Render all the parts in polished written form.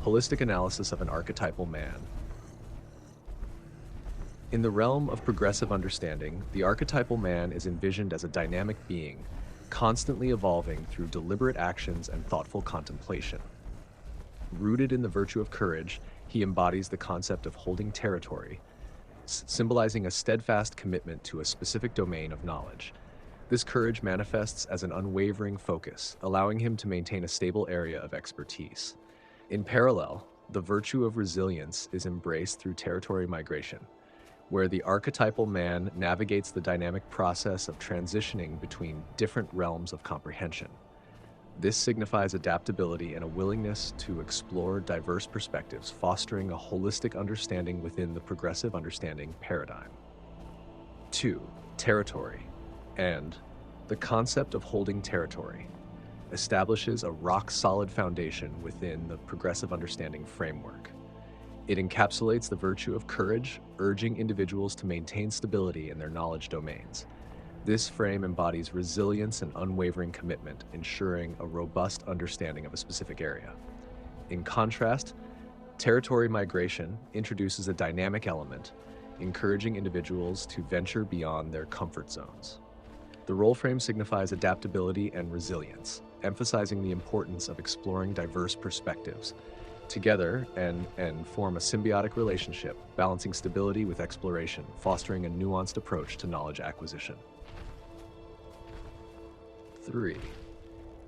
Holistic analysis of an archetypal man. In the realm of progressive understanding, the archetypal man is envisioned as a dynamic being, constantly evolving through deliberate actions and thoughtful contemplation. Rooted in the virtue of courage, he embodies the concept of holding territory, symbolizing a steadfast commitment to a specific domain of knowledge. This courage manifests as an unwavering focus, allowing him to maintain a stable area of expertise. In parallel, the virtue of resilience is embraced through territory migration, where the archetypal man navigates the dynamic process of transitioning between different realms of comprehension. This signifies adaptability and a willingness to explore diverse perspectives, fostering a holistic understanding within the progressive understanding paradigm. 2. Territory. And the concept of holding territory establishes a rock-solid foundation within the progressive understanding framework. It encapsulates the virtue of courage, urging individuals to maintain stability in their knowledge domains. This frame embodies resilience and unwavering commitment, ensuring a robust understanding of a specific area. In contrast, territory migration introduces a dynamic element, encouraging individuals to venture beyond their comfort zones. The role frame signifies adaptability and resilience, emphasizing the importance of exploring diverse perspectives together and form a symbiotic relationship, balancing stability with exploration, fostering a nuanced approach to knowledge acquisition. 3.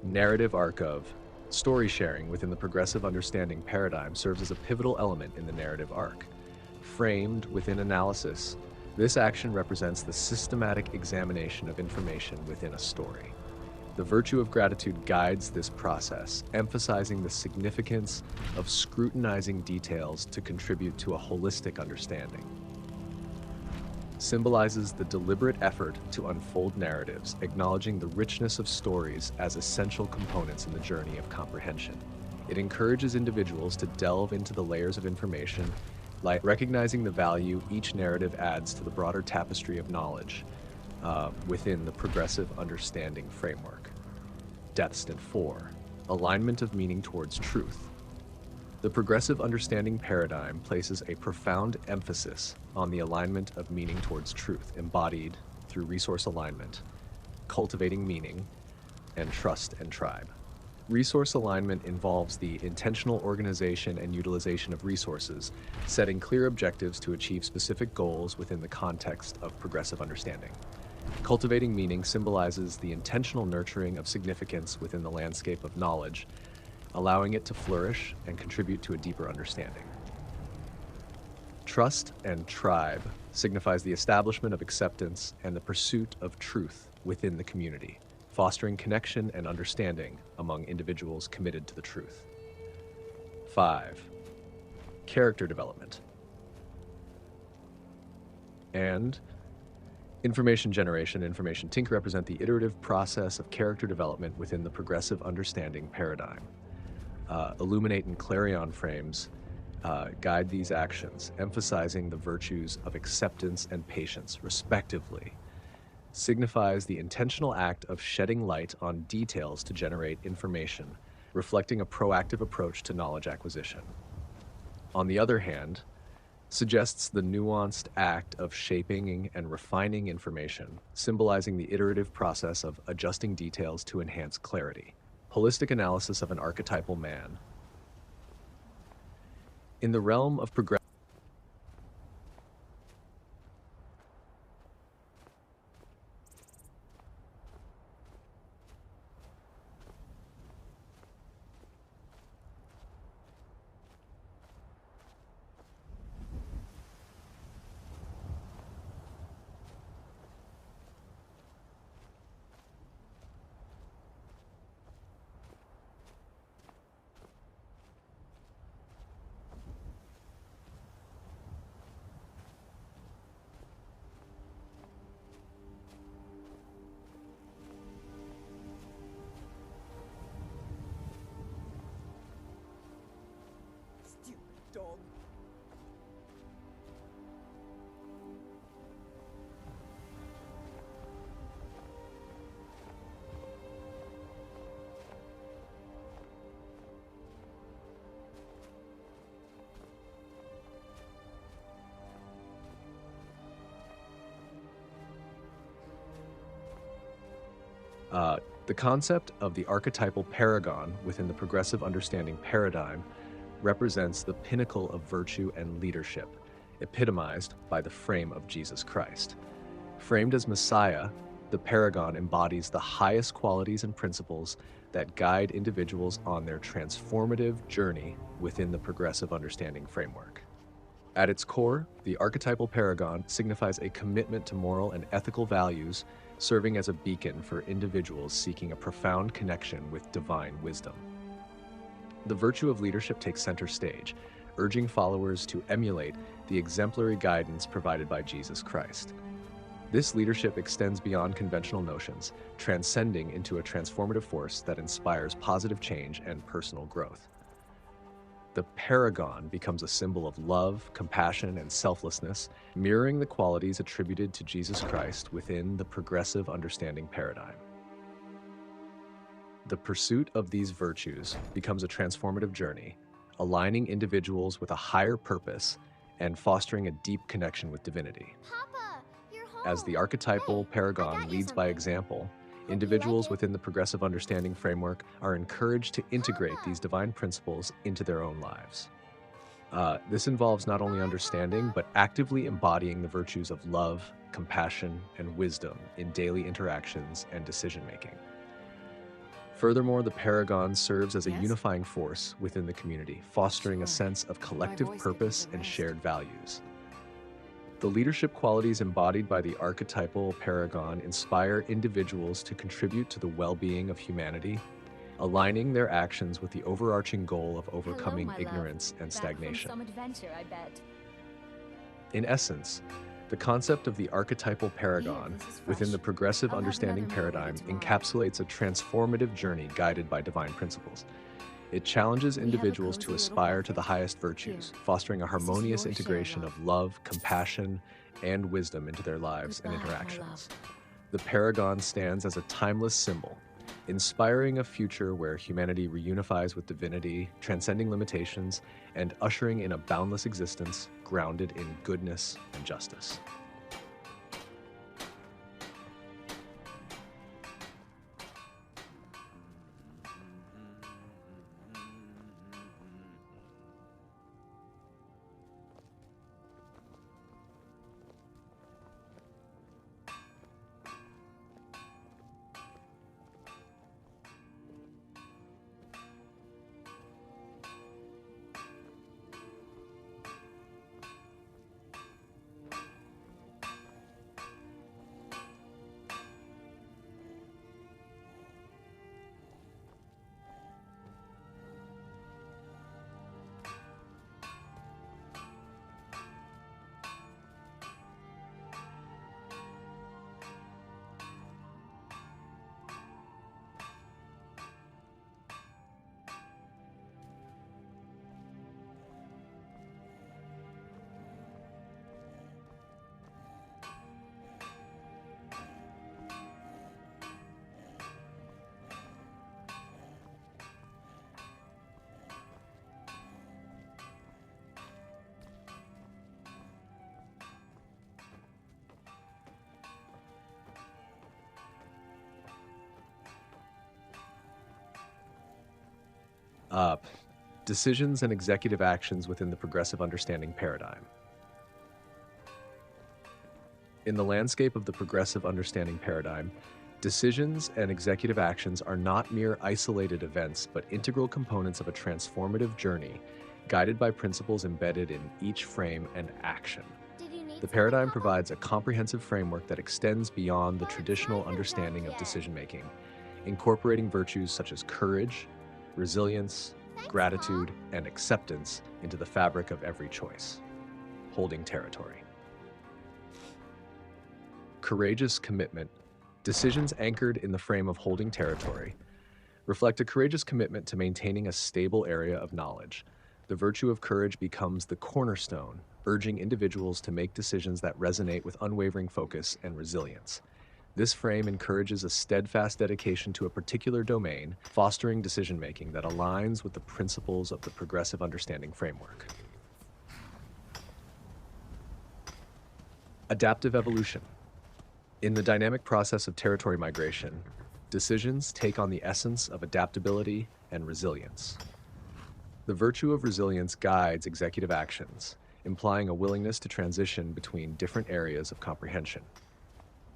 Narrative arc of story sharing within the progressive understanding paradigm serves as a pivotal element in the narrative arc. Framed within analysis, this action represents the systematic examination of information within a story. The virtue of gratitude guides this process, emphasizing the significance of scrutinizing details to contribute to a holistic understanding. Symbolizes the deliberate effort to unfold narratives, acknowledging the richness of stories as essential components in the journey of comprehension. It encourages individuals to delve into the layers of information, like recognizing the value each narrative adds to the broader tapestry of knowledge within the progressive understanding framework. Depths. 4. Alignment of meaning towards truth. The progressive understanding paradigm places a profound emphasis on the alignment of meaning towards truth, embodied through resource alignment, cultivating meaning, and trust and tribe. Resource alignment involves the intentional organization and utilization of resources, setting clear objectives to achieve specific goals within the context of progressive understanding. Cultivating meaning symbolizes the intentional nurturing of significance within the landscape of knowledge, allowing it to flourish and contribute to a deeper understanding. Trust and tribe signifies the establishment of acceptance and the pursuit of truth within the community, fostering connection and understanding among individuals committed to the truth. 5. Character development. And information generation and information tinker represent the iterative process of character development within the progressive understanding paradigm. Illuminate and clarion frames guide these actions, emphasizing the virtues of acceptance and patience, respectively. Signifies the intentional act of shedding light on details to generate information, reflecting a proactive approach to knowledge acquisition. On the other hand, suggests the nuanced act of shaping and refining information, symbolizing the iterative process of adjusting details to enhance clarity. Holistic analysis of an archetypal man. In the realm of progressive The concept of the archetypal paragon within the progressive understanding paradigm represents the pinnacle of virtue and leadership, epitomized by the frame of Jesus Christ. Framed as Messiah, the paragon embodies the highest qualities and principles that guide individuals on their transformative journey within the progressive understanding framework. At its core, the archetypal paragon signifies a commitment to moral and ethical values, serving as a beacon for individuals seeking a profound connection with divine wisdom. The virtue of leadership takes center stage, urging followers to emulate the exemplary guidance provided by Jesus Christ. This leadership extends beyond conventional notions, transcending into a transformative force that inspires positive change and personal growth. The paragon becomes a symbol of love, compassion, and selflessness, mirroring the qualities attributed to Jesus Christ within the progressive understanding paradigm. The pursuit of these virtues becomes a transformative journey, aligning individuals with a higher purpose and fostering a deep connection with divinity. Papa, you're home. As the archetypal Hey, I paragon got you leads by something. example, you individuals like it. within the progressive understanding framework are encouraged to integrate Papa. these divine principles into their own lives. This involves not only Bye, understanding, Papa. but actively embodying the virtues of love, compassion, and wisdom in daily interactions and decision-making. Furthermore, the paragon serves as a Yes? unifying force within the community, fostering a Sure. sense of My collective voice purpose gets and erased. shared values. The leadership qualities embodied by the archetypal paragon inspire individuals to contribute to the well-being of humanity, aligning their actions with the overarching goal of overcoming Hello, my ignorance and love. stagnation. Back from some adventure, I bet. In essence, the concept of the archetypal paragon this is within the fresh. progressive I'll have understanding another meal paradigm ready tomorrow. encapsulates a transformative journey guided by divine principles. It challenges We have a individuals to cozy little aspire to the breakfast? highest virtues, Here, fostering a this is harmonious your share, integration love. of love, compassion, and wisdom into their lives and Goodbye, my interactions. love. The paragon stands as a timeless symbol, inspiring a future where humanity reunifies with divinity, transcending limitations, and ushering in a boundless existence grounded in goodness and justice. Decisions and executive actions within the progressive understanding paradigm. In the landscape of the progressive understanding paradigm, decisions and executive actions are not mere isolated events, but integral components of a transformative journey, guided by principles embedded in each frame and action. Did you need The something, paradigm Papa? provides a comprehensive framework that extends beyond the Well, it's traditional not your understanding job of yet. decision-making, incorporating virtues such as courage, resilience, Thanks, gratitude, and acceptance into the fabric of every choice. Holding territory. Courageous commitment. Decisions anchored in the frame of holding territory reflect a courageous commitment to maintaining a stable area of knowledge. The virtue of courage becomes the cornerstone, urging individuals to make decisions that resonate with unwavering focus and resilience. This frame encourages a steadfast dedication to a particular domain, fostering decision-making that aligns with the principles of the progressive understanding framework. Adaptive evolution. In the dynamic process of territory migration, Decisions take on the essence of adaptability and resilience. The virtue of resilience guides executive actions, implying a willingness to transition between different areas of comprehension.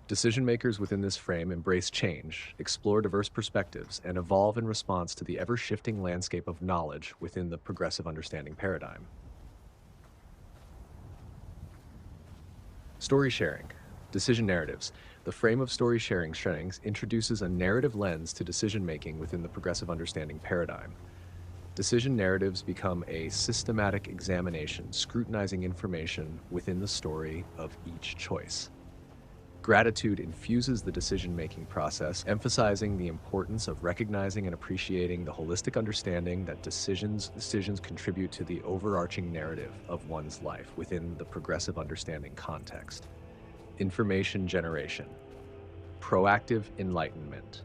Decision makers within this frame embrace change, explore diverse perspectives, and evolve in response to the ever-shifting landscape of knowledge within the progressive understanding paradigm. Story sharing. Decision narratives. The frame of story sharing introduces a narrative lens to decision-making within the progressive understanding paradigm. Decision narratives become a systematic examination, scrutinizing information within the story of each choice. Gratitude infuses the decision-making process, emphasizing the importance of recognizing and appreciating the holistic understanding that decisions contribute to the overarching narrative of one's life within the progressive understanding context. Information generation. Proactive enlightenment.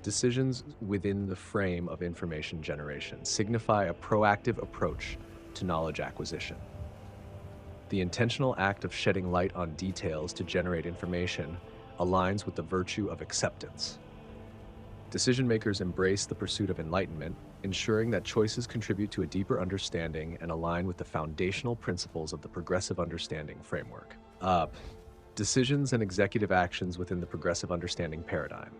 Decisions within the frame of information generation signify a proactive approach to knowledge acquisition. The intentional act of shedding light on details to generate information aligns with the virtue of acceptance. Decision makers embrace the pursuit of enlightenment, ensuring that choices contribute to a deeper understanding and align with the foundational principles of the progressive understanding framework. Decisions and executive actions within the progressive understanding paradigm.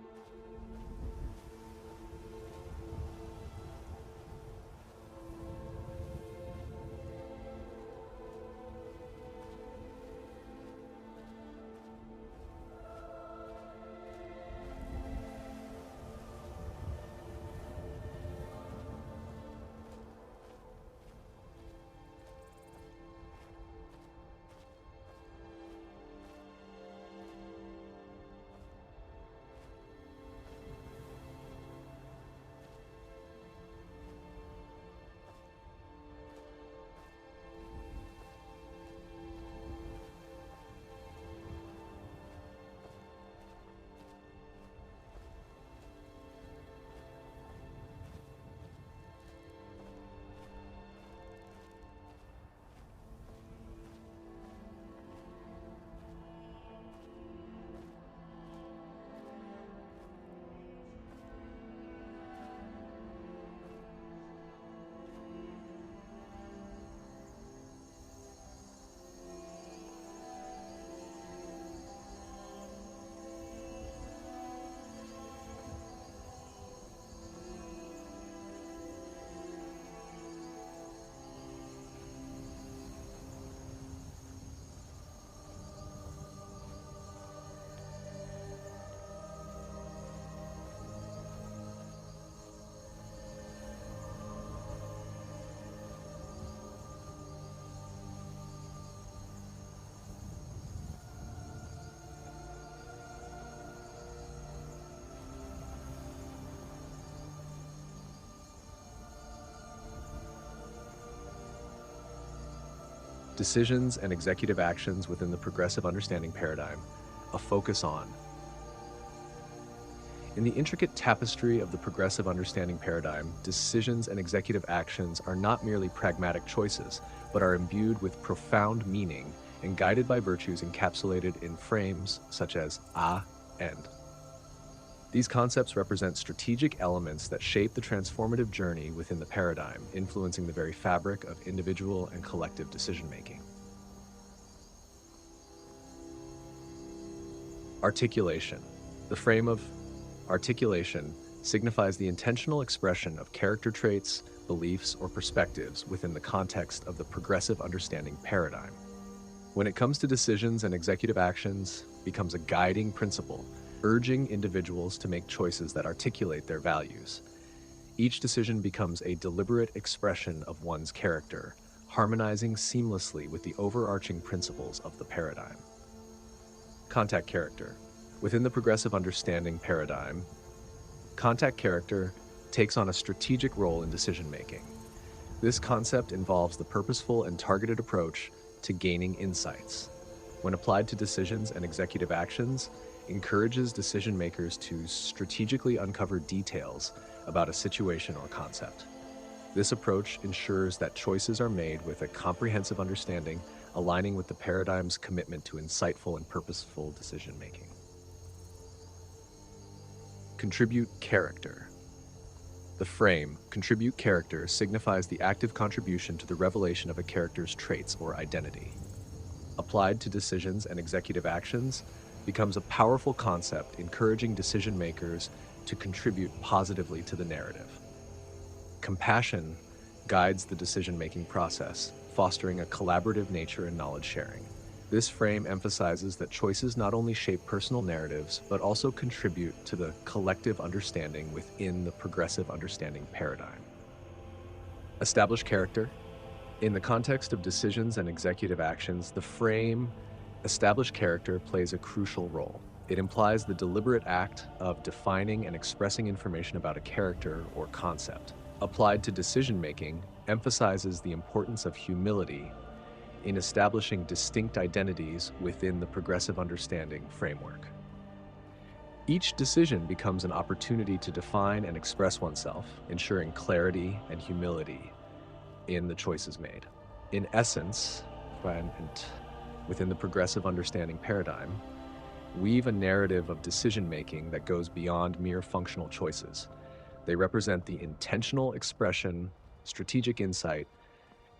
Decisions and executive actions within the progressive understanding paradigm, a focus on. In the intricate tapestry of the progressive understanding paradigm, decisions and executive actions are not merely pragmatic choices, but are imbued with profound meaning and guided by virtues encapsulated in frames such as and. These concepts represent strategic elements that shape the transformative journey within the paradigm, influencing the very fabric of individual and collective decision-making. Articulation. The frame of articulation signifies the intentional expression of character traits, beliefs, or perspectives within the context of the progressive understanding paradigm. When it comes to decisions and executive actions, becomes a guiding principle, urging individuals to make choices that articulate their values. Each decision becomes a deliberate expression of one's character, harmonizing seamlessly with the overarching principles of the paradigm. Contact character. Within the progressive understanding paradigm, contact character takes on a strategic role in decision-making. This concept involves the purposeful and targeted approach to gaining insights. When applied to decisions and executive actions, encourages decision makers to strategically uncover details about a situation or concept. This approach ensures that choices are made with a comprehensive understanding, aligning with the paradigm's commitment to insightful and purposeful decision making. Contribute character. The frame, contribute character, signifies the active contribution to the revelation of a character's traits or identity. Applied to decisions and executive actions, becomes a powerful concept encouraging decision makers to contribute positively to the narrative. Compassion guides the decision-making process, fostering a collaborative nature in knowledge sharing. This frame emphasizes that choices not only shape personal narratives, but also contribute to the collective understanding within the progressive understanding paradigm. Establish character. In the context of decisions and executive actions, the frame establish character plays a crucial role. It implies the deliberate act of defining and expressing information about a character or concept. Applied to decision-making, emphasizes the importance of humility in establishing distinct identities within the progressive understanding framework. Each decision becomes an opportunity to define and express oneself, ensuring clarity and humility in the choices made. In essence, within the progressive understanding paradigm, weave a narrative of decision-making that goes beyond mere functional choices. They represent the intentional expression, strategic insight,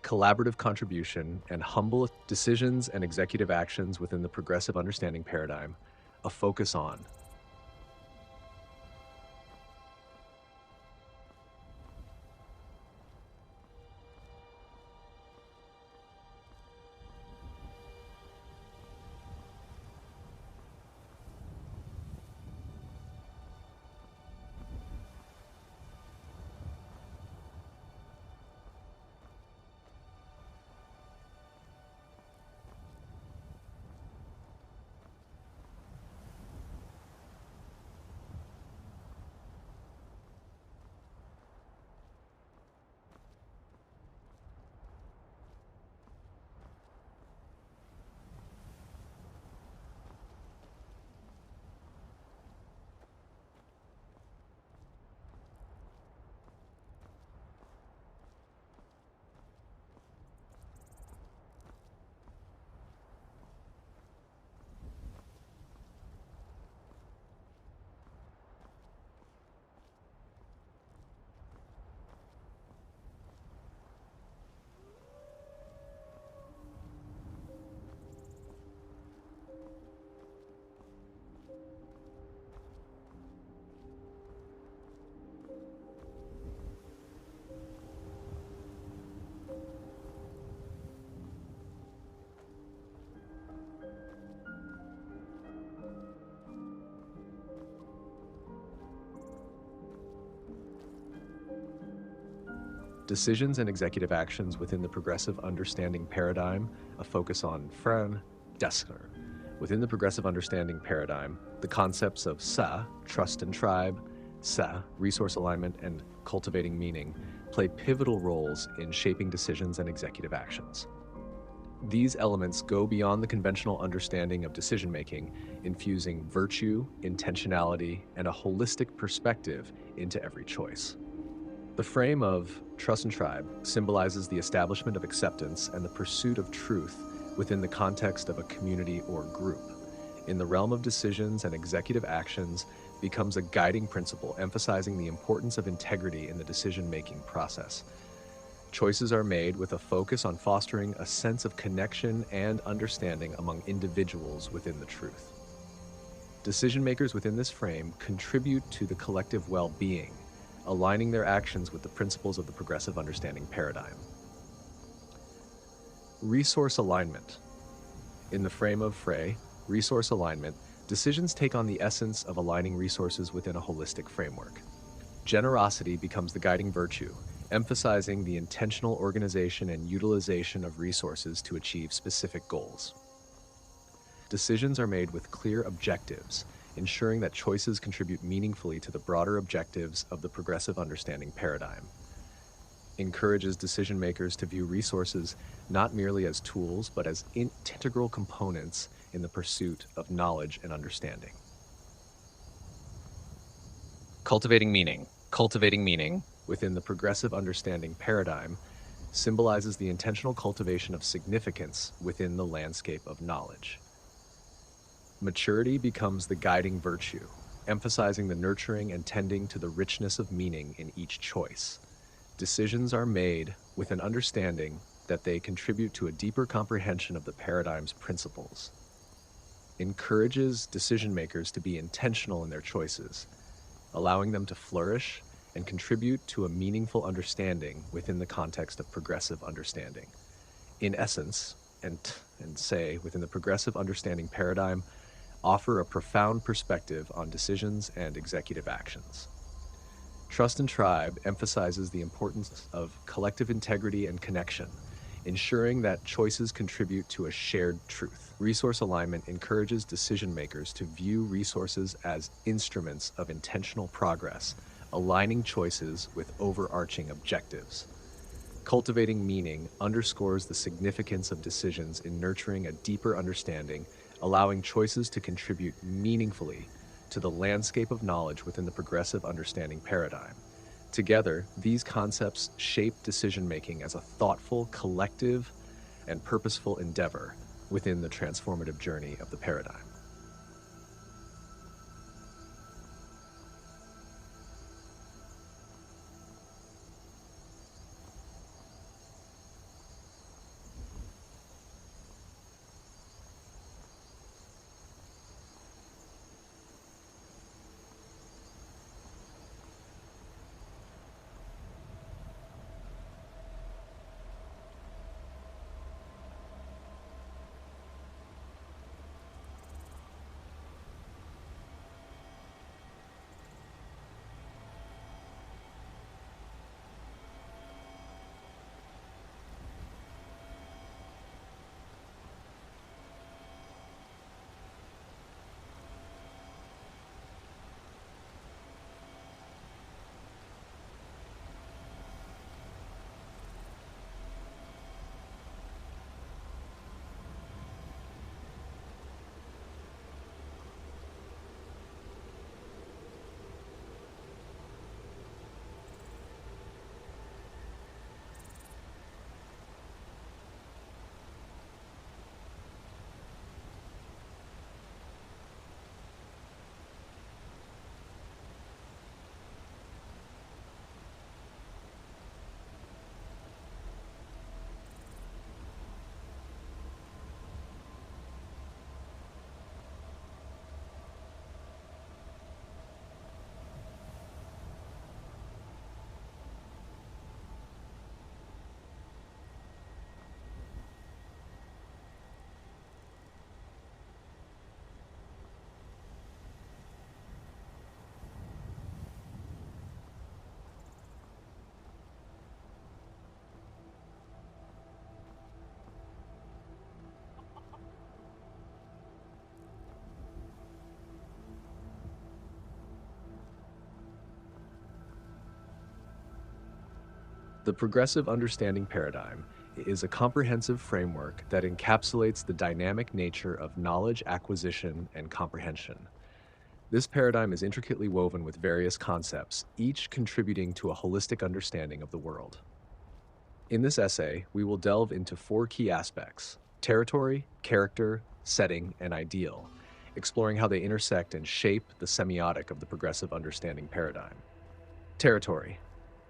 collaborative contribution, and humble decisions and executive actions within the progressive understanding paradigm, a focus on decisions and executive actions within the progressive understanding paradigm, a focus on discourse. Within the progressive understanding paradigm, the concepts of sa, trust and tribe, sa, resource alignment, and cultivating meaning play pivotal roles in shaping decisions and executive actions. These elements go beyond the conventional understanding of decision-making, infusing virtue, intentionality, and a holistic perspective into every choice. The frame of trust and tribe symbolizes the establishment of acceptance and the pursuit of truth within the context of a community or group. In the realm of decisions and executive actions, becomes a guiding principle emphasizing the importance of integrity in the decision-making process. Choices are made with a focus on fostering a sense of connection and understanding among individuals within the truth. Decision makers within this frame contribute to the collective well-being, aligning their actions with the principles of the progressive understanding paradigm. Resource alignment. In the frame of resource alignment, decisions take on the essence of aligning resources within a holistic framework. Generosity becomes the guiding virtue, emphasizing the intentional organization and utilization of resources to achieve specific goals. Decisions are made with clear objectives, ensuring that choices contribute meaningfully to the broader objectives of the progressive understanding paradigm. Encourages decision makers to view resources not merely as tools, but as integral components in the pursuit of knowledge and understanding. Cultivating meaning. Cultivating meaning within the progressive understanding paradigm symbolizes the intentional cultivation of significance within the landscape of knowledge. Maturity becomes the guiding virtue, emphasizing the nurturing and tending to the richness of meaning in each choice. Decisions are made with an understanding that they contribute to a deeper comprehension of the paradigm's principles. Encourages decision makers to be intentional in their choices, allowing them to flourish and contribute to a meaningful understanding within the context of progressive understanding. In essence, and say within the progressive understanding paradigm, offer a profound perspective on decisions and executive actions. Trust and Tribe emphasizes the importance of collective integrity and connection, ensuring that choices contribute to a shared truth. Resource alignment encourages decision makers to view resources as instruments of intentional progress, aligning choices with overarching objectives. Cultivating meaning underscores the significance of decisions in nurturing a deeper understanding, allowing choices to contribute meaningfully to the landscape of knowledge within the progressive understanding paradigm. Together, these concepts shape decision-making as a thoughtful, collective, and purposeful endeavor within the transformative journey of the paradigm. The progressive understanding paradigm is a comprehensive framework that encapsulates the dynamic nature of knowledge acquisition and comprehension. This paradigm is intricately woven with various concepts, each contributing to a holistic understanding of the world. In this essay, we will delve into four key aspects: territory, character, setting, and ideal, exploring how they intersect and shape the semiotic of the progressive understanding paradigm. Territory.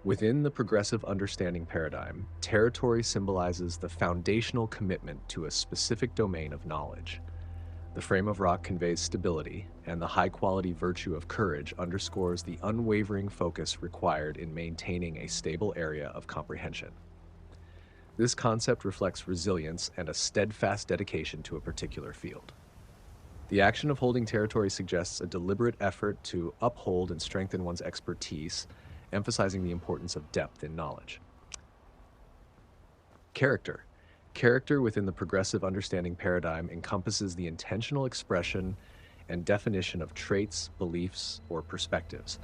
Within the progressive understanding paradigm, territory symbolizes the foundational commitment to a specific domain of knowledge. The frame of rock conveys stability, and the high-quality virtue of courage underscores the unwavering focus required in maintaining a stable area of comprehension. This concept reflects resilience and a steadfast dedication to a particular field. The action of holding territory suggests a deliberate effort to uphold and strengthen one's expertise, emphasizing the importance of depth in knowledge. Character. Character within the progressive understanding paradigm encompasses the intentional expression and definition of traits, beliefs, or perspectives.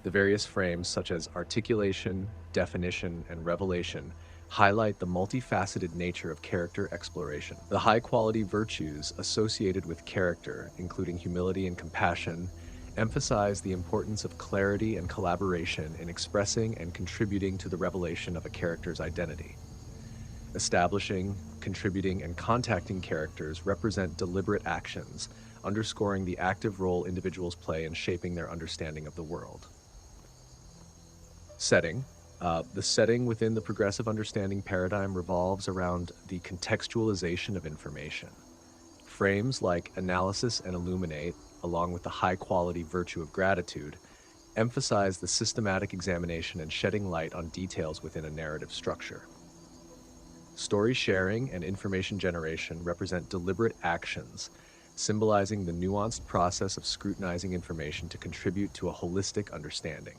The various frames, such as articulation, definition, and revelation, highlight the multifaceted nature of character exploration. The high-quality virtues associated with character, including humility and compassion, emphasize the importance of clarity and collaboration in expressing and contributing to the revelation of a character's identity. Establishing, contributing, and contacting characters represent deliberate actions, underscoring the active role individuals play in shaping their understanding of the world. Setting. The setting within the progressive understanding paradigm revolves around the contextualization of information. Frames like analysis and illuminate, along with the high quality virtue of gratitude, emphasize the systematic examination and shedding light on details within a narrative structure. Story sharing and information generation represent deliberate actions, symbolizing the nuanced process of scrutinizing information to contribute to a holistic understanding.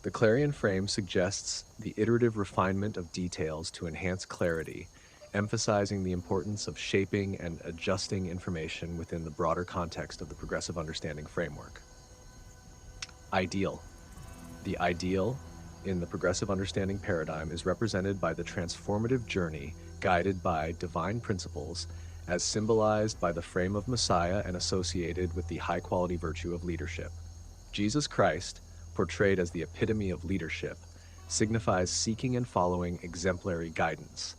The Clarion frame suggests the iterative refinement of details to enhance clarity, emphasizing the importance of shaping and adjusting information within the broader context of the progressive understanding framework. Ideal. The ideal in the progressive understanding paradigm is represented by the transformative journey guided by divine principles, as symbolized by the frame of Messiah and associated with the high-quality virtue of leadership. Jesus Christ, portrayed as the epitome of leadership, signifies seeking and following exemplary guidance.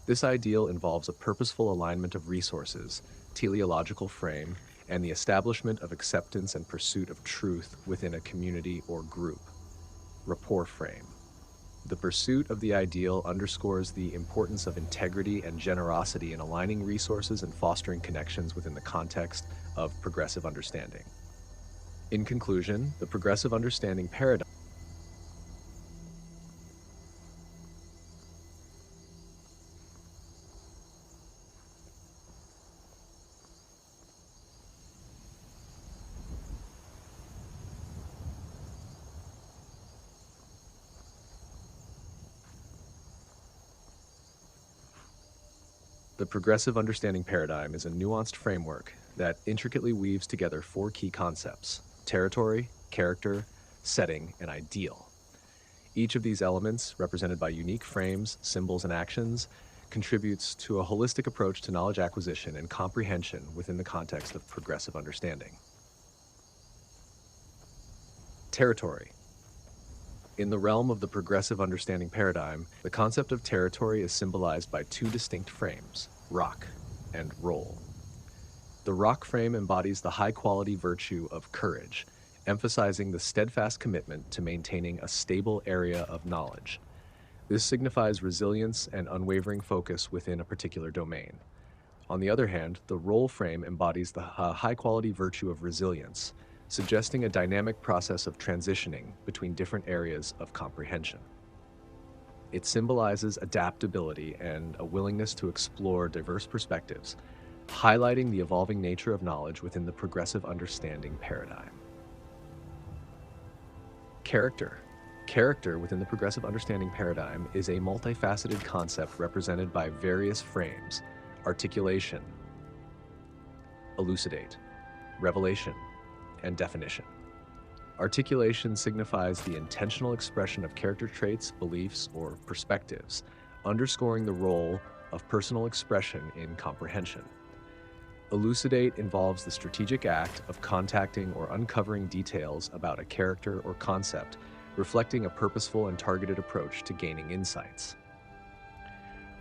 This ideal involves a purposeful alignment of resources, teleological frame, and the establishment of acceptance and pursuit of truth within a community or group. Rapport frame. The pursuit of the ideal underscores the importance of integrity and generosity in aligning resources and fostering connections within the context of progressive understanding. In conclusion, the progressive understanding paradigm The progressive understanding paradigm is a nuanced framework that intricately weaves together four key concepts: territory, character, setting, and ideal. Each of these elements, represented by unique frames, symbols, and actions, contributes to a holistic approach to knowledge acquisition and comprehension within the context of progressive understanding. Territory. In the realm of the progressive understanding paradigm, the concept of territory is symbolized by two distinct frames: rock and roll. The rock frame embodies the high-quality virtue of courage, emphasizing the steadfast commitment to maintaining a stable area of knowledge. This signifies resilience and unwavering focus within a particular domain. On the other hand, the roll frame embodies the high-quality virtue of resilience, suggesting a dynamic process of transitioning between different areas of comprehension. It symbolizes adaptability and a willingness to explore diverse perspectives, highlighting the evolving nature of knowledge within the progressive understanding paradigm. Character. Character within the progressive understanding paradigm is a multifaceted concept represented by various frames: articulation, elucidate, revelation, and definition. Articulation signifies the intentional expression of character traits, beliefs, or perspectives, underscoring the role of personal expression in comprehension. Elucidate involves the strategic act of contacting or uncovering details about a character or concept, reflecting a purposeful and targeted approach to gaining insights.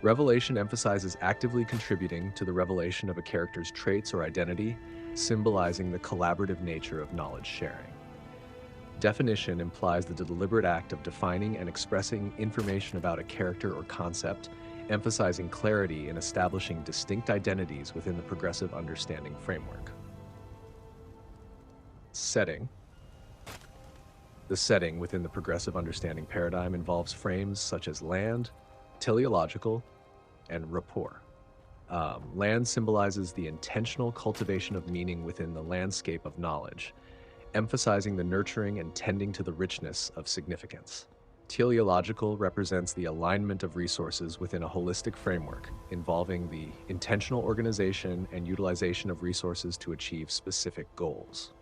Revelation emphasizes actively contributing to the revelation of a character's traits or identity, symbolizing the collaborative nature of knowledge sharing. Definition implies the deliberate act of defining and expressing information about a character or concept, emphasizing clarity in establishing distinct identities within the progressive understanding framework. Setting. The setting within the progressive understanding paradigm involves frames such as land, teleological, and rapport. Land symbolizes the intentional cultivation of meaning within the landscape of knowledge, emphasizing the nurturing and tending to the richness of significance. Teleological represents the alignment of resources within a holistic framework, involving the intentional organization and utilization of resources to achieve specific goals.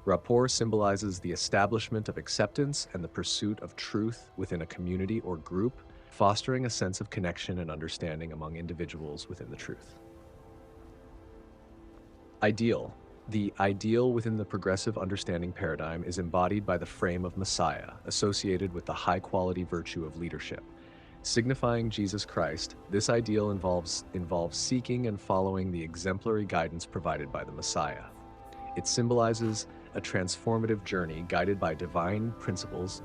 Rapport symbolizes the establishment of acceptance and the pursuit of truth within a community or group, fostering a sense of connection and understanding among individuals within the truth. Ideal. The ideal within the progressive understanding paradigm is embodied by the frame of Messiah, associated with the high-quality virtue of leadership. Signifying Jesus Christ, this ideal involves seeking and following the exemplary guidance provided by the Messiah. It symbolizes a transformative journey guided by divine principles,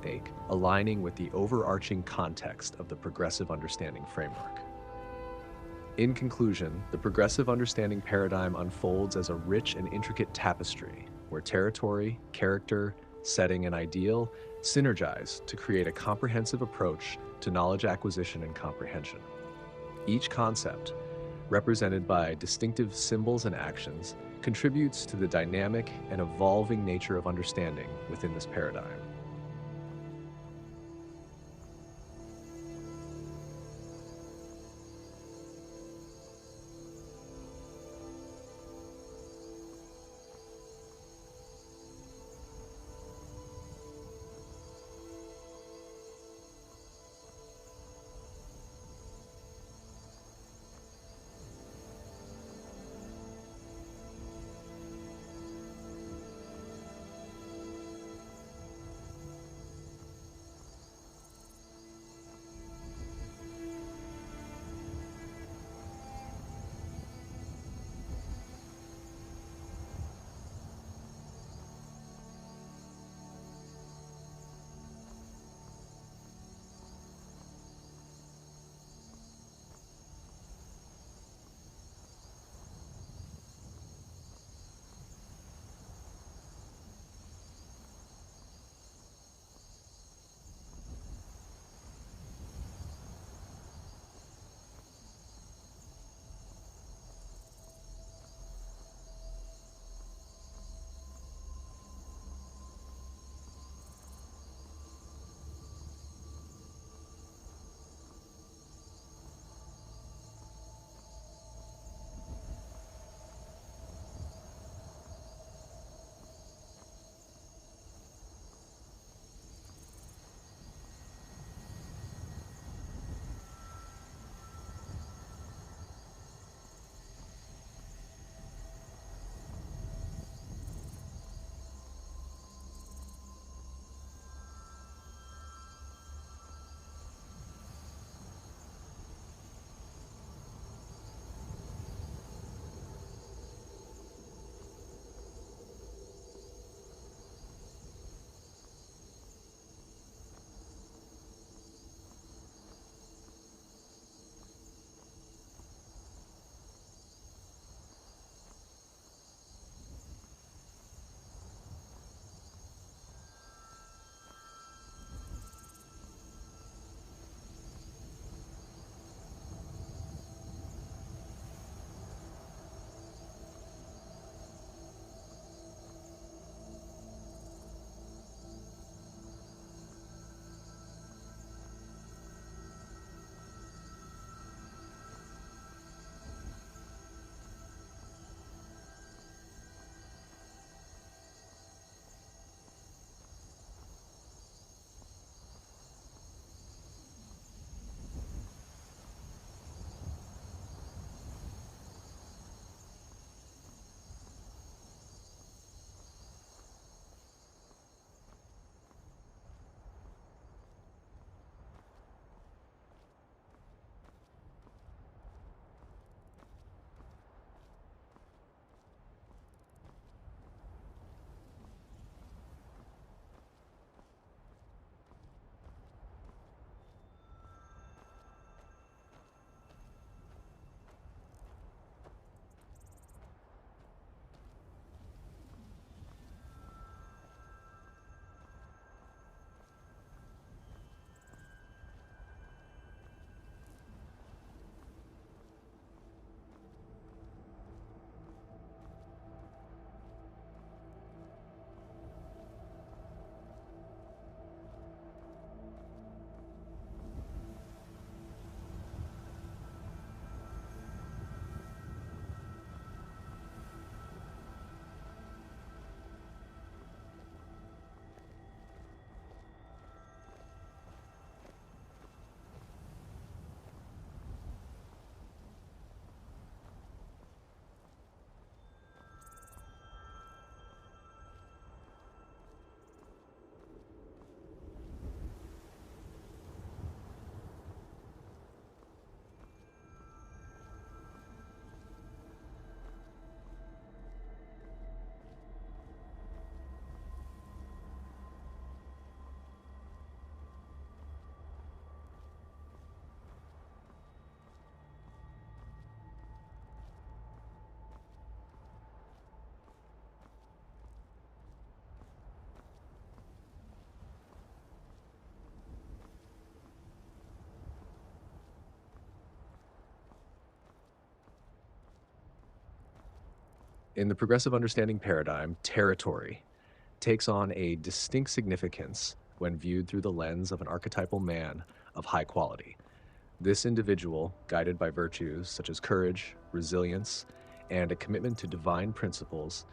aligning with the overarching context of the progressive understanding framework. In conclusion, the progressive understanding paradigm unfolds as a rich and intricate tapestry where territory, character, setting, and ideal synergize to create a comprehensive approach to knowledge acquisition and comprehension. Each concept, represented by distinctive symbols and actions, contributes to the dynamic and evolving nature of understanding within this paradigm. In the progressive understanding paradigm, territory takes on a distinct significance when viewed through the lens of an archetypal man of high quality. This individual, guided by virtues such as courage, resilience, and a commitment to divine principles,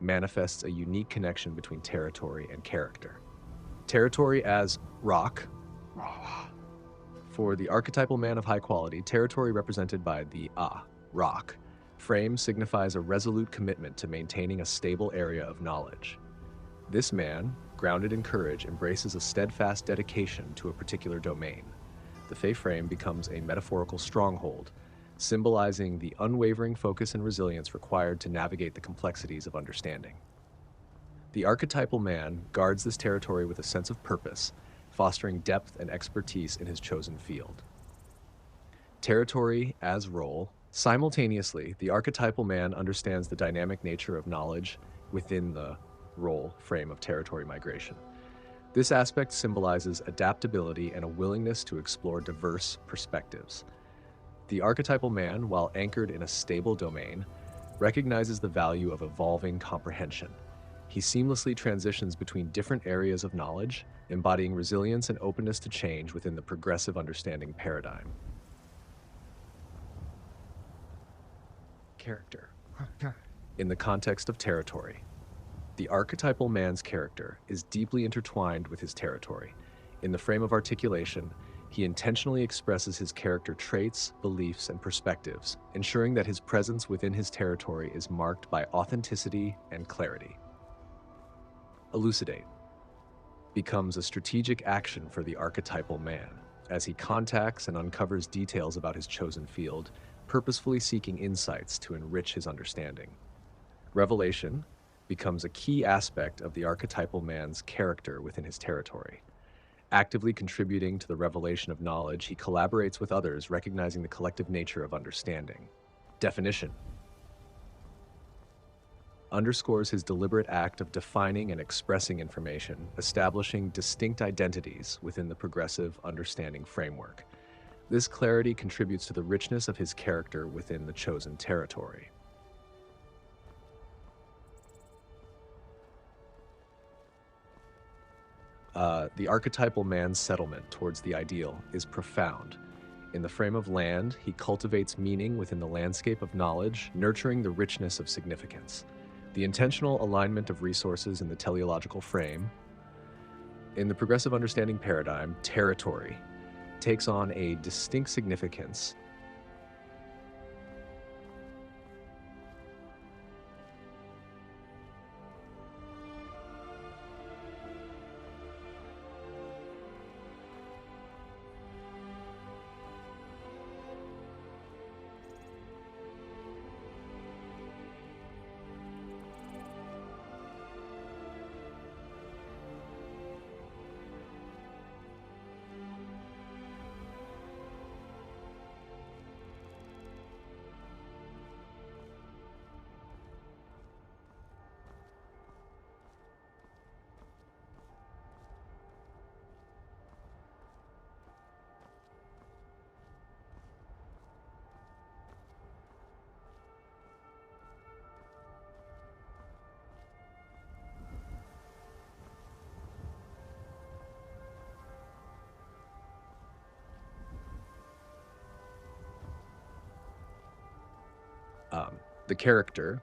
manifests a unique connection between territory and character. Territory as rock. For the archetypal man of high quality, territory represented by the rock, frame signifies a resolute commitment to maintaining a stable area of knowledge. This man, grounded in courage, embraces a steadfast dedication to a particular domain. The Fey frame becomes a metaphorical stronghold, symbolizing the unwavering focus and resilience required to navigate the complexities of understanding. The archetypal man guards this territory with a sense of purpose, fostering depth and expertise in his chosen field. Territory as role. Simultaneously, the archetypal man understands the dynamic nature of knowledge within the role frame of territory migration. This aspect symbolizes adaptability and a willingness to explore diverse perspectives. The archetypal man, while anchored in a stable domain, recognizes the value of evolving comprehension. He seamlessly transitions between different areas of knowledge, embodying resilience and openness to change within the progressive understanding paradigm. Character. In the context of territory, the archetypal man's character is deeply intertwined with his territory. In the frame of articulation, he intentionally expresses his character traits, beliefs, and perspectives, ensuring that his presence within his territory is marked by authenticity and clarity. Elucidate becomes a strategic action for the archetypal man, as he contacts and uncovers details about his chosen field, purposefully seeking insights to enrich his understanding. Revelation becomes a key aspect of the archetypal man's character within his territory. Actively contributing to the revelation of knowledge, he collaborates with others, recognizing the collective nature of understanding. Definition underscores his deliberate act of defining and expressing information, establishing distinct identities within the progressive understanding framework. This clarity contributes to the richness of his character within the chosen territory. The archetypal man's settlement towards the ideal is profound. In the frame of land, he cultivates meaning within the landscape of knowledge, nurturing the richness of significance. The intentional alignment of resources in the teleological frame. In the progressive understanding paradigm, territory takes on a distinct significance. The character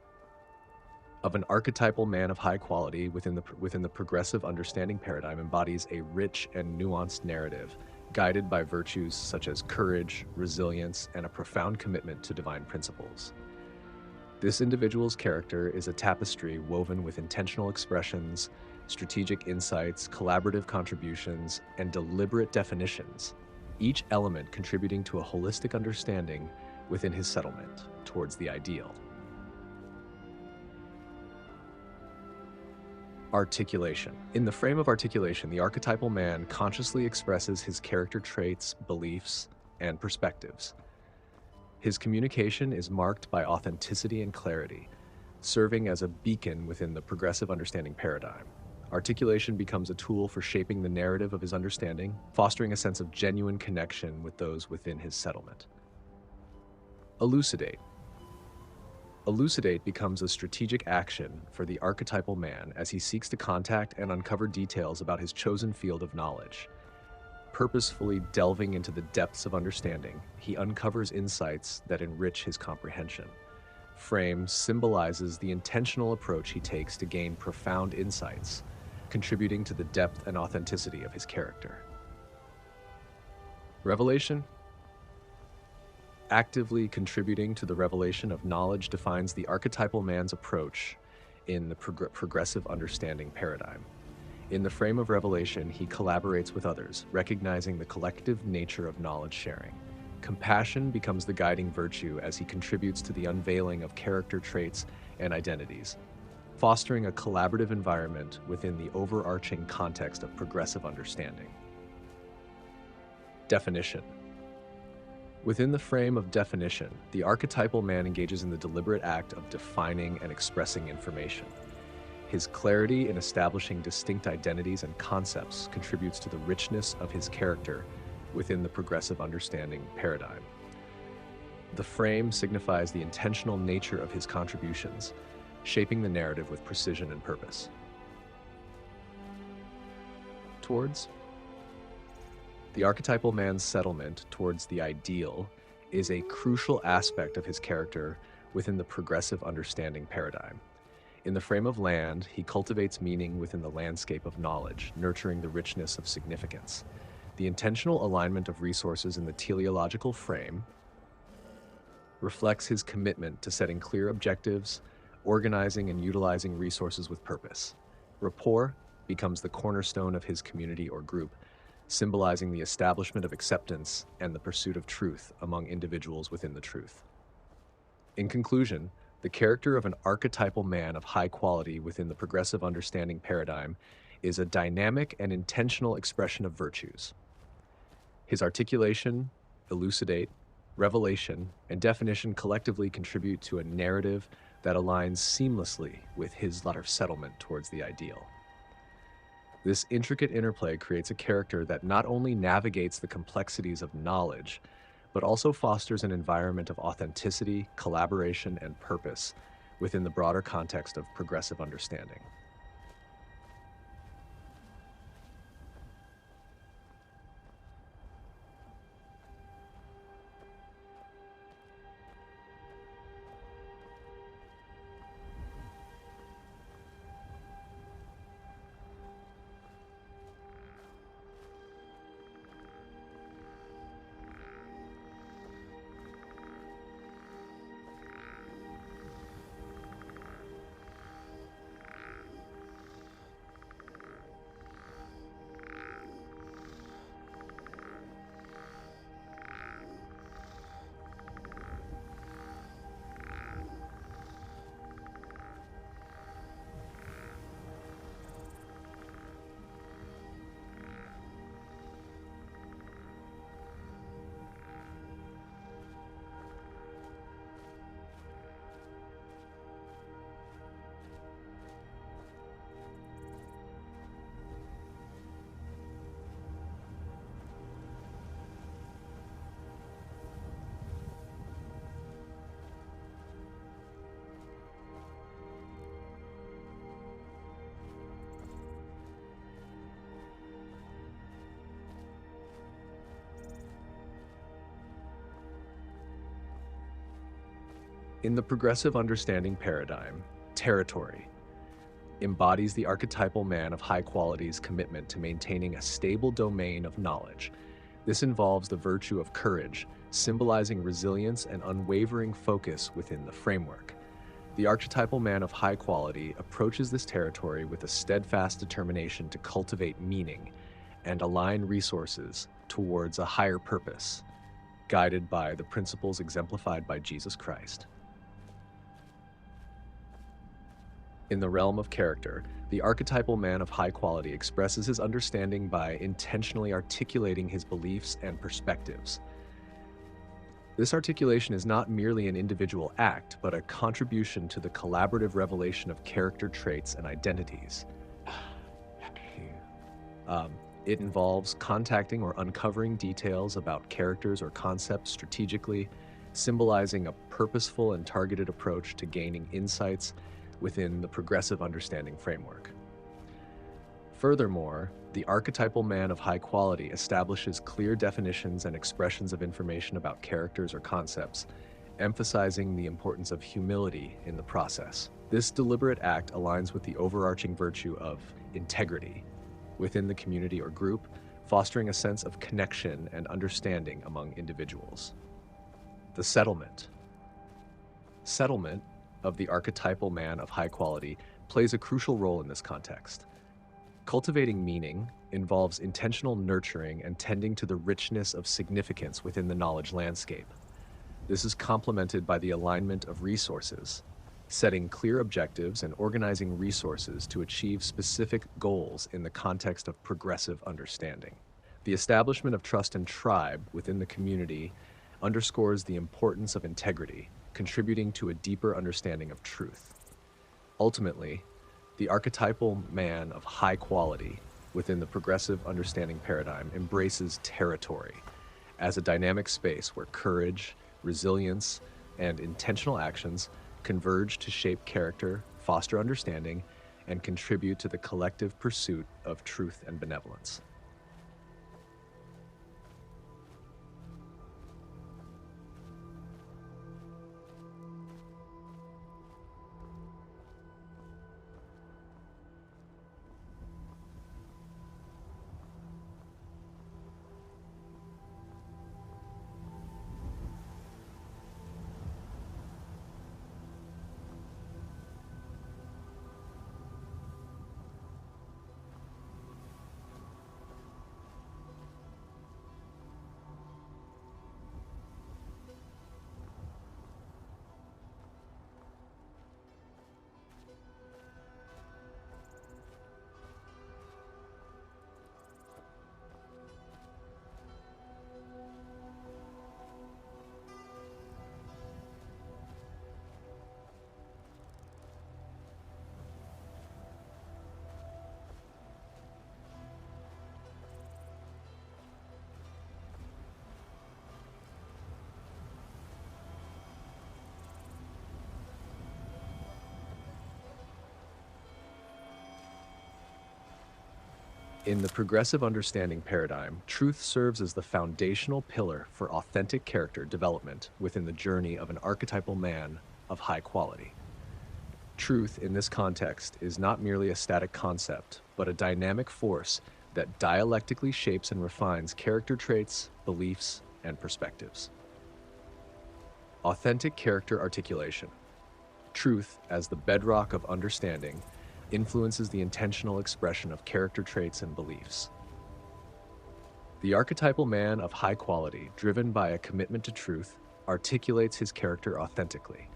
of an archetypal man of high quality within the progressive understanding paradigm embodies a rich and nuanced narrative, guided by virtues such as courage, resilience, and a profound commitment to divine principles. This individual's character is a tapestry woven with intentional expressions, strategic insights, collaborative contributions, and deliberate definitions, each element contributing to a holistic understanding within his settlement towards the ideal. Articulation. In the frame of articulation, the archetypal man consciously expresses his character traits, beliefs, and perspectives. His communication is marked by authenticity and clarity, serving as a beacon within the progressive understanding paradigm. Articulation becomes a tool for shaping the narrative of his understanding, fostering a sense of genuine connection with those within his settlement. Elucidate. Elucidate becomes a strategic action for the archetypal man as he seeks to contact and uncover details about his chosen field of knowledge. Purposefully delving into the depths of understanding, he uncovers insights that enrich his comprehension. Frame symbolizes the intentional approach he takes to gain profound insights, contributing to the depth and authenticity of his character. Revelation. Actively contributing to the revelation of knowledge defines the archetypal man's approach in the progressive understanding paradigm. In the frame of revelation, he collaborates with others, recognizing the collective nature of knowledge sharing. Compassion becomes the guiding virtue as he contributes to the unveiling of character traits and identities, fostering a collaborative environment within the overarching context of progressive understanding. Definition. Within the frame of definition, the archetypal man engages in the deliberate act of defining and expressing information. His clarity in establishing distinct identities and concepts contributes to the richness of his character within the progressive understanding paradigm. The frame signifies the intentional nature of his contributions, shaping the narrative with precision and purpose. Towards. The archetypal man's settlement towards the ideal is a crucial aspect of his character within the progressive understanding paradigm. In the frame of land, he cultivates meaning within the landscape of knowledge, nurturing the richness of significance. The intentional alignment of resources in the teleological frame reflects his commitment to setting clear objectives, organizing and utilizing resources with purpose. Rapport becomes the cornerstone of his community or group, symbolizing the establishment of acceptance and the pursuit of truth among individuals within the truth. In conclusion, the character of an archetypal man of high quality within the progressive understanding paradigm is a dynamic and intentional expression of virtues. His articulation, elucidate, revelation, and definition collectively contribute to a narrative that aligns seamlessly with his latter settlement towards the ideal. This intricate interplay creates a character that not only navigates the complexities of knowledge, but also fosters an environment of authenticity, collaboration, and purpose within the broader context of progressive understanding. In the progressive understanding paradigm, territory embodies the archetypal man of high quality's commitment to maintaining a stable domain of knowledge. This involves the virtue of courage, symbolizing resilience and unwavering focus within the framework. The archetypal man of high quality approaches this territory with a steadfast determination to cultivate meaning and align resources towards a higher purpose, guided by the principles exemplified by Jesus Christ. In the realm of character, the archetypal man of high quality expresses his understanding by intentionally articulating his beliefs and perspectives. This articulation is not merely an individual act, but a contribution to the collaborative revelation of character traits and identities. It involves contacting or uncovering details about characters or concepts strategically, symbolizing a purposeful and targeted approach to gaining insights within the progressive understanding framework. Furthermore, the archetypal man of high quality establishes clear definitions and expressions of information about characters or concepts, emphasizing the importance of humility in the process. This deliberate act aligns with the overarching virtue of integrity within the community or group, fostering a sense of connection and understanding among individuals. The settlement. Settlement of the archetypal man of high quality plays a crucial role in this context. Cultivating meaning involves intentional nurturing and tending to the richness of significance within the knowledge landscape. This is complemented by the alignment of resources, setting clear objectives and organizing resources to achieve specific goals in the context of progressive understanding. The establishment of trust and tribe within the community underscores the importance of integrity, contributing to a deeper understanding of truth. Ultimately, the archetypal man of high quality within the progressive understanding paradigm embraces territory as a dynamic space where courage, resilience, and intentional actions converge to shape character, foster understanding, and contribute to the collective pursuit of truth and benevolence. In the progressive understanding paradigm, truth serves as the foundational pillar for authentic character development within the journey of an archetypal man of high quality. Truth in this context is not merely a static concept, but a dynamic force that dialectically shapes and refines character traits, beliefs, and perspectives. Authentic character articulation. Truth, as the bedrock of understanding, influences the intentional expression of character traits and beliefs. The archetypal man of high quality, driven by a commitment to truth, articulates his character authentically.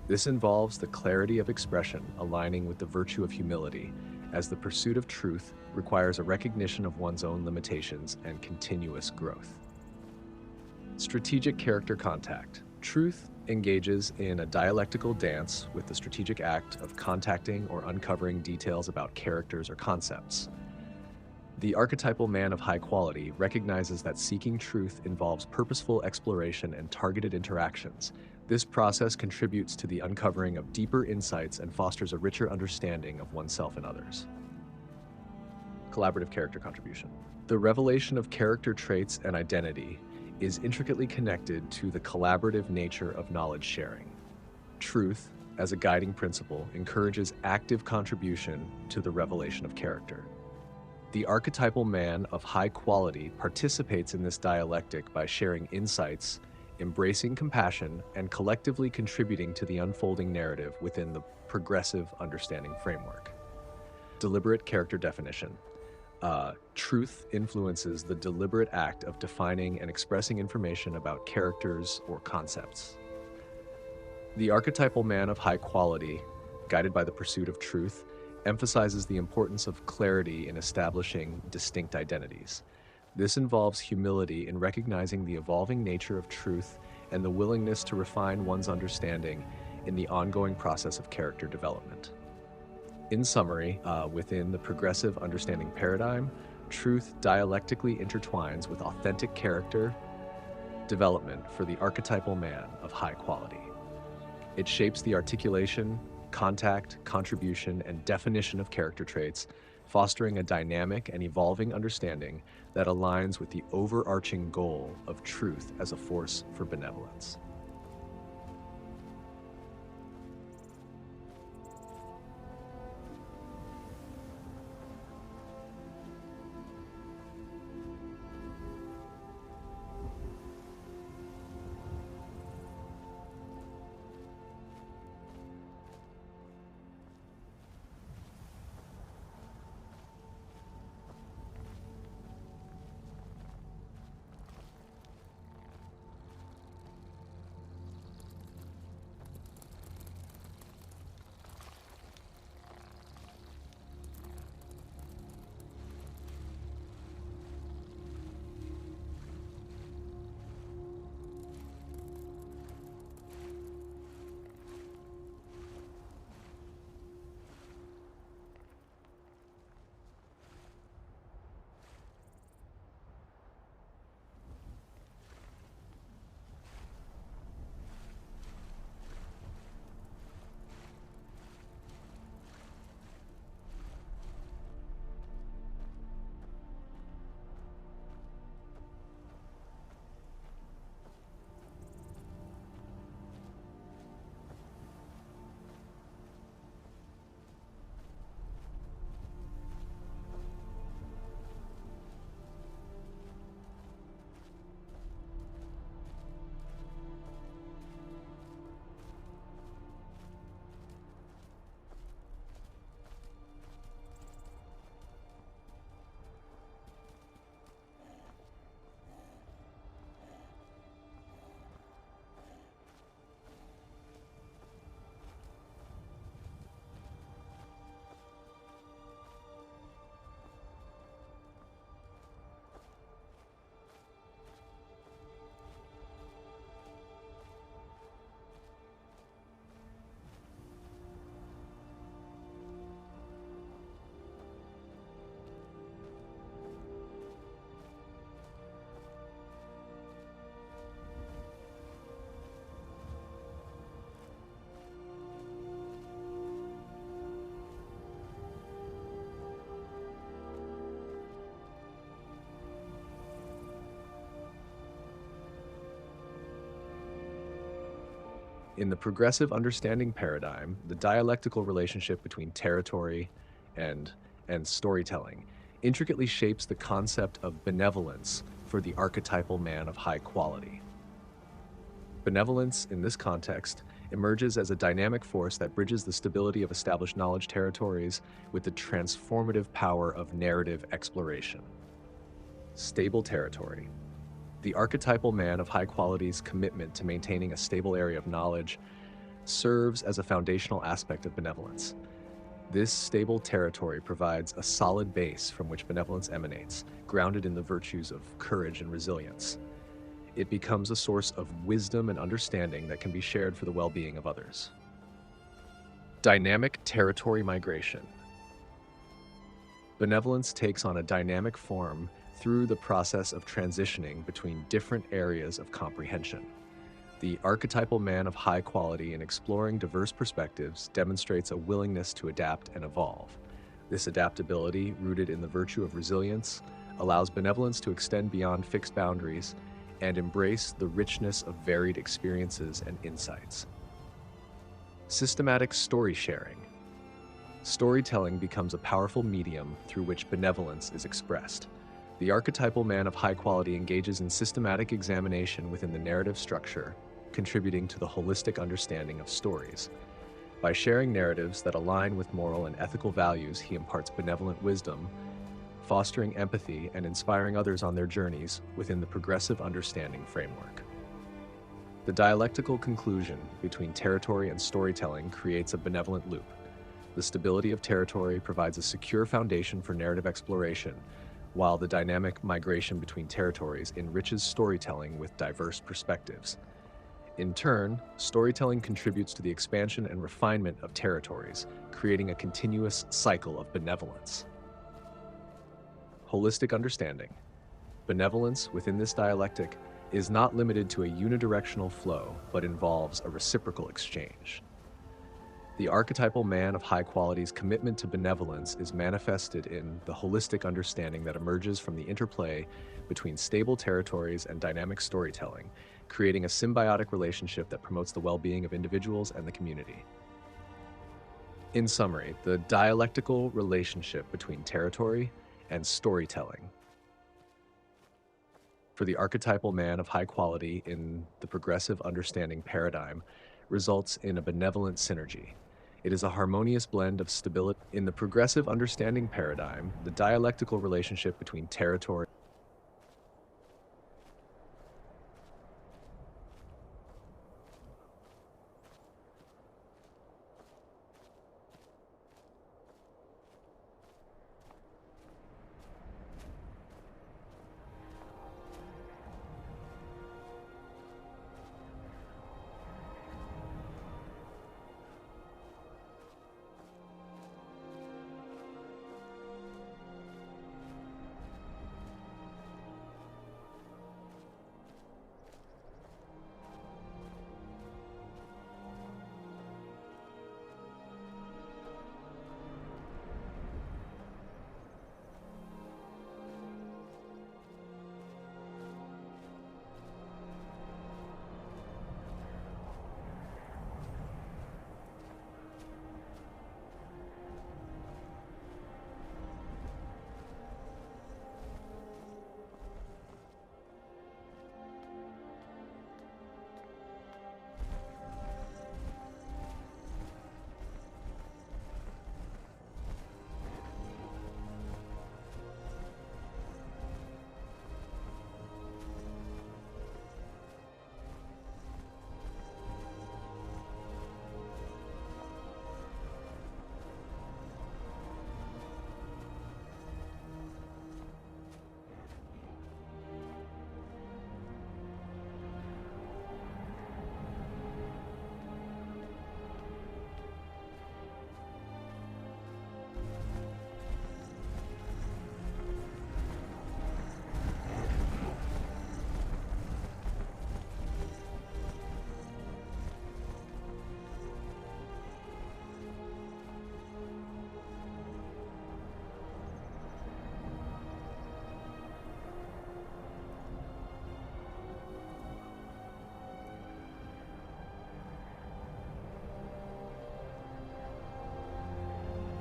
This involves the clarity of expression aligning with the virtue of humility, as the pursuit of truth requires a recognition of one's own limitations and continuous growth. Strategic character contact. Truth engages in a dialectical dance with the strategic act of contacting or uncovering details about characters or concepts. The archetypal man of high quality recognizes that seeking truth involves purposeful exploration and targeted interactions. This process contributes to the uncovering of deeper insights and fosters a richer understanding of oneself and others. Collaborative character contribution. The revelation of character traits and identity is intricately connected to the collaborative nature of knowledge sharing. Truth, as a guiding principle, encourages active contribution to the revelation of character. The archetypal man of high quality participates in this dialectic by sharing insights, embracing compassion, and collectively contributing to the unfolding narrative within the progressive understanding framework. Deliberate character definition. Truth influences the deliberate act of defining and expressing information about characters or concepts. The archetypal man of high quality, guided by the pursuit of truth, emphasizes the importance of clarity in establishing distinct identities. This involves humility in recognizing the evolving nature of truth and the willingness to refine one's understanding in the ongoing process of character development. In summary, within the progressive understanding paradigm, truth dialectically intertwines with authentic character, Development for the archetypal man of high quality. It shapes the articulation, contact, contribution, and definition of character traits, fostering a dynamic and evolving understanding that aligns with the overarching goal of truth as a force for benevolence. In the progressive understanding paradigm, the dialectical relationship between territory and, and storytelling intricately shapes the concept of benevolence for the archetypal man of high quality. Benevolence, in this context, emerges as a dynamic force that bridges the stability of established knowledge territories with the transformative power of narrative exploration. Stable territory. The archetypal man of high quality's commitment to maintaining a stable area of knowledge serves as a foundational aspect of benevolence. This stable territory provides a solid base from which benevolence emanates, grounded in the virtues of courage and resilience. It becomes a source of wisdom and understanding that can be shared for the well-being of others. Dynamic territory migration. Benevolence takes on a dynamic form through the process of transitioning between different areas of comprehension. The archetypal man of high quality in exploring diverse perspectives demonstrates a willingness to adapt and evolve. This adaptability, rooted in the virtue of resilience, allows benevolence to extend beyond fixed boundaries and embrace the richness of varied experiences and insights. Systematic story sharing. Storytelling becomes a powerful medium through which benevolence is expressed. The archetypal man of high quality engages in systematic examination within the narrative structure, contributing to the holistic understanding of stories. By sharing narratives that align with moral and ethical values, he imparts benevolent wisdom, fostering empathy and inspiring others on their journeys within the progressive understanding framework. The dialectical conclusion between territory and storytelling creates a benevolent loop. The stability of territory provides a secure foundation for narrative exploration, while the dynamic migration between territories enriches storytelling with diverse perspectives. In turn, storytelling contributes to the expansion and refinement of territories, creating a continuous cycle of benevolence. Holistic understanding. Benevolence within this dialectic is not limited to a unidirectional flow, but involves a reciprocal exchange. The archetypal man of high quality's commitment to benevolence is manifested in the holistic understanding that emerges from the interplay between stable territories and dynamic storytelling, creating a symbiotic relationship that promotes the well-being of individuals and the community. In summary, the dialectical relationship between territory and storytelling. For the archetypal man of high quality in the progressive understanding paradigm results in a benevolent synergy. It is a harmonious blend of stability. In the progressive understanding paradigm, the dialectical relationship between territory.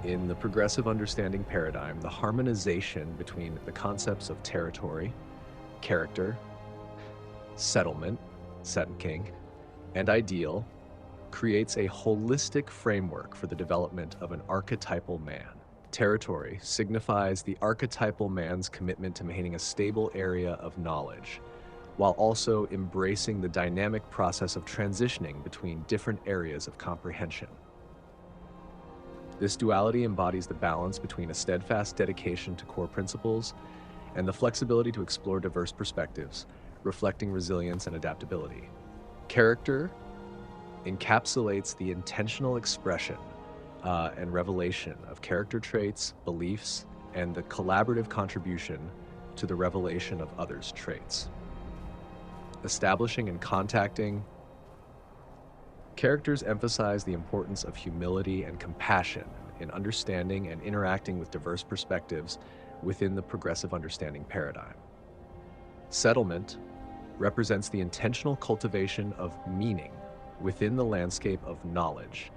In the progressive understanding paradigm, the harmonization between the concepts of territory, character, settlement, setting, and ideal creates a holistic framework for the development of an archetypal man. Territory signifies the archetypal man's commitment to maintaining a stable area of knowledge, while also embracing the dynamic process of transitioning between different areas of comprehension. This duality embodies the balance between a steadfast dedication to core principles and the flexibility to explore diverse perspectives, reflecting resilience and adaptability. Character encapsulates the intentional expression and revelation of character traits, beliefs, and the collaborative contribution to the revelation of others' traits. Establishing and contacting. Characters emphasize the importance of humility and compassion in understanding and interacting with diverse perspectives within the progressive understanding paradigm. Settlement represents the intentional cultivation of meaning within the landscape of knowledge,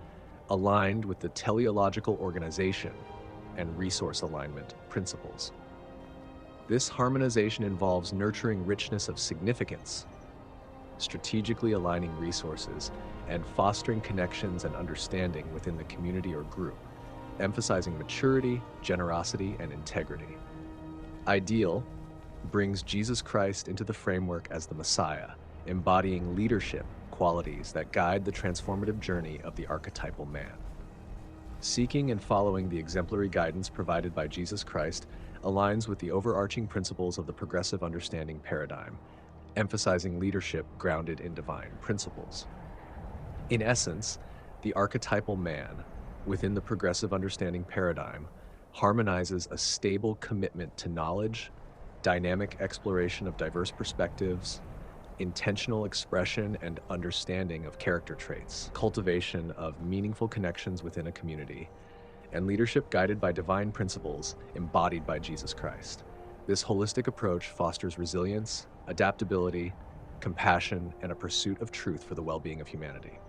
aligned with the teleological organization and resource alignment principles. This harmonization involves nurturing richness of significance, strategically aligning resources, and fostering connections and understanding within the community or group, emphasizing maturity, generosity, and integrity. Ideal brings Jesus Christ into the framework as the Messiah, embodying leadership qualities that guide the transformative journey of the archetypal man. Seeking and following the exemplary guidance provided by Jesus Christ aligns with the overarching principles of the progressive understanding paradigm, emphasizing leadership grounded in divine principles. In essence, the archetypal man, within the progressive understanding paradigm, harmonizes a stable commitment to knowledge, dynamic exploration of diverse perspectives, intentional expression and understanding of character traits, cultivation of meaningful connections within a community, and leadership guided by divine principles embodied by Jesus Christ. This holistic approach fosters resilience, adaptability, compassion, and a pursuit of truth for the well-being of humanity.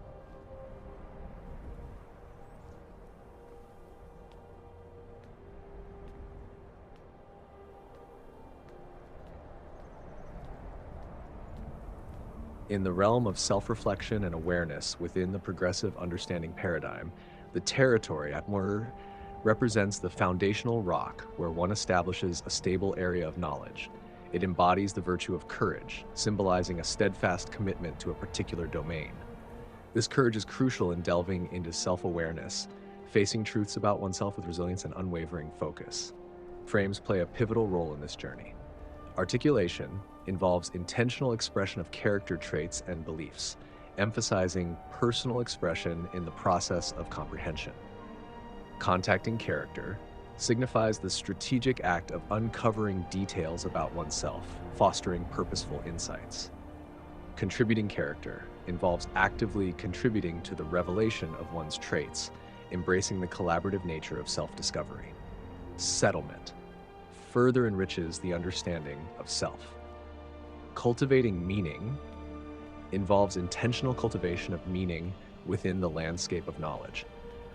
In the realm of self-reflection and awareness within the progressive understanding paradigm, the territory at more represents the foundational rock where one establishes a stable area of knowledge. It embodies the virtue of courage, symbolizing a steadfast commitment to a particular domain. This courage is crucial in delving into self-awareness, facing truths about oneself with resilience and unwavering focus. Frames play a pivotal role in this journey. Articulation involves intentional expression of character traits and beliefs, emphasizing personal expression in the process of comprehension. Contacting character signifies the strategic act of uncovering details about oneself, fostering purposeful insights. Contributing character involves actively contributing to the revelation of one's traits, embracing the collaborative nature of self-discovery. Settlement further enriches the understanding of self. Cultivating meaning involves intentional cultivation of meaning within the landscape of knowledge.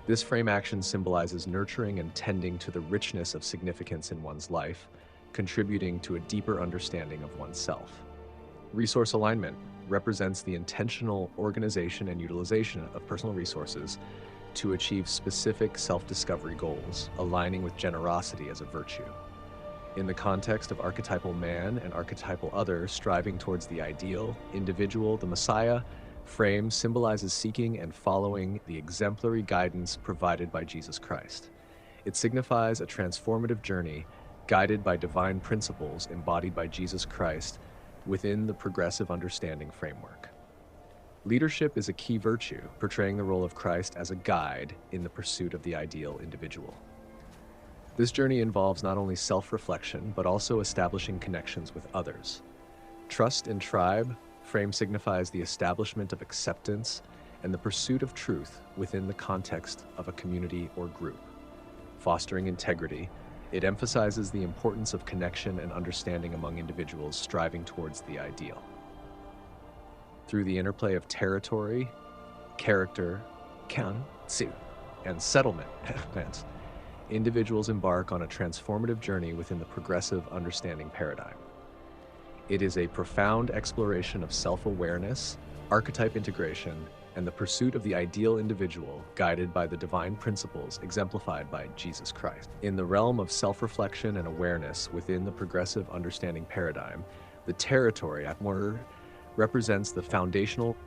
This frame action symbolizes nurturing and tending to the richness of significance in one's life, contributing to a deeper understanding of oneself. Resource alignment represents the intentional organization and utilization of personal resources to achieve specific self-discovery goals, aligning with generosity as a virtue. In the context of archetypal man and archetypal other striving towards the ideal individual, the Messiah frame symbolizes seeking and following the exemplary guidance provided by Jesus Christ. It signifies a transformative journey guided by divine principles embodied by Jesus Christ within the progressive understanding framework. Leadership is a key virtue, portraying the role of Christ as a guide in the pursuit of the ideal individual. This journey involves not only self-reflection, but also establishing connections with others. Trust in tribe frame signifies the establishment of acceptance and the pursuit of truth within the context of a community or group. Fostering integrity, it emphasizes the importance of connection and understanding among individuals striving towards the ideal. Through the interplay of territory, character, kansu, and settlement, individuals embark on a transformative journey within the progressive understanding paradigm. It is a profound exploration of self-awareness, archetype integration, and the pursuit of the ideal individual guided by the divine principles exemplified by Jesus Christ. In the realm of self-reflection and awareness within the progressive understanding paradigm, the territory at more represents the foundational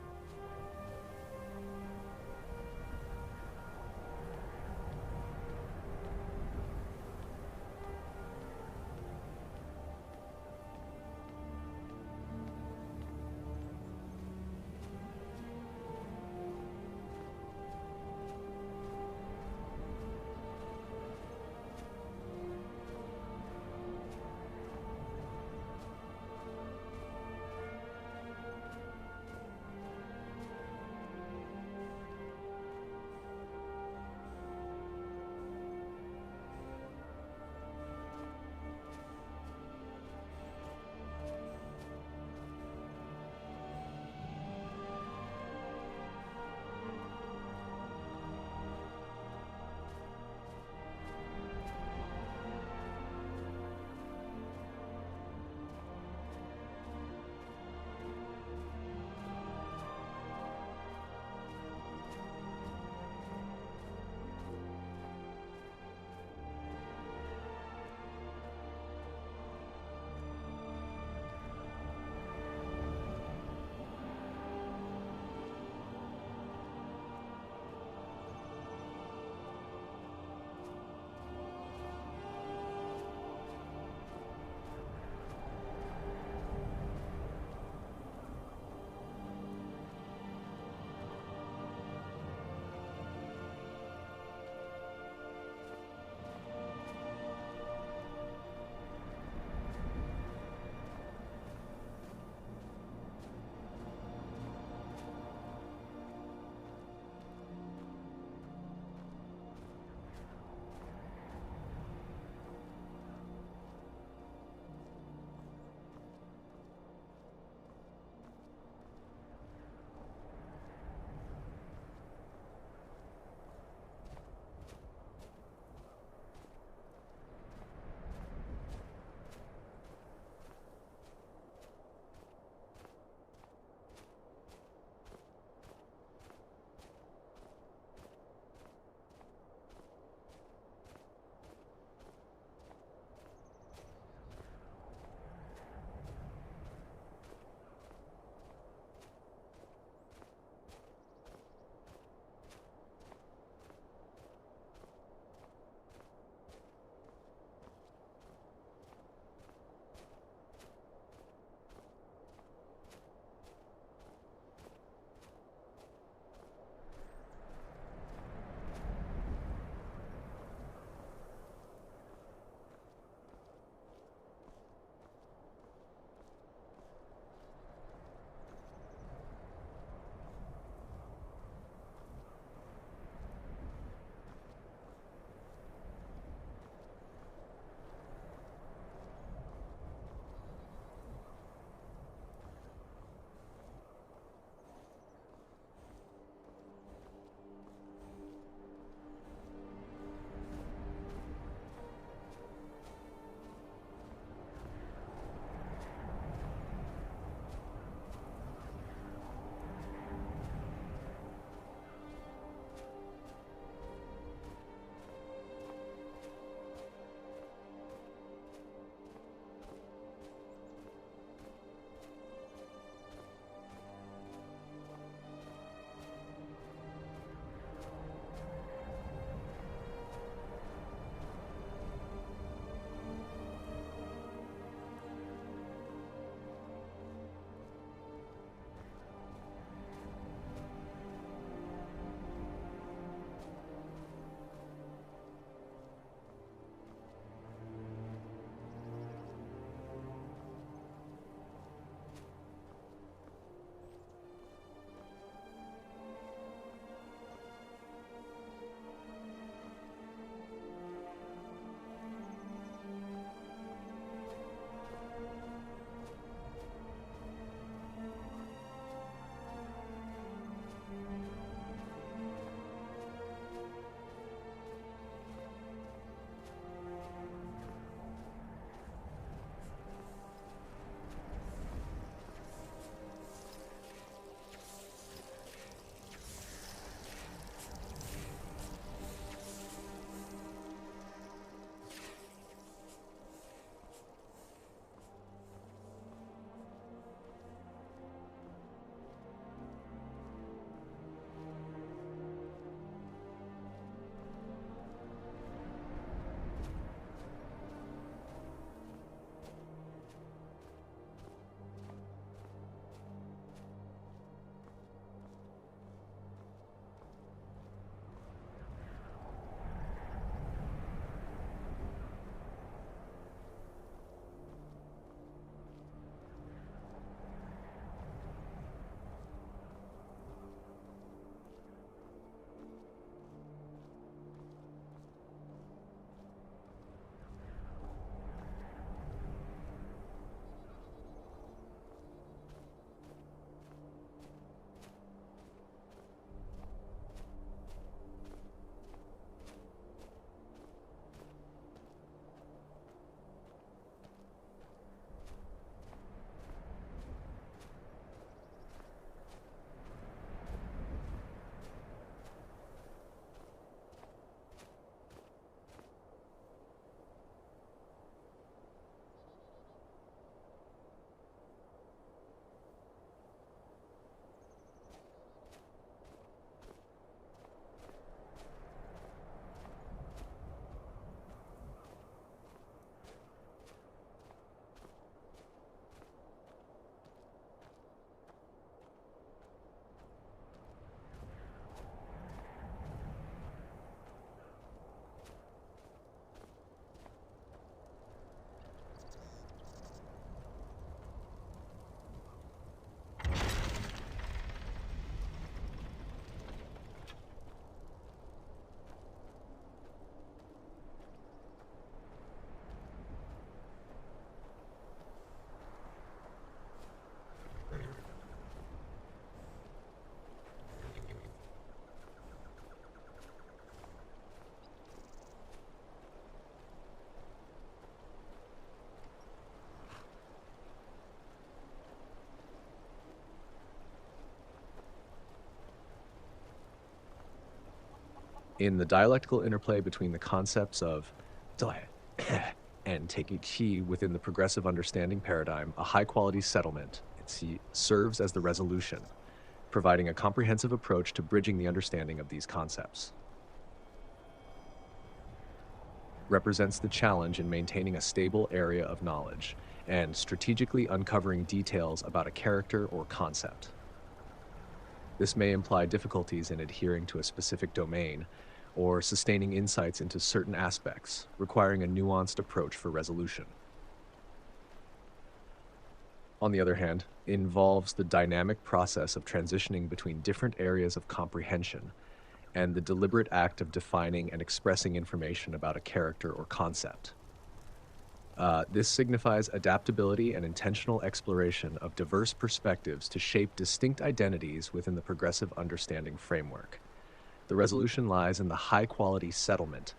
In the dialectical interplay between the concepts of and taking chi within the progressive understanding paradigm, a high-quality settlement serves as the resolution, providing a comprehensive approach to bridging the understanding of these concepts. Represents the challenge in maintaining a stable area of knowledge and strategically uncovering details about a character or concept. This may imply difficulties in adhering to a specific domain or sustaining insights into certain aspects, requiring a nuanced approach for resolution. On the other hand, involves the dynamic process of transitioning between different areas of comprehension and the deliberate act of defining and expressing information about a character or concept. This signifies adaptability and intentional exploration of diverse perspectives to shape distinct identities within the progressive understanding framework. The resolution lies in the high-quality settlement,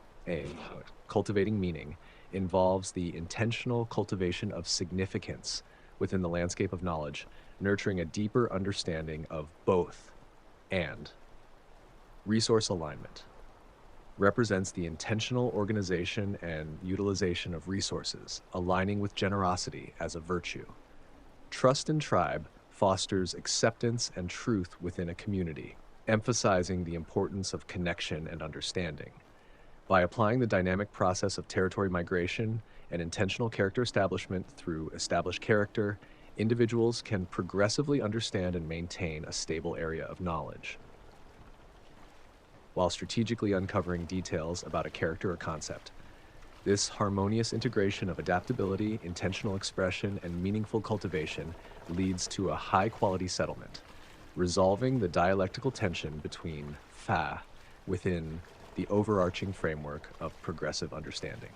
cultivating meaning, involves the intentional cultivation of significance within the landscape of knowledge, nurturing a deeper understanding of both and. Resource alignment represents the intentional organization and utilization of resources, aligning with generosity as a virtue. Trust in tribe fosters acceptance and truth within a community, emphasizing the importance of connection and understanding. By applying the dynamic process of territory migration and intentional character establishment through established character, individuals can progressively understand and maintain a stable area of knowledge, while strategically uncovering details about a character or concept. This harmonious integration of adaptability, intentional expression, and meaningful cultivation leads to a high-quality settlement, resolving the dialectical tension between fa within the overarching framework of progressive understanding.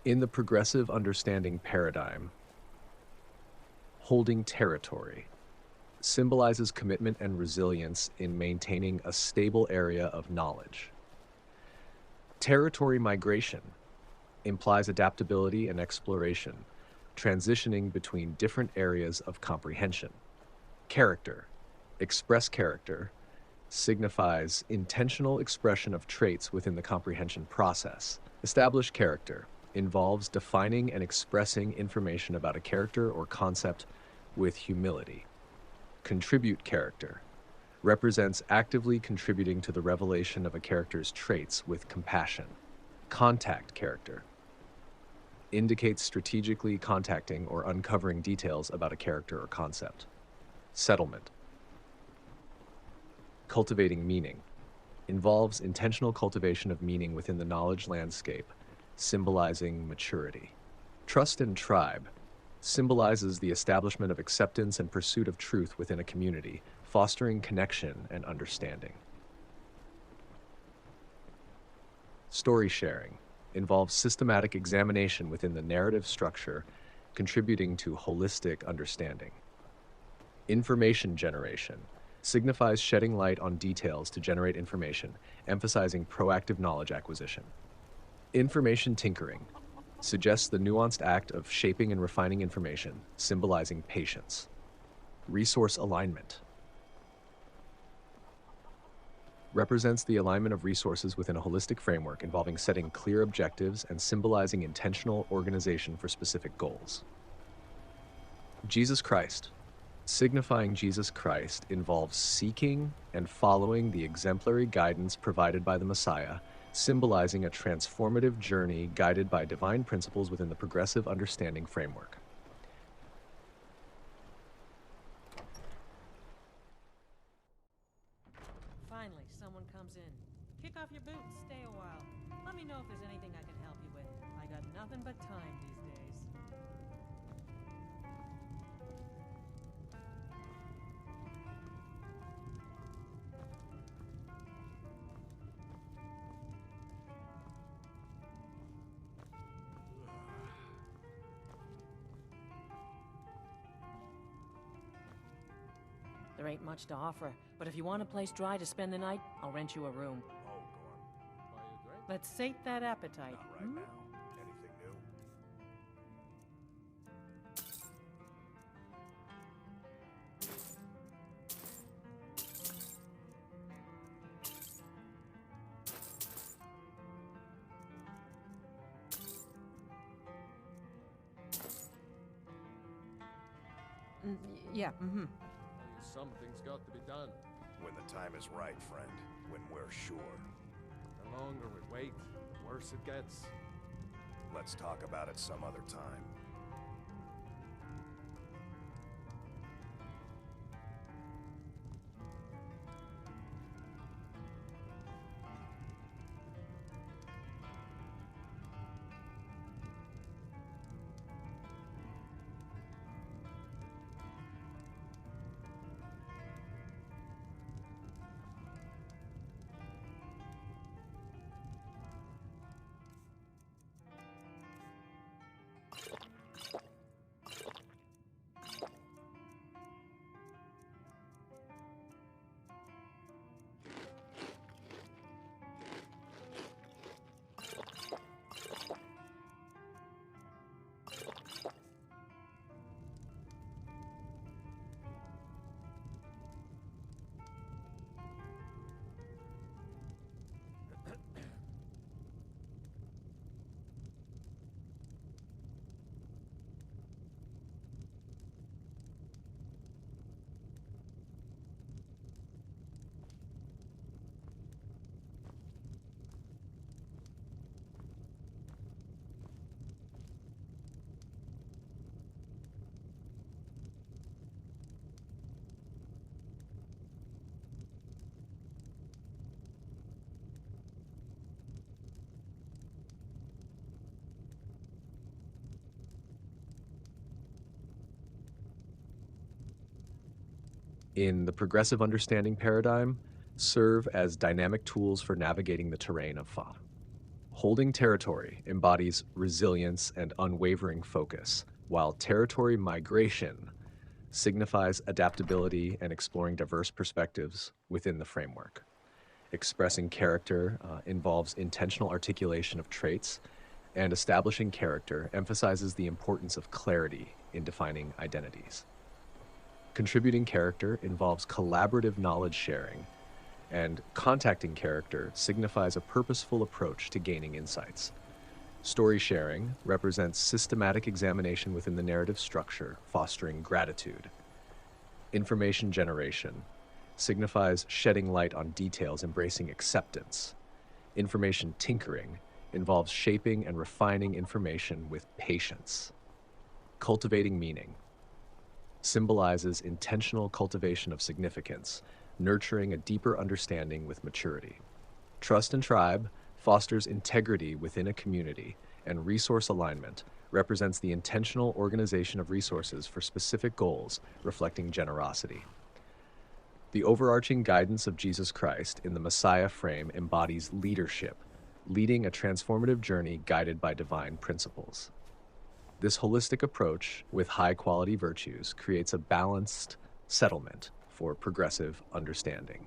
In the progressive understanding paradigm, holding territory symbolizes commitment and resilience in maintaining a stable area of knowledge. Territory migration implies adaptability and exploration, transitioning between different areas of comprehension. Character, express character, signifies intentional expression of traits within the comprehension process. Established character involves defining and expressing information about a character or concept with humility. Contribute character represents actively contributing to the revelation of a character's traits with compassion. Contact character indicates strategically contacting or uncovering details about a character or concept. Settlement, cultivating meaning, involves intentional cultivation of meaning within the knowledge landscape, symbolizing maturity. Trust in tribe symbolizes the establishment of acceptance and pursuit of truth within a community, fostering connection and understanding. Story sharing involves systematic examination within the narrative structure, contributing to holistic understanding. Information generation signifies shedding light on details to generate information, emphasizing proactive knowledge acquisition. Information tinkering suggests the nuanced act of shaping and refining information, symbolizing patience. Resource alignment represents the alignment of resources within a holistic framework involving setting clear objectives and symbolizing intentional organization for specific goals. Jesus Christ. Signifying Jesus Christ involves seeking and following the exemplary guidance provided by the Messiah, symbolizing a transformative journey guided by divine principles within the progressive understanding framework. Finally, someone comes in. Kick off your boots, stay a while. Let me know if there's anything I can help you with. I got nothing but time these days. There ain't much to offer, but if you want a place dry to spend the night, I'll rent you a room. Oh, go on. Buy you a drink? Let's sate that appetite. Not right now. Anything new? Yeah, mm-hmm. Something's got to be done. When the time is right, friend. When we're sure. The longer we wait, the worse it gets. Let's talk about it some other time. In the progressive understanding paradigm, serve as dynamic tools for navigating the terrain of Fa. Holding territory embodies resilience and unwavering focus, while territory migration signifies adaptability and exploring diverse perspectives within the framework. Expressing character involves intentional articulation of traits, and establishing character emphasizes the importance of clarity in defining identities. Contributing character involves collaborative knowledge sharing, and contacting character signifies a purposeful approach to gaining insights. Story sharing represents systematic examination within the narrative structure, fostering gratitude. Information generation signifies shedding light on details, embracing acceptance. Information tinkering involves shaping and refining information with patience. Cultivating meaning symbolizes intentional cultivation of significance, nurturing a deeper understanding with maturity. Trust and tribe fosters integrity within a community, and resource alignment represents the intentional organization of resources for specific goals, reflecting generosity. The overarching guidance of Jesus Christ in the Messiah frame embodies leadership, leading a transformative journey guided by divine principles. This holistic approach, with high-quality virtues, creates a balanced settlement for progressive understanding.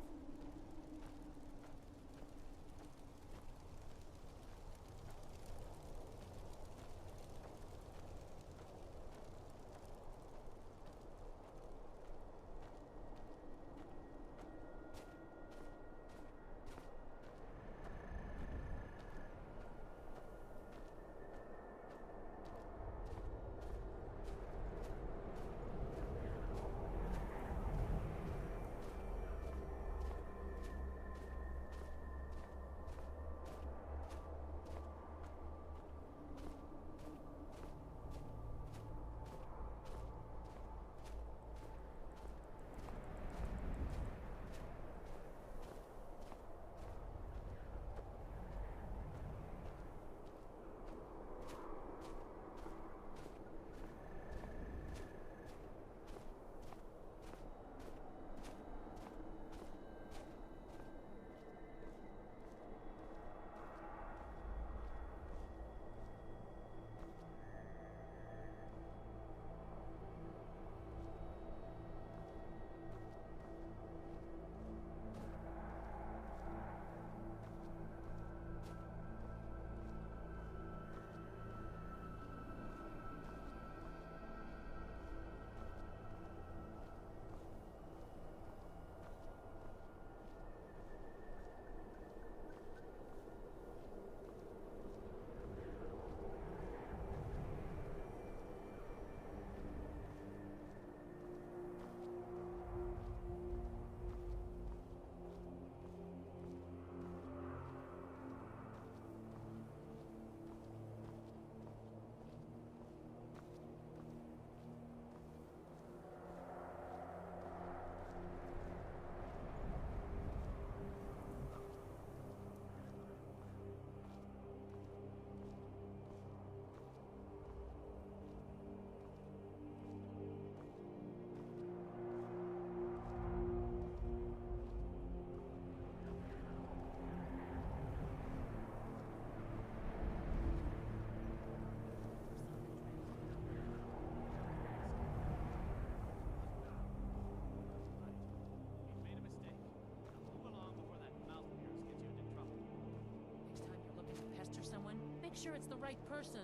sure it's the right person.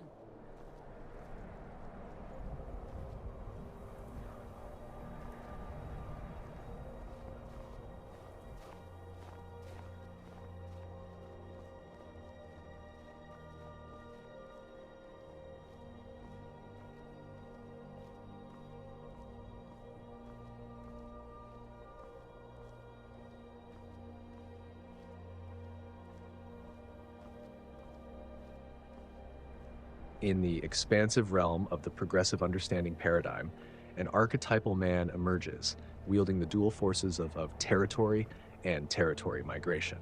In the expansive realm of the progressive understanding paradigm, an archetypal man emerges, wielding the dual forces of territory and territory migration.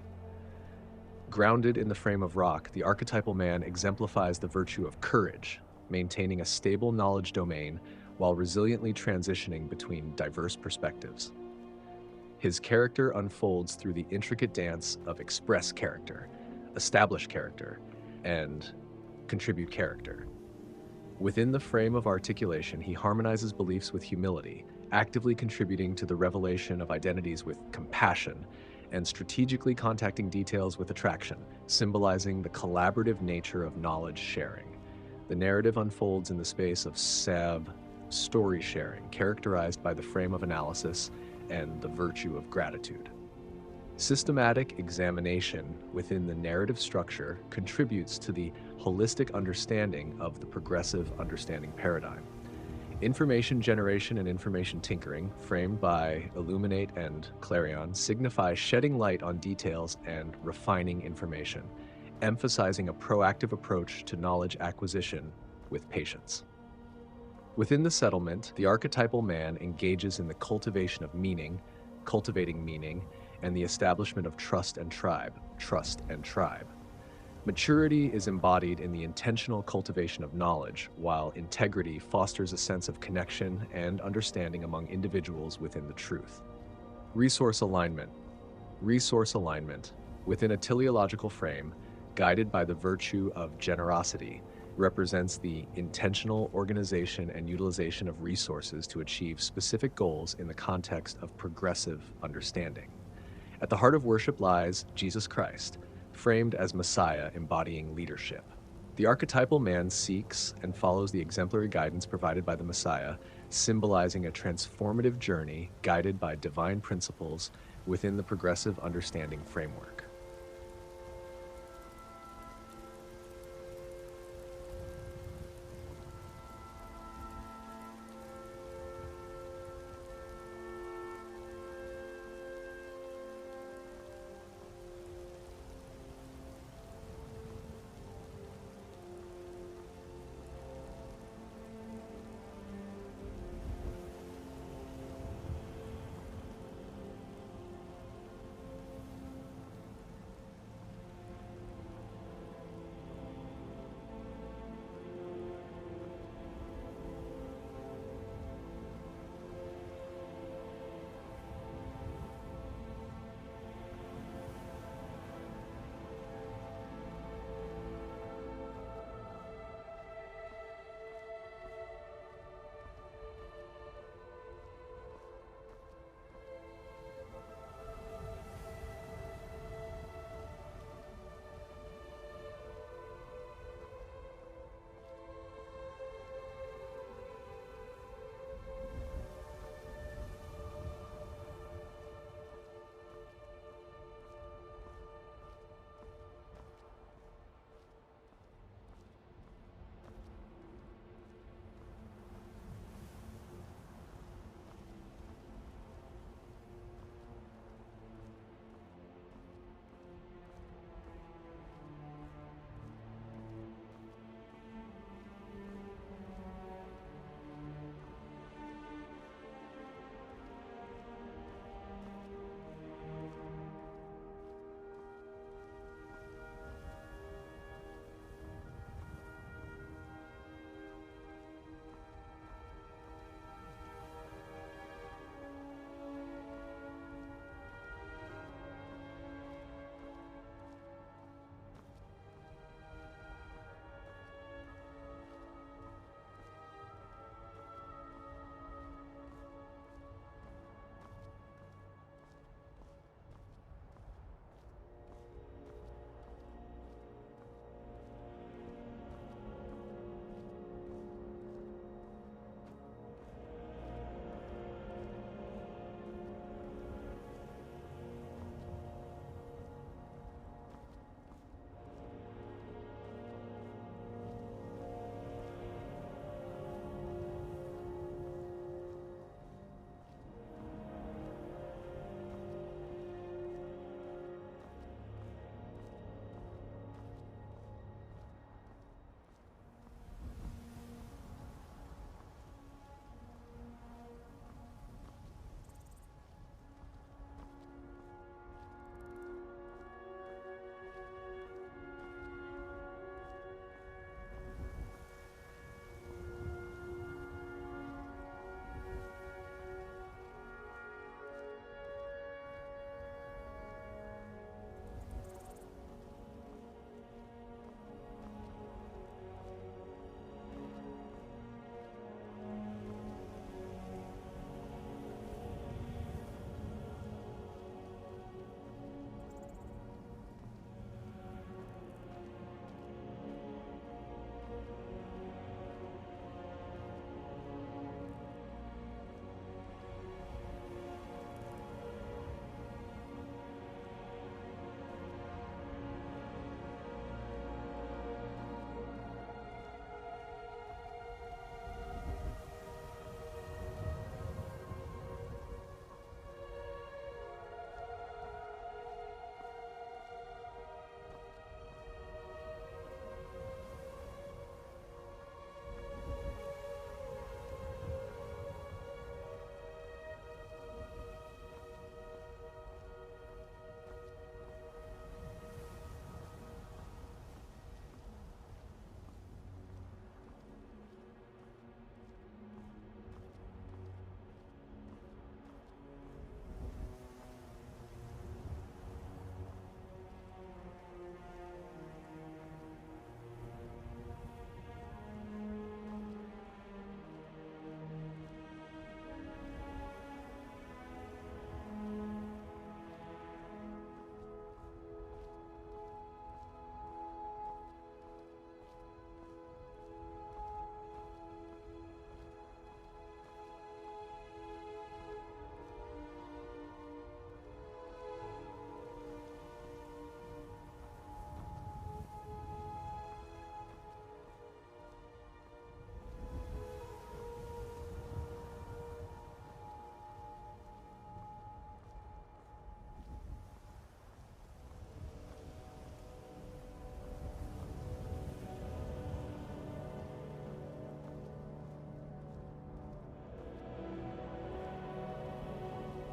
Grounded in the frame of rock, the archetypal man exemplifies the virtue of courage, maintaining a stable knowledge domain while resiliently transitioning between diverse perspectives. His character unfolds through the intricate dance of express character, establish character, and contribute character. Within the frame of articulation, he harmonizes beliefs with humility, actively contributing to the revelation of identities with compassion, and strategically contacting details with attraction, symbolizing the collaborative nature of knowledge sharing. The narrative unfolds in the space of story sharing, characterized by the frame of analysis and the virtue of gratitude. Systematic examination within the narrative structure contributes to the holistic understanding of the progressive understanding paradigm. Information generation and information tinkering, framed by Illuminate and Clarion, signify shedding light on details and refining information, emphasizing a proactive approach to knowledge acquisition with patience. Within the settlement, the archetypal man engages in the cultivation of meaning, cultivating meaning, and the establishment of trust and tribe. Maturity is embodied in the intentional cultivation of knowledge, while integrity fosters a sense of connection and understanding among individuals within the truth. Resource alignment. Within a teleological frame, guided by the virtue of generosity, represents the intentional organization and utilization of resources to achieve specific goals in the context of progressive understanding. At the heart of worship lies Jesus Christ, framed as Messiah embodying leadership. The archetypal man seeks and follows the exemplary guidance provided by the Messiah, symbolizing a transformative journey guided by divine principles within the progressive understanding framework.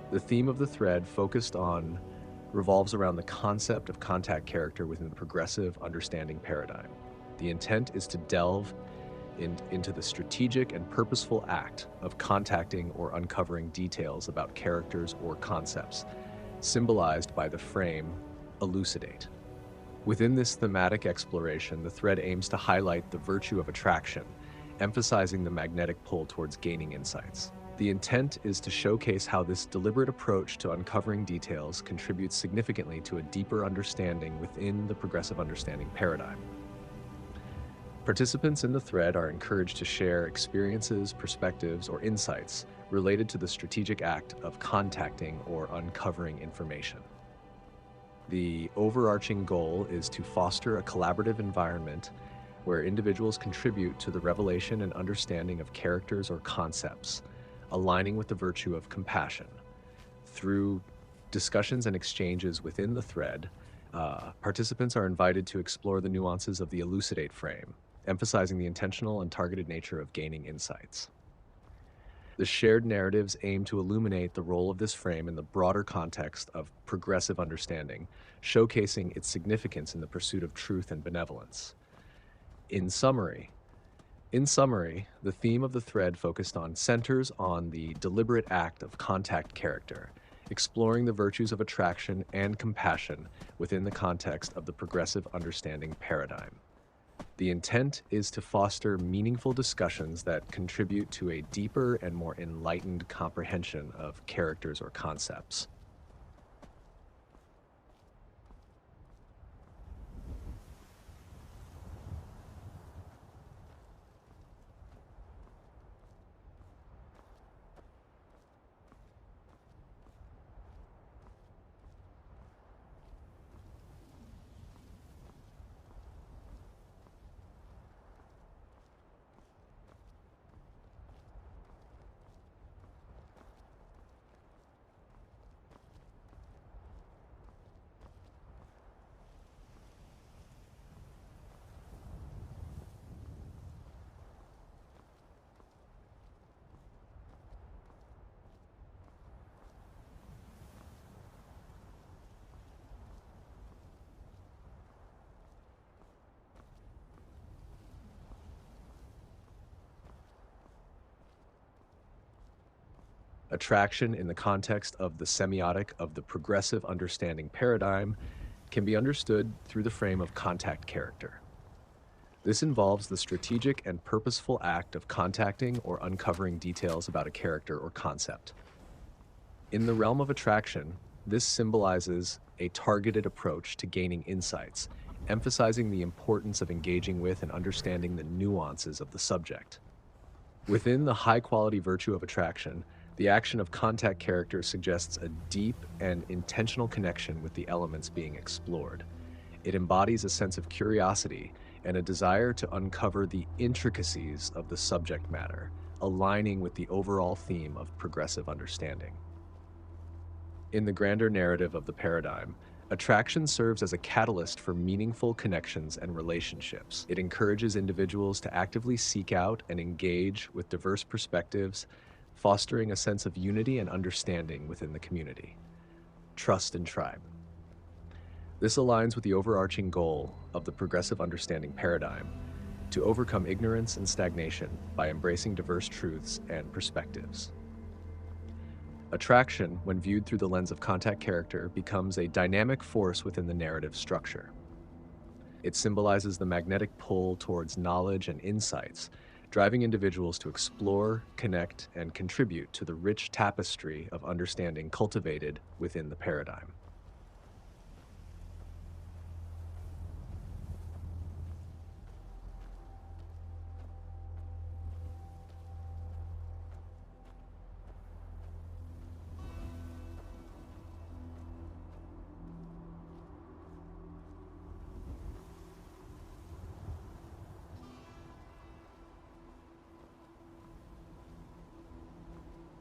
The theme of the thread revolves around the concept of contact character within the progressive understanding paradigm. The intent is to delve into the strategic and purposeful act of contacting or uncovering details about characters or concepts, symbolized by the frame elucidate. Within this thematic exploration, the thread aims to highlight the virtue of attraction, emphasizing the magnetic pull towards gaining insights. The intent is to showcase how this deliberate approach to uncovering details contributes significantly to a deeper understanding within the progressive understanding paradigm. Participants in the thread are encouraged to share experiences, perspectives, or insights related to the strategic act of contacting or uncovering information. The overarching goal is to foster a collaborative environment where individuals contribute to the revelation and understanding of characters or concepts, aligning with the virtue of compassion. Through discussions and exchanges within the thread, participants are invited to explore the nuances of the elucidate frame, emphasizing the intentional and targeted nature of gaining insights. The shared narratives aim to illuminate the role of this frame in the broader context of progressive understanding, showcasing its significance in the pursuit of truth and benevolence. In summary, the theme of the thread centers on the deliberate act of contact character, exploring the virtues of attraction and compassion within the context of the progressive understanding paradigm. The intent is to foster meaningful discussions that contribute to a deeper and more enlightened comprehension of characters or concepts. Attraction in the context of the semiotic of the progressive understanding paradigm can be understood through the frame of contact character. This involves the strategic and purposeful act of contacting or uncovering details about a character or concept. In the realm of attraction, this symbolizes a targeted approach to gaining insights, emphasizing the importance of engaging with and understanding the nuances of the subject. Within the high-quality virtue of attraction, the action of contact character suggests a deep and intentional connection with the elements being explored. It embodies a sense of curiosity and a desire to uncover the intricacies of the subject matter, aligning with the overall theme of progressive understanding. In the grander narrative of the paradigm, attraction serves as a catalyst for meaningful connections and relationships. It encourages individuals to actively seek out and engage with diverse perspectives, fostering a sense of unity and understanding within the community. Trust and tribe. This aligns with the overarching goal of the progressive understanding paradigm to overcome ignorance and stagnation by embracing diverse truths and perspectives. Attraction, when viewed through the lens of contact character, becomes a dynamic force within the narrative structure. It symbolizes the magnetic pull towards knowledge and insights, driving individuals to explore, connect, and contribute to the rich tapestry of understanding cultivated within the paradigm.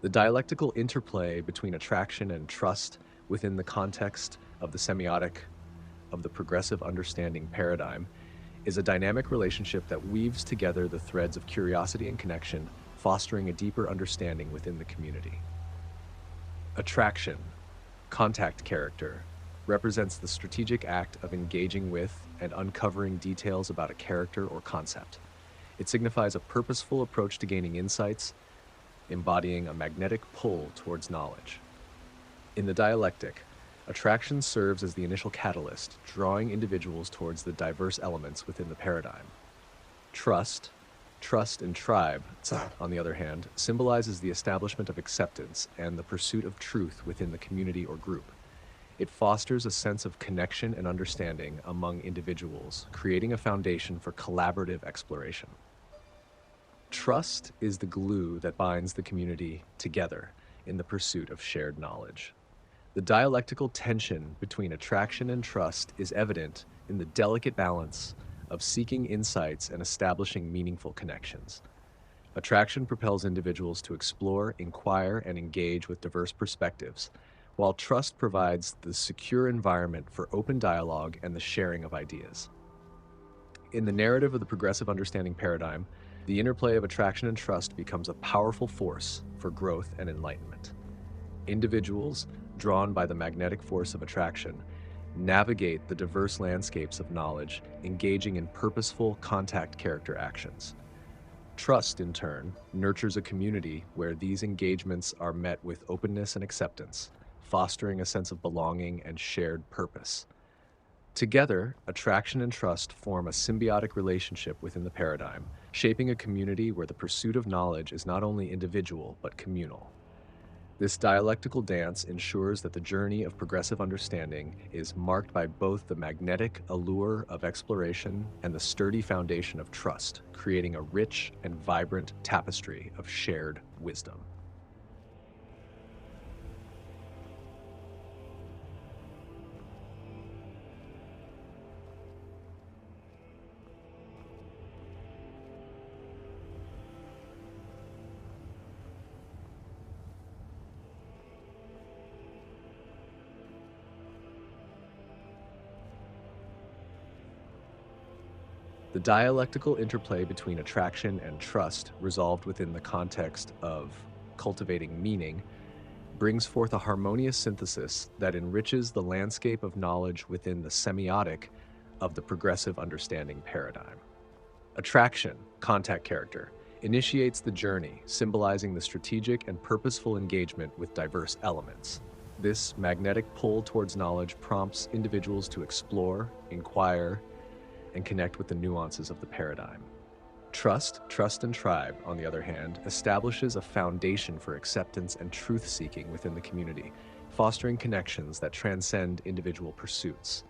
The dialectical interplay between attraction and trust within the context of the semiotic of the progressive understanding paradigm is a dynamic relationship that weaves together the threads of curiosity and connection, fostering a deeper understanding within the community. Attraction, contact character, represents the strategic act of engaging with and uncovering details about a character or concept. It signifies a purposeful approach to gaining insights, embodying a magnetic pull towards knowledge. In the dialectic, attraction serves as the initial catalyst, drawing individuals towards the diverse elements within the paradigm. Trust, trust and tribe, on the other hand, symbolizes the establishment of acceptance and the pursuit of truth within the community or group. It fosters a sense of connection and understanding among individuals, creating a foundation for collaborative exploration. Trust is the glue that binds the community together in the pursuit of shared knowledge. The dialectical tension between attraction and trust is evident in the delicate balance of seeking insights and establishing meaningful connections. Attraction propels individuals to explore, inquire, and engage with diverse perspectives, while trust provides the secure environment for open dialogue and the sharing of ideas. In the narrative of the progressive understanding paradigm, the interplay of attraction and trust becomes a powerful force for growth and enlightenment. Individuals, drawn by the magnetic force of attraction, navigate the diverse landscapes of knowledge, engaging in purposeful contact character actions. Trust, in turn, nurtures a community where these engagements are met with openness and acceptance, fostering a sense of belonging and shared purpose. Together, attraction and trust form a symbiotic relationship within the paradigm, shaping a community where the pursuit of knowledge is not only individual but communal. This dialectical dance ensures that the journey of progressive understanding is marked by both the magnetic allure of exploration and the sturdy foundation of trust, creating a rich and vibrant tapestry of shared wisdom. The dialectical interplay between attraction and trust, resolved within the context of cultivating meaning, brings forth a harmonious synthesis that enriches the landscape of knowledge within the semiotic of the progressive understanding paradigm. Attraction, contact character, initiates the journey, symbolizing the strategic and purposeful engagement with diverse elements. This magnetic pull towards knowledge prompts individuals to explore, inquire, and connect with the nuances of the paradigm. Trust, trust and tribe, on the other hand, establishes a foundation for acceptance and truth-seeking within the community, fostering connections that transcend individual pursuits.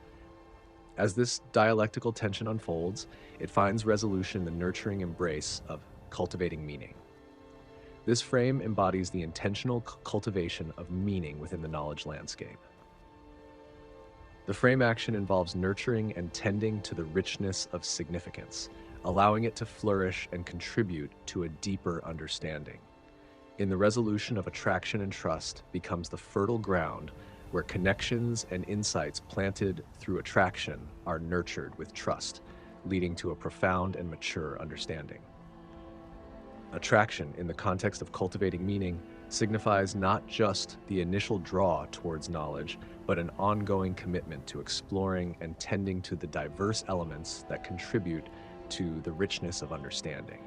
As this dialectical tension unfolds, it finds resolution in the nurturing embrace of cultivating meaning. This frame embodies the intentional cultivation of meaning within the knowledge landscape. The frame action involves nurturing and tending to the richness of significance, allowing it to flourish and contribute to a deeper understanding. In the resolution of attraction and trust becomes the fertile ground where connections and insights planted through attraction are nurtured with trust, leading to a profound and mature understanding. Attraction, in the context of cultivating meaning, signifies not just the initial draw towards knowledge, but an ongoing commitment to exploring and tending to the diverse elements that contribute to the richness of understanding.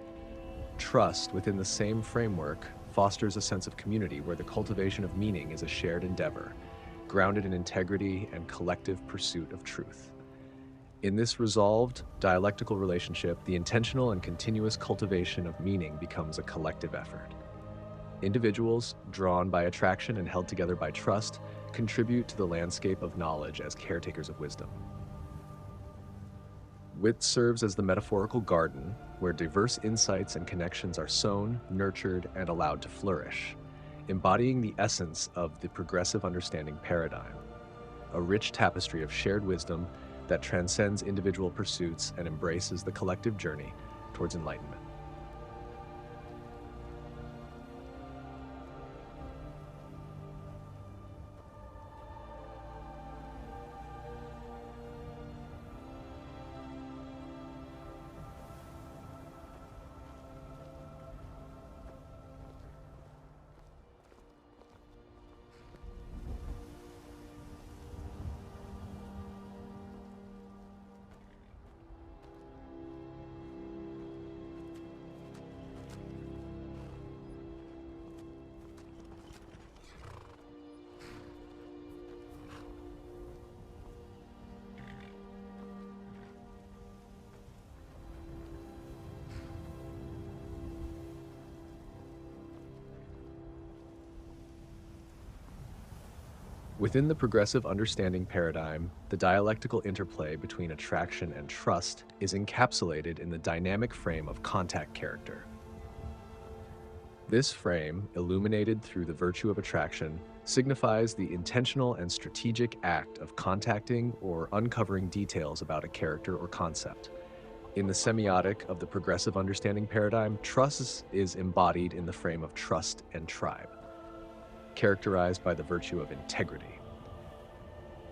Trust, within the same framework, fosters a sense of community where the cultivation of meaning is a shared endeavor, grounded in integrity and collective pursuit of truth. In this resolved, dialectical relationship, the intentional and continuous cultivation of meaning becomes a collective effort. Individuals, drawn by attraction and held together by trust, contribute to the landscape of knowledge as caretakers of wisdom. Wit serves as the metaphorical garden where diverse insights and connections are sown, nurtured, and allowed to flourish, embodying the essence of the progressive understanding paradigm, a rich tapestry of shared wisdom that transcends individual pursuits and embraces the collective journey towards enlightenment. Within the progressive understanding paradigm, the dialectical interplay between attraction and trust is encapsulated in the dynamic frame of contact character. This frame, illuminated through the virtue of attraction, signifies the intentional and strategic act of contacting or uncovering details about a character or concept. In the semiotic of the progressive understanding paradigm, trust is embodied in the frame of trust and tribe, characterized by the virtue of integrity.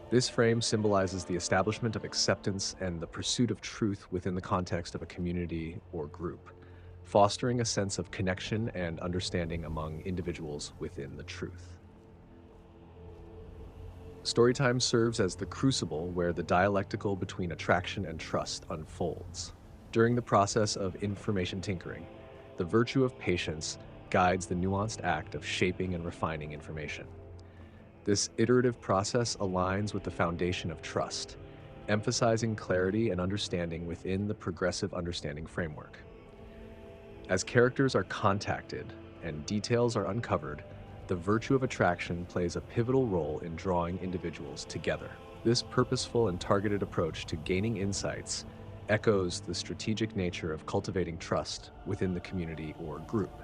This frame symbolizes the establishment of acceptance and the pursuit of truth within the context of a community or group, fostering a sense of connection and understanding among individuals within the truth. Storytime serves as the crucible where the dialectical between attraction and trust unfolds. During the process of information tinkering, the virtue of patience guides the nuanced act of shaping and refining information. This iterative process aligns with the foundation of trust, emphasizing clarity and understanding within the progressive understanding framework. As characters are contacted and details are uncovered, the virtue of attraction plays a pivotal role in drawing individuals together. This purposeful and targeted approach to gaining insights echoes the strategic nature of cultivating trust within the community or group.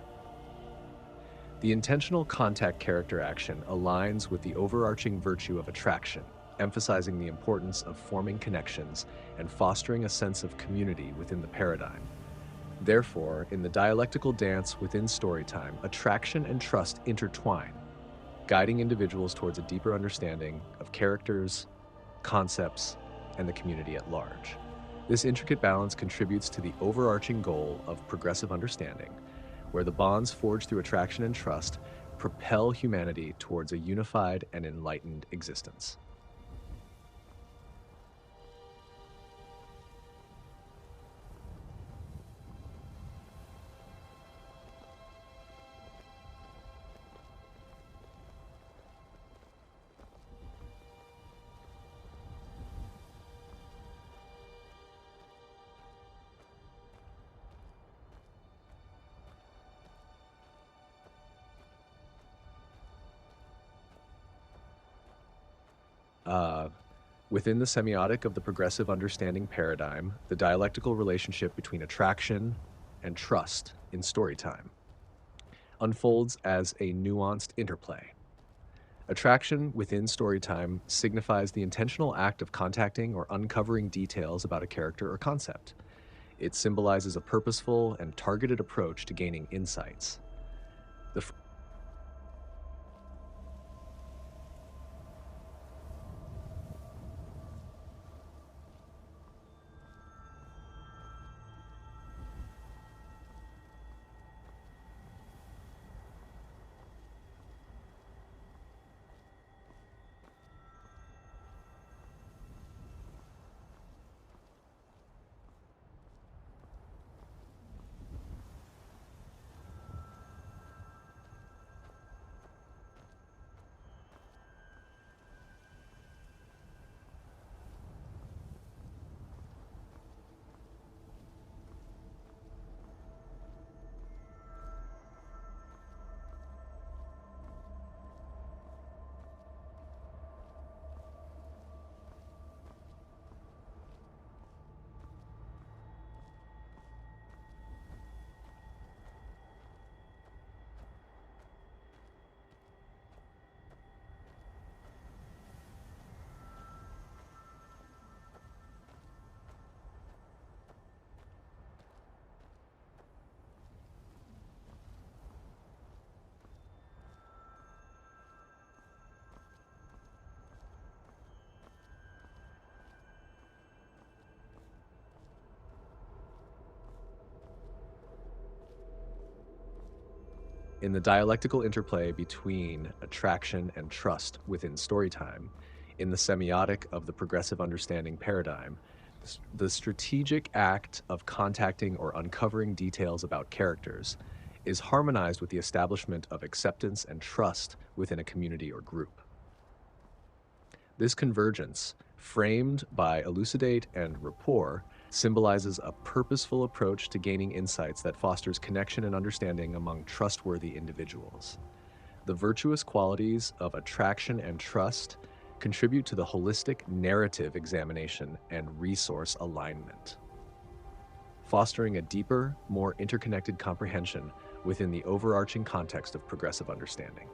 The intentional contact character action aligns with the overarching virtue of attraction, emphasizing the importance of forming connections and fostering a sense of community within the paradigm. Therefore, in the dialectical dance within storytime, attraction and trust intertwine, guiding individuals towards a deeper understanding of characters, concepts, and the community at large. This intricate balance contributes to the overarching goal of progressive understanding, where the bonds forged through attraction and trust propel humanity towards a unified and enlightened existence. Within the semiotic of the progressive understanding paradigm, the dialectical relationship between attraction and trust in storytime unfolds as a nuanced interplay. Attraction within storytime signifies the intentional act of contacting or uncovering details about a character or concept. It symbolizes a purposeful and targeted approach to gaining insights. The In the dialectical interplay between attraction and trust within storytime, in the semiotic of the progressive understanding paradigm, the strategic act of contacting or uncovering details about characters is harmonized with the establishment of acceptance and trust within a community or group. This convergence, framed by elucidate and rapport, symbolizes a purposeful approach to gaining insights that fosters connection and understanding among trustworthy individuals. The virtuous qualities of attraction and trust contribute to the holistic narrative examination and resource alignment, fostering a deeper, more interconnected comprehension within the overarching context of progressive understanding.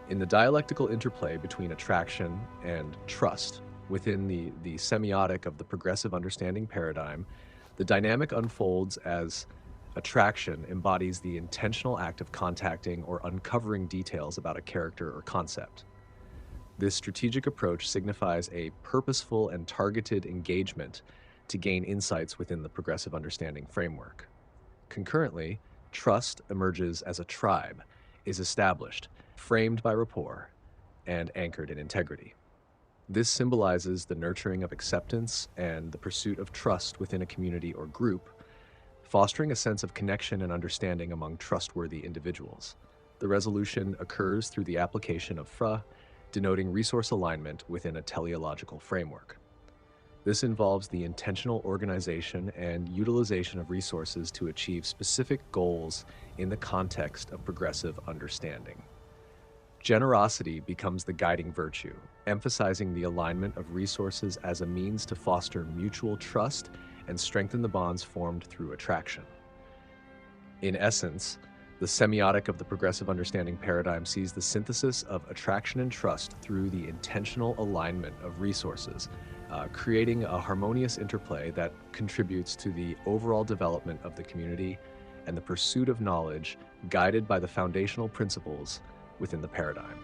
In the dialectical interplay between attraction and trust within the semiotic of the progressive understanding paradigm, the dynamic unfolds as attraction embodies the intentional act of contacting or uncovering details about a character or concept. This strategic approach signifies a purposeful and targeted engagement to gain insights within the progressive understanding framework. Concurrently, trust emerges as a tribe, is established, framed by rapport, and anchored in integrity. This symbolizes the nurturing of acceptance and the pursuit of trust within a community or group, fostering a sense of connection and understanding among trustworthy individuals. The resolution occurs through the application of FRA, denoting resource alignment within a teleological framework. This involves the intentional organization and utilization of resources to achieve specific goals in the context of progressive understanding. Generosity becomes the guiding virtue, emphasizing the alignment of resources as a means to foster mutual trust and strengthen the bonds formed through attraction. In essence, the semiotic of the progressive understanding paradigm sees the synthesis of attraction and trust through the intentional alignment of resources, creating a harmonious interplay that contributes to the overall development of the community and the pursuit of knowledge guided by the foundational principles within the paradigm.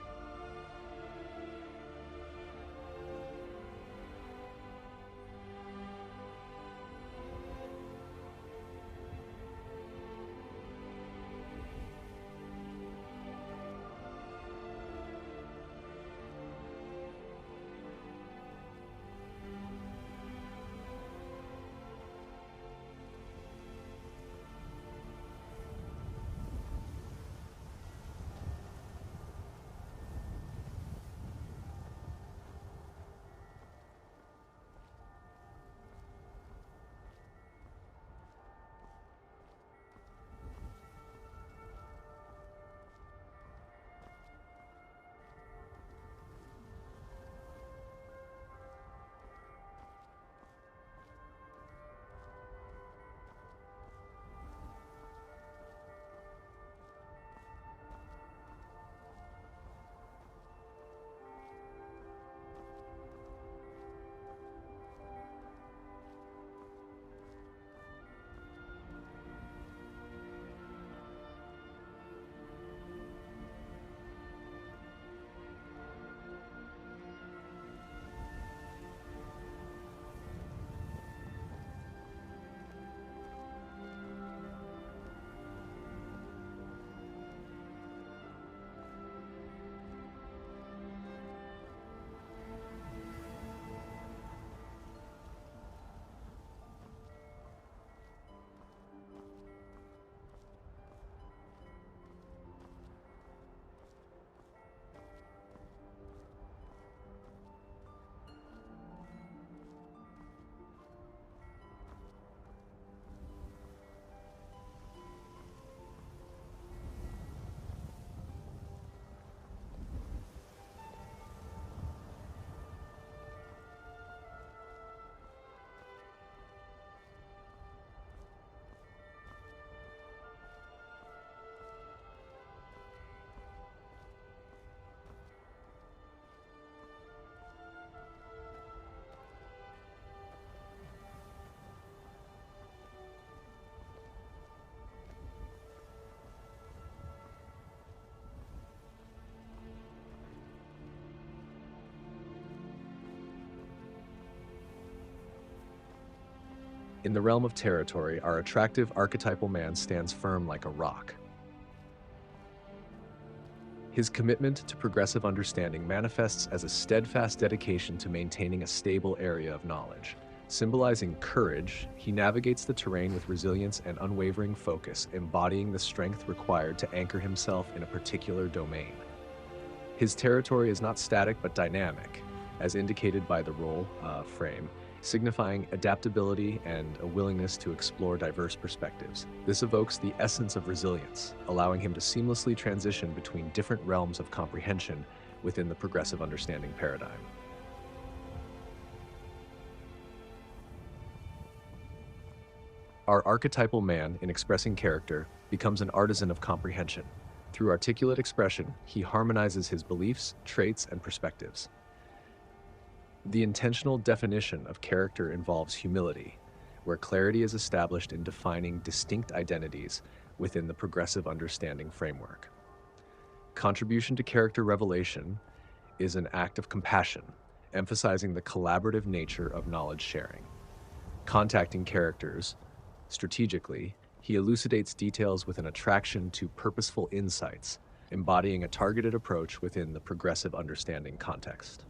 In the realm of territory, our attractive archetypal man stands firm like a rock. His commitment to progressive understanding manifests as a steadfast dedication to maintaining a stable area of knowledge. Symbolizing courage, he navigates the terrain with resilience and unwavering focus, embodying the strength required to anchor himself in a particular domain. His territory is not static but dynamic, as indicated by the role frame, signifying adaptability and a willingness to explore diverse perspectives. This evokes the essence of resilience, allowing him to seamlessly transition between different realms of comprehension within the progressive understanding paradigm. Our archetypal man, in expressing character, becomes an artisan of comprehension. Through articulate expression, he harmonizes his beliefs, traits, and perspectives. The intentional definition of character involves humility, where clarity is established in defining distinct identities within the progressive understanding framework. Contribution to character revelation is an act of compassion, emphasizing the collaborative nature of knowledge sharing. Contacting characters strategically, he elucidates details with an attraction to purposeful insights, embodying a targeted approach within the progressive understanding context.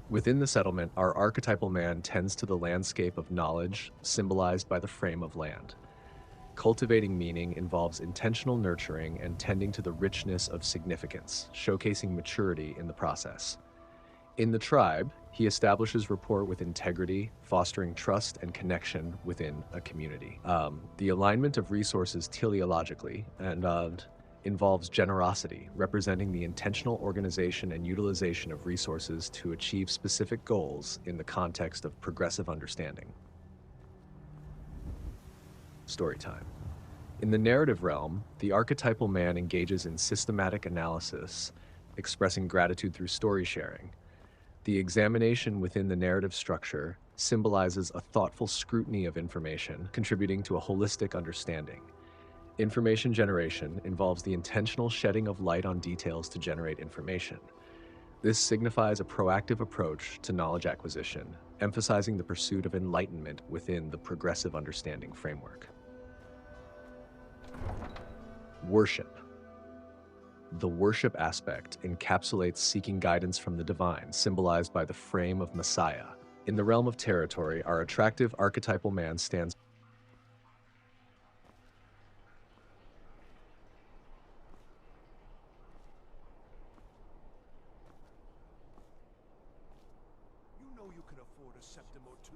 Within the settlement, our archetypal man tends to the landscape of knowledge, symbolized by the frame of land. Cultivating meaning involves intentional nurturing and tending to the richness of significance, showcasing maturity in the process. In the tribe, he establishes rapport with integrity, fostering trust and connection within a community. The alignment of resources teleologically and involves generosity, representing the intentional organization and utilization of resources to achieve specific goals in the context of progressive understanding. Storytime. In the narrative realm, the archetypal man engages in systematic analysis, expressing gratitude through story sharing. The examination within the narrative structure symbolizes a thoughtful scrutiny of information, contributing to a holistic understanding. Information generation involves the intentional shedding of light on details to generate information. This signifies a proactive approach to knowledge acquisition, emphasizing the pursuit of enlightenment within the progressive understanding framework. Worship. The worship aspect encapsulates seeking guidance from the divine, symbolized by the frame of Messiah. In the realm of territory, our attractive archetypal man stands. You know you can afford a septim or two.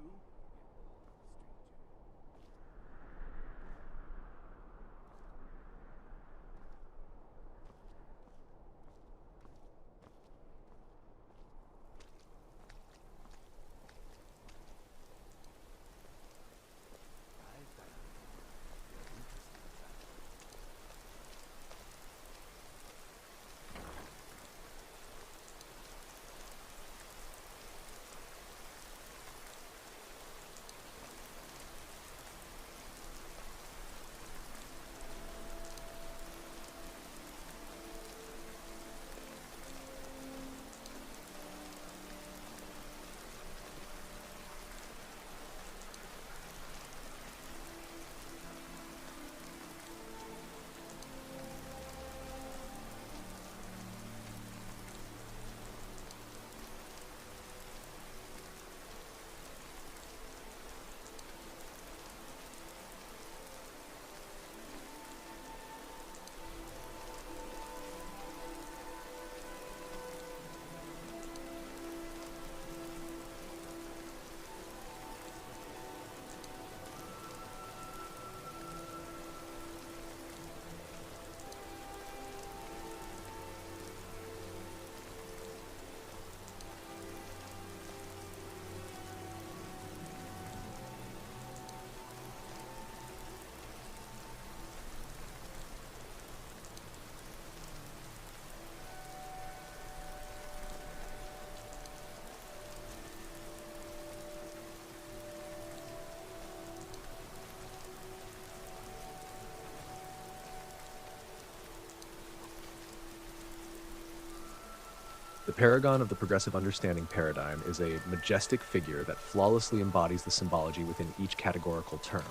The paragon of the progressive understanding paradigm is a majestic figure that flawlessly embodies the symbology within each categorical term.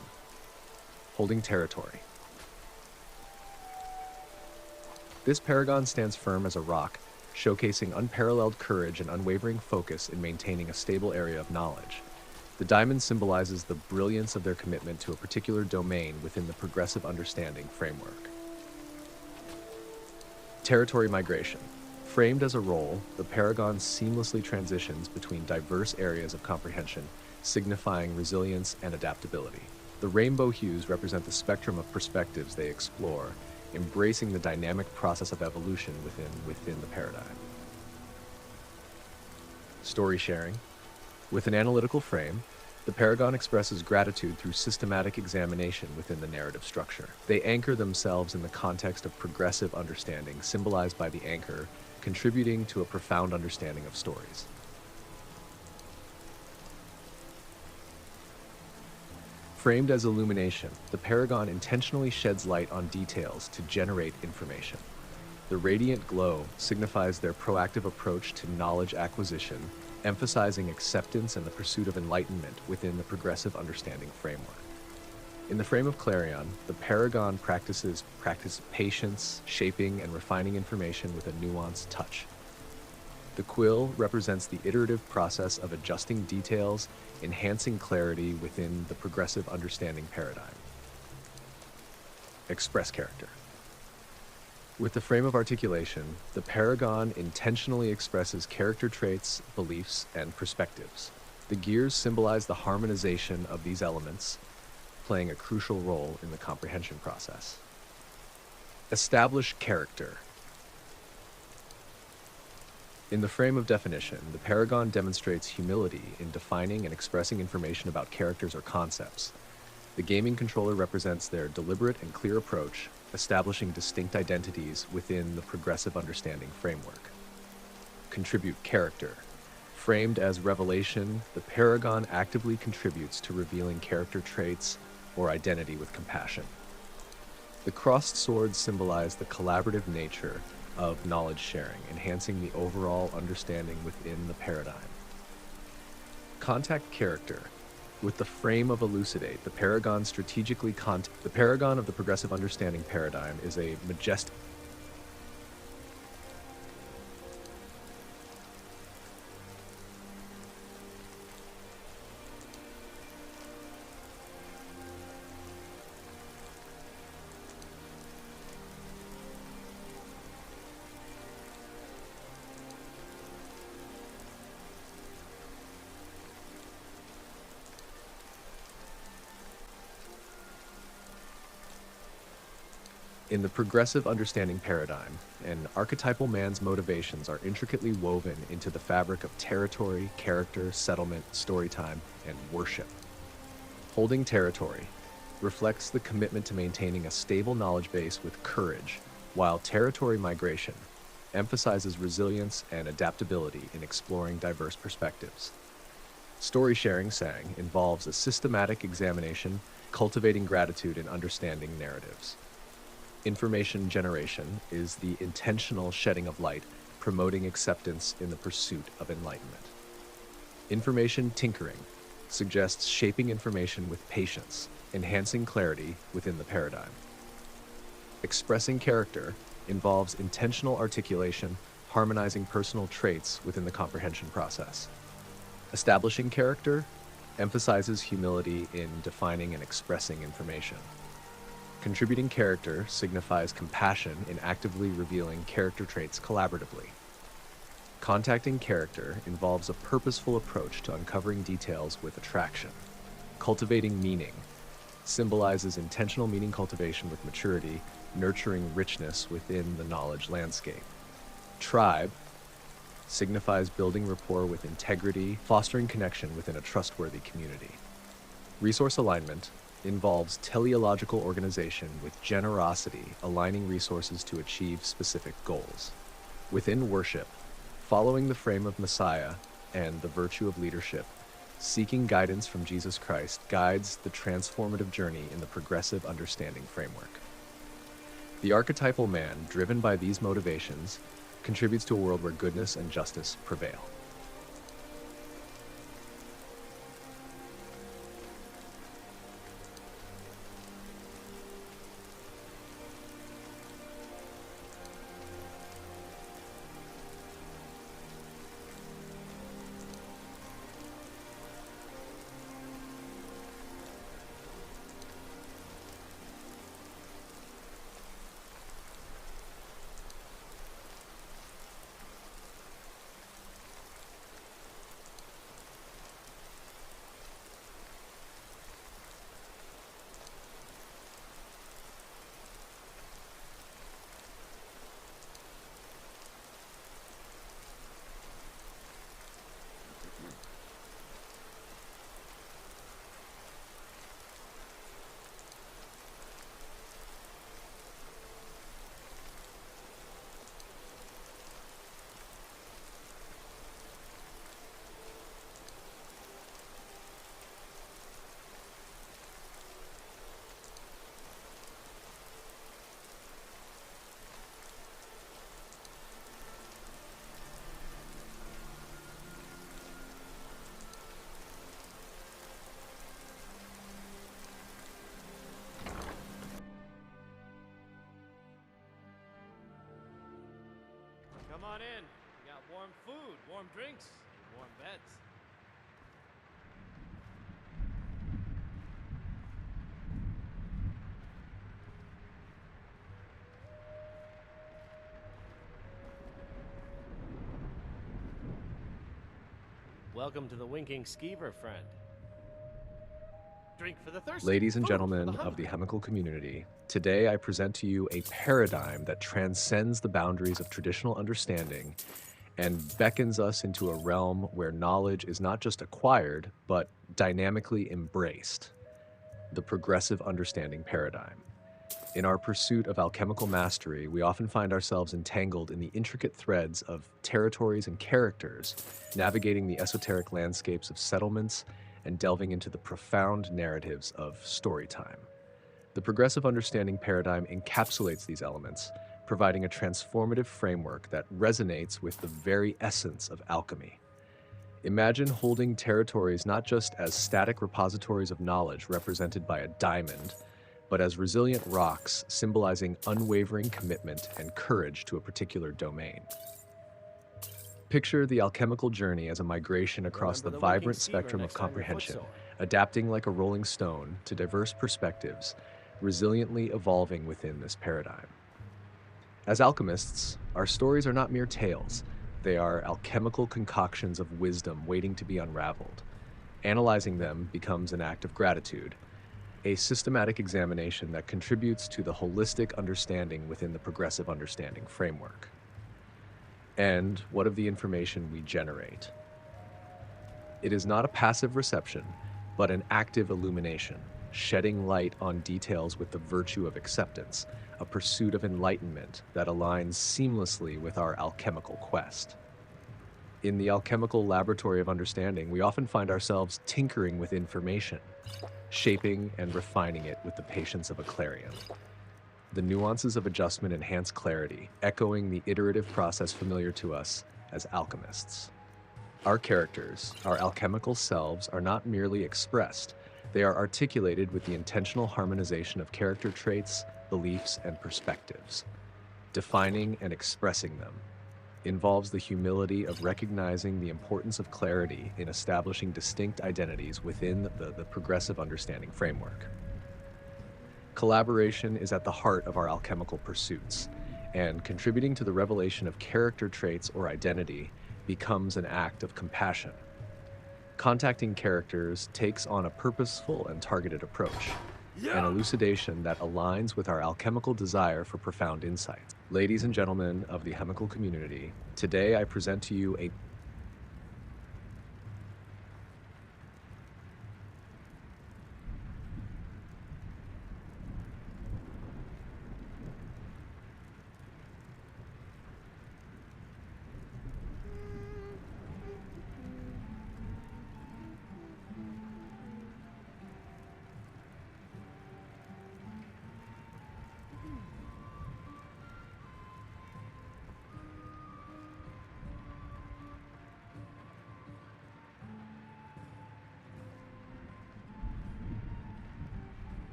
Holding territory. This paragon stands firm as a rock, showcasing unparalleled courage and unwavering focus in maintaining a stable area of knowledge. The diamond symbolizes the brilliance of their commitment to a particular domain within the progressive understanding framework. Territory migration. Framed as a role, the paragon seamlessly transitions between diverse areas of comprehension, signifying resilience and adaptability. The rainbow hues represent the spectrum of perspectives they explore, embracing the dynamic process of evolution within the paradigm. Story sharing. With an analytical frame, the paragon expresses gratitude through systematic examination within the narrative structure. They anchor themselves in the context of progressive understanding, symbolized by the anchor, contributing to a profound understanding of stories. Framed as illumination, the paragon intentionally sheds light on details to generate information. The radiant glow signifies their proactive approach to knowledge acquisition, emphasizing acceptance and the pursuit of enlightenment within the progressive understanding framework. In the frame of Clarion, the paragon practices patience, shaping and refining information with a nuanced touch. The quill represents the iterative process of adjusting details, enhancing clarity within the progressive understanding paradigm. Express character. With the frame of articulation, the paragon intentionally expresses character traits, beliefs, and perspectives. The gears symbolize the harmonization of these elements, playing a crucial role in the comprehension process. Establish character. In the frame of definition, the paragon demonstrates humility in defining and expressing information about characters or concepts. The gaming controller represents their deliberate and clear approach, establishing distinct identities within the progressive understanding framework. Contribute character. Framed as revelation, the paragon actively contributes to revealing character traits or identity with compassion. The crossed swords symbolize the collaborative nature of knowledge sharing, enhancing the overall understanding within the paradigm. Contact character. With the frame of elucidate, the paragon the paragon of the progressive understanding paradigm is a majestic In the progressive understanding paradigm, an archetypal man's motivations are intricately woven into the fabric of territory, character, settlement, storytime, and worship. Holding territory reflects the commitment to maintaining a stable knowledge base with courage, while territory migration emphasizes resilience and adaptability in exploring diverse perspectives. Story sharing sang involves a systematic examination, cultivating gratitude and understanding narratives. Information generation is the intentional shedding of light, promoting acceptance in the pursuit of enlightenment. Information tinkering suggests shaping information with patience, enhancing clarity within the paradigm. Expressing character involves intentional articulation, harmonizing personal traits within the comprehension process. Establishing character emphasizes humility in defining and expressing information. Contributing character signifies compassion in actively revealing character traits collaboratively. Contacting character involves a purposeful approach to uncovering details with attraction. Cultivating meaning symbolizes intentional meaning cultivation with maturity, nurturing richness within the knowledge landscape. Tribe signifies building rapport with integrity, fostering connection within a trustworthy community. Resource alignment involves teleological organization with generosity, aligning resources to achieve specific goals. Within worship, following the frame of Messiah and the virtue of leadership, seeking guidance from Jesus Christ guides the transformative journey in the progressive understanding framework. The archetypal man, driven by these motivations, contributes to a world where goodness and justice prevail. Come on in. We got warm food, warm drinks, warm beds. Welcome to the Winking Skeever, friend. Drink for the thirsty. Ladies and food for gentlemen the of the hungry. chemical community, today I present to you a paradigm that transcends the boundaries of traditional understanding and beckons us into a realm where knowledge is not just acquired, but dynamically embraced. The progressive understanding paradigm. In our pursuit of alchemical mastery, we often find ourselves entangled in the intricate threads of territories and characters, navigating the esoteric landscapes of settlements and delving into the profound narratives of storytime. The progressive understanding paradigm encapsulates these elements, providing a transformative framework that resonates with the very essence of alchemy. Imagine holding territories not just as static repositories of knowledge represented by a diamond, but as resilient rocks symbolizing unwavering commitment and courage to a particular domain. Picture the alchemical journey as a migration across Remember the the Winking vibrant Skeever spectrum of next time you're comprehension, footsore. adapting like a rolling stone to diverse perspectives, resiliently evolving within this paradigm. As alchemists, our stories are not mere tales. They are alchemical concoctions of wisdom waiting to be unraveled. Analyzing them becomes an act of gratitude, a systematic examination that contributes to the holistic understanding within the progressive understanding framework. And what of the information we generate? It is not a passive reception, but an active illumination, shedding light on details with the virtue of acceptance, a pursuit of enlightenment that aligns seamlessly with our alchemical quest. In the alchemical laboratory of understanding, we often find ourselves tinkering with information, shaping and refining it with the patience of a clarion. The nuances of adjustment enhance clarity, echoing the iterative process familiar to us as alchemists. Our characters, our alchemical selves, are not merely expressed. They are articulated with the intentional harmonization of character traits, beliefs, and perspectives. Defining and expressing them involves the humility of recognizing the importance of clarity in establishing distinct identities within the progressive understanding framework. Collaboration is at the heart of our alchemical pursuits, and contributing to the revelation of character traits or identity becomes an act of compassion. Contacting characters takes on a purposeful and targeted approach, an elucidation that aligns with our alchemical desire for profound insights. Ladies and gentlemen of the chemical community, today I present to you a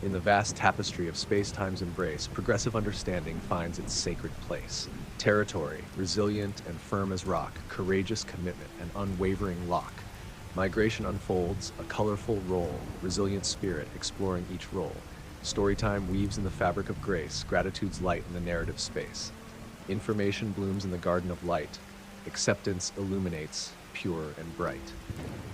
In the vast tapestry of space-time's embrace, progressive understanding finds its sacred place. Territory, resilient and firm as rock, courageous commitment and unwavering lock. Migration unfolds, a colorful role, resilient spirit exploring each role. Storytime weaves in the fabric of grace, gratitude's light in the narrative space. Information blooms in the garden of light. Acceptance illuminates, pure and bright.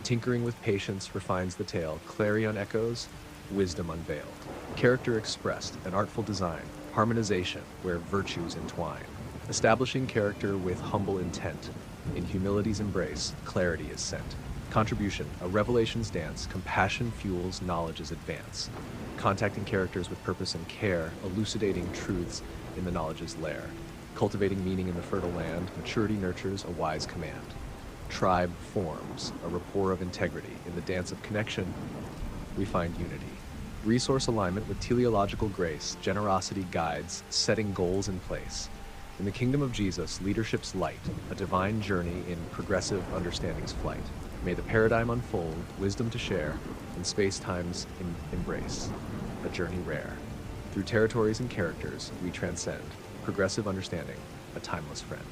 Tinkering with patience refines the tale. Clarion echoes, wisdom unveiled. Character expressed, an artful design. Harmonization, where virtues entwine. Establishing character with humble intent. In humility's embrace, clarity is sent. Contribution, a revelation's dance. Compassion fuels knowledge's advance. Contacting characters with purpose and care. Elucidating truths in the knowledge's lair. Cultivating meaning in the fertile land. Maturity nurtures a wise command. Tribe forms, a rapport of integrity. In the dance of connection, we find unity. Resource alignment with teleological grace. Generosity guides, setting goals in place. In the kingdom of Jesus, leadership's light, a divine journey in progressive understanding's flight. May the paradigm unfold, wisdom to share, in space-time's embrace, a journey rare. Through territories and characters, we transcend. Progressive understanding, a timeless friend.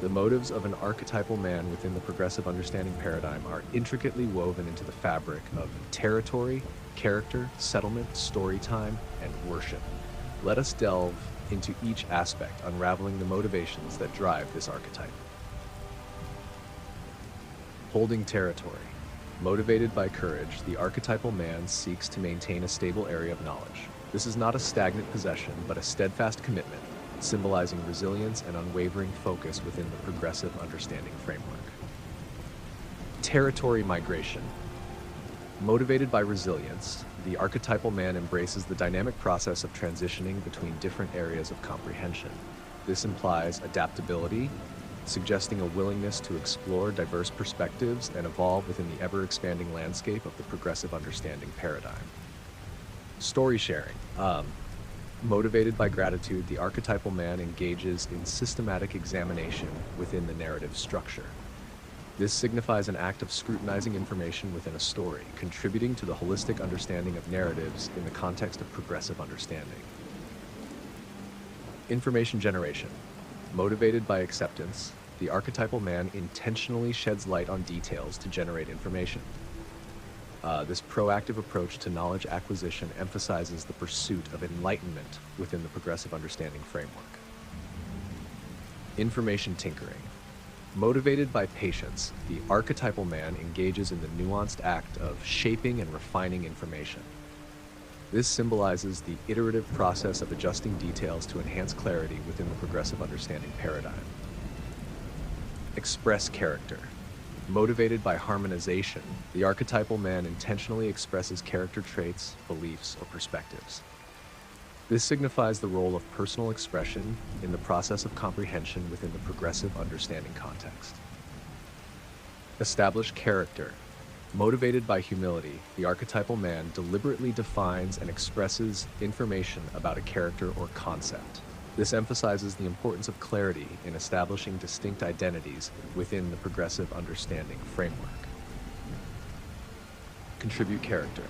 The motives of an archetypal man within the progressive understanding paradigm are intricately woven into the fabric of territory, character, settlement, story time, and worship. Let us delve into each aspect, unraveling the motivations that drive this archetype. Holding territory. Motivated by courage, the archetypal man seeks to maintain a stable area of knowledge. This is not a stagnant possession, but a steadfast commitment, symbolizing resilience and unwavering focus within the progressive understanding framework. Territory migration. Motivated by resilience, the archetypal man embraces the dynamic process of transitioning between different areas of comprehension. This implies adaptability, suggesting a willingness to explore diverse perspectives and evolve within the ever-expanding landscape of the progressive understanding paradigm. Story sharing. Motivated by gratitude, the archetypal man engages in systematic examination within the narrative structure. This signifies an act of scrutinizing information within a story, contributing to the holistic understanding of narratives in the context of progressive understanding. Information generation. Motivated by acceptance, the archetypal man intentionally sheds light on details to generate information. This proactive approach to knowledge acquisition emphasizes the pursuit of enlightenment within the progressive understanding framework. Information tinkering. Motivated by patience, the archetypal man engages in the nuanced act of shaping and refining information. This symbolizes the iterative process of adjusting details to enhance clarity within the progressive understanding paradigm. Express character. Motivated by harmonization, the archetypal man intentionally expresses character traits, beliefs, or perspectives. This signifies the role of personal expression in the process of comprehension within the progressive understanding context. Establish character. Motivated by humility, the archetypal man deliberately defines and expresses information about a character or concept. This emphasizes the importance of clarity in establishing distinct identities within the progressive understanding framework. Contribute character.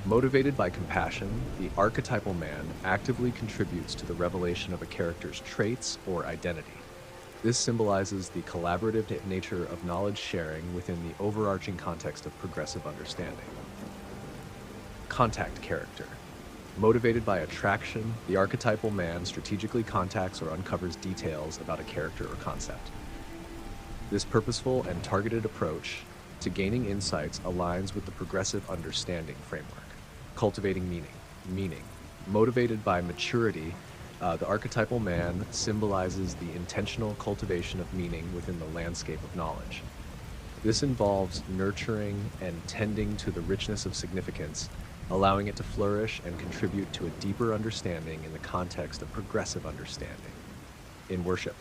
Motivated by compassion, the archetypal man actively contributes to the revelation of a character's traits or identity. This symbolizes the collaborative nature of knowledge sharing within the overarching context of progressive understanding. Contact character. Motivated by attraction, the archetypal man strategically contacts or uncovers details about a character or concept. This purposeful and targeted approach to gaining insights aligns with the progressive understanding framework. Cultivating meaning. Motivated by maturity, the archetypal man symbolizes the intentional cultivation of meaning within the landscape of knowledge. This involves nurturing and tending to the richness of significance, allowing it to flourish and contribute to a deeper understanding in the context of progressive understanding. In worship,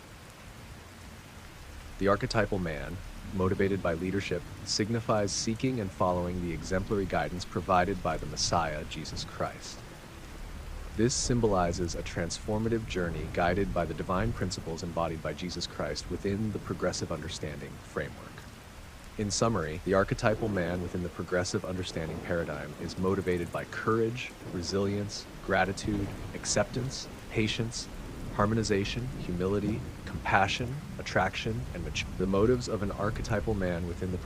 the archetypal man, motivated by leadership, signifies seeking and following the exemplary guidance provided by the Messiah, Jesus Christ. This symbolizes a transformative journey guided by the divine principles embodied by Jesus Christ within the progressive understanding framework. In summary, the archetypal man within the progressive understanding paradigm is motivated by courage, resilience, gratitude, acceptance, patience, harmonization, humility, compassion, attraction, and maturity. The motives of an archetypal man within the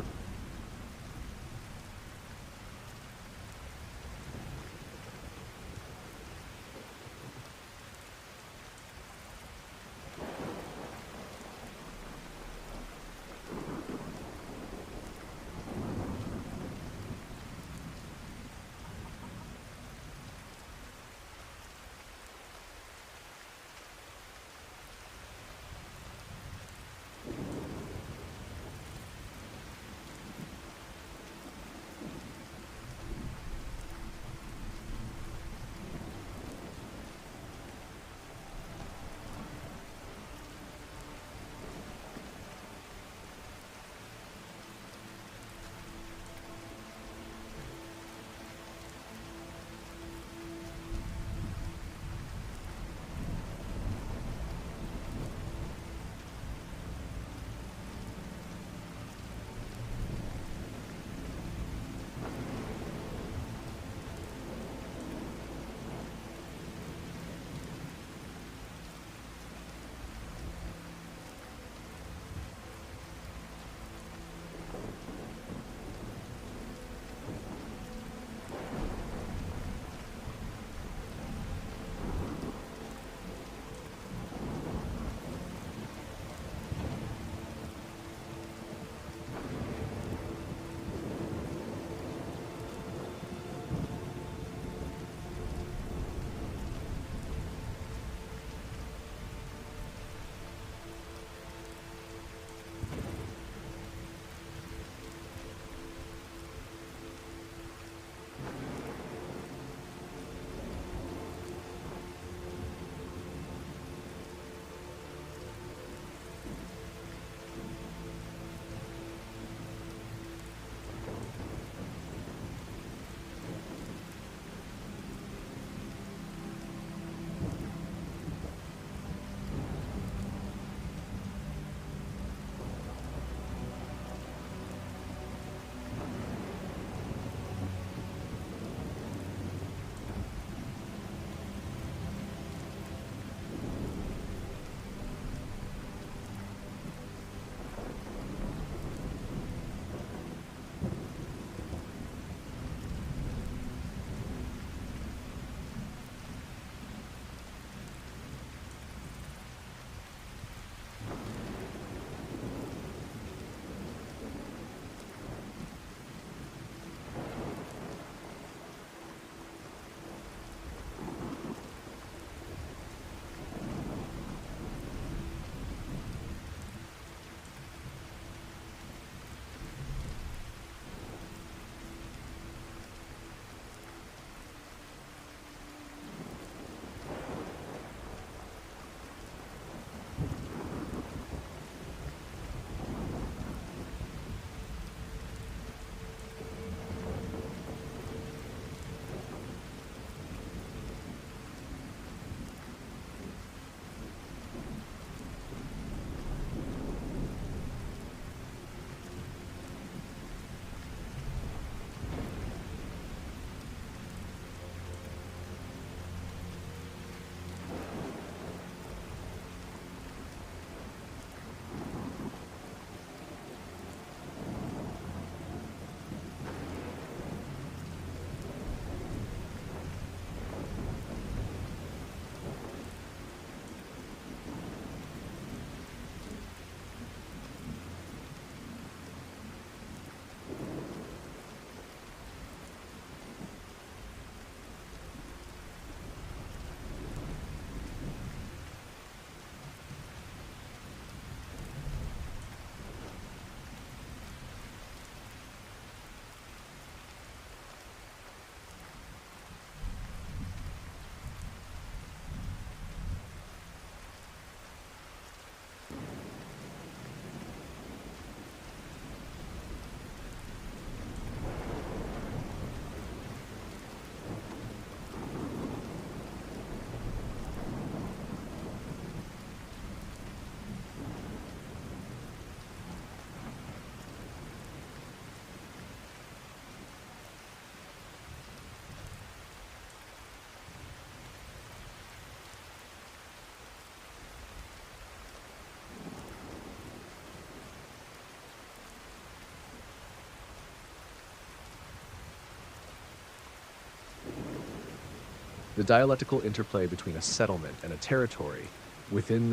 The dialectical interplay between a settlement and a territory within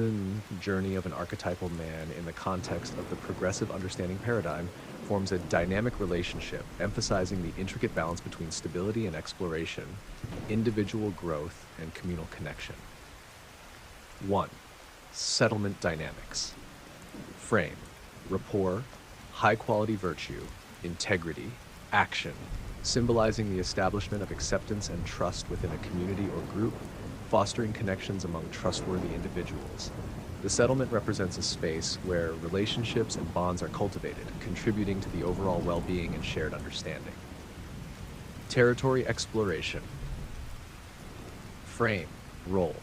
the journey of an archetypal man in the context of the progressive understanding paradigm forms a dynamic relationship, emphasizing the intricate balance between stability and exploration, individual growth, and communal connection. 1. Settlement dynamics. Frame, rapport, high-quality virtue, integrity, action, symbolizing the establishment of acceptance and trust within a community or group, fostering connections among trustworthy individuals. The settlement represents a space where relationships and bonds are cultivated, contributing to the overall well-being and shared understanding. Territory exploration. Frame, role,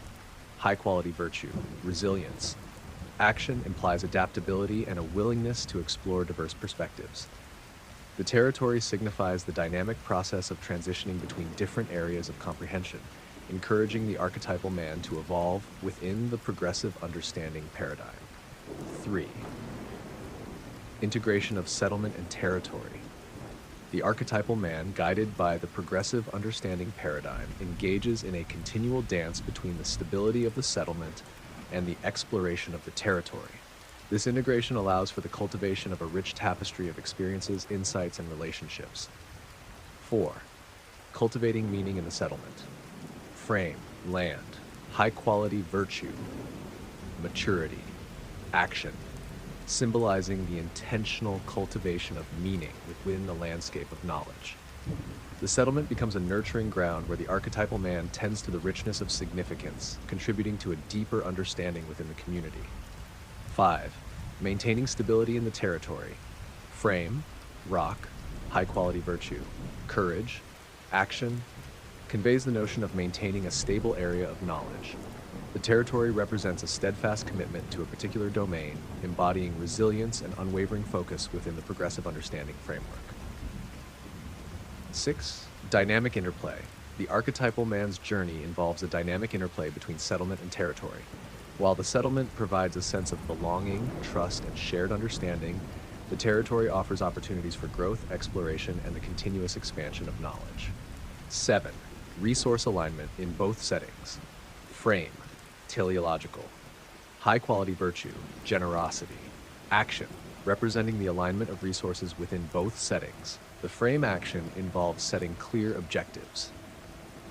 high-quality virtue, resilience. Action implies adaptability and a willingness to explore diverse perspectives. The territory signifies the dynamic process of transitioning between different areas of comprehension, encouraging the archetypal man to evolve within the progressive understanding paradigm. 3. Integration of settlement and territory. The archetypal man, guided by the progressive understanding paradigm, engages in a continual dance between the stability of the settlement and the exploration of the territory. This integration allows for the cultivation of a rich tapestry of experiences, insights, and relationships. 4. Cultivating meaning in the settlement. Frame, land, high-quality virtue, maturity, action, symbolizing the intentional cultivation of meaning within the landscape of knowledge. The settlement becomes a nurturing ground where the archetypal man tends to the richness of significance, contributing to a deeper understanding within the community. 5. Maintaining stability in the territory. Frame, rock, high-quality virtue, courage, action, conveys the notion of maintaining a stable area of knowledge. The territory represents a steadfast commitment to a particular domain, embodying resilience and unwavering focus within the progressive understanding framework. 6. Dynamic interplay. The archetypal man's journey involves a dynamic interplay between settlement and territory. While the settlement provides a sense of belonging, trust, and shared understanding, the territory offers opportunities for growth, exploration, and the continuous expansion of knowledge. 7. Resource alignment in both settings. Frame, teleological. High-quality virtue, generosity. Action, representing the alignment of resources within both settings. The frame action involves setting clear objectives.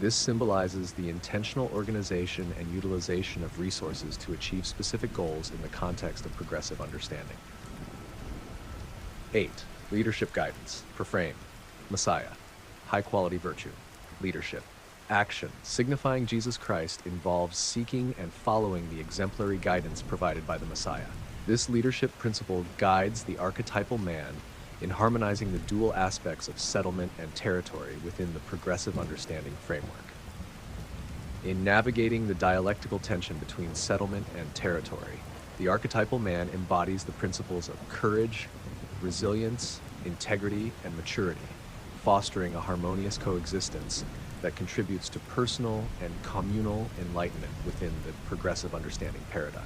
This symbolizes the intentional organization and utilization of resources to achieve specific goals in the context of progressive understanding. 8. Leadership guidance. Per frame, Messiah. High-quality virtue, leadership. Action, signifying Jesus Christ, involves seeking and following the exemplary guidance provided by the Messiah. This leadership principle guides the archetypal man in harmonizing the dual aspects of settlement and territory within the progressive understanding framework. In navigating the dialectical tension between settlement and territory, the archetypal man embodies the principles of courage, resilience, integrity, and maturity, fostering a harmonious coexistence that contributes to personal and communal enlightenment within the progressive understanding paradigm.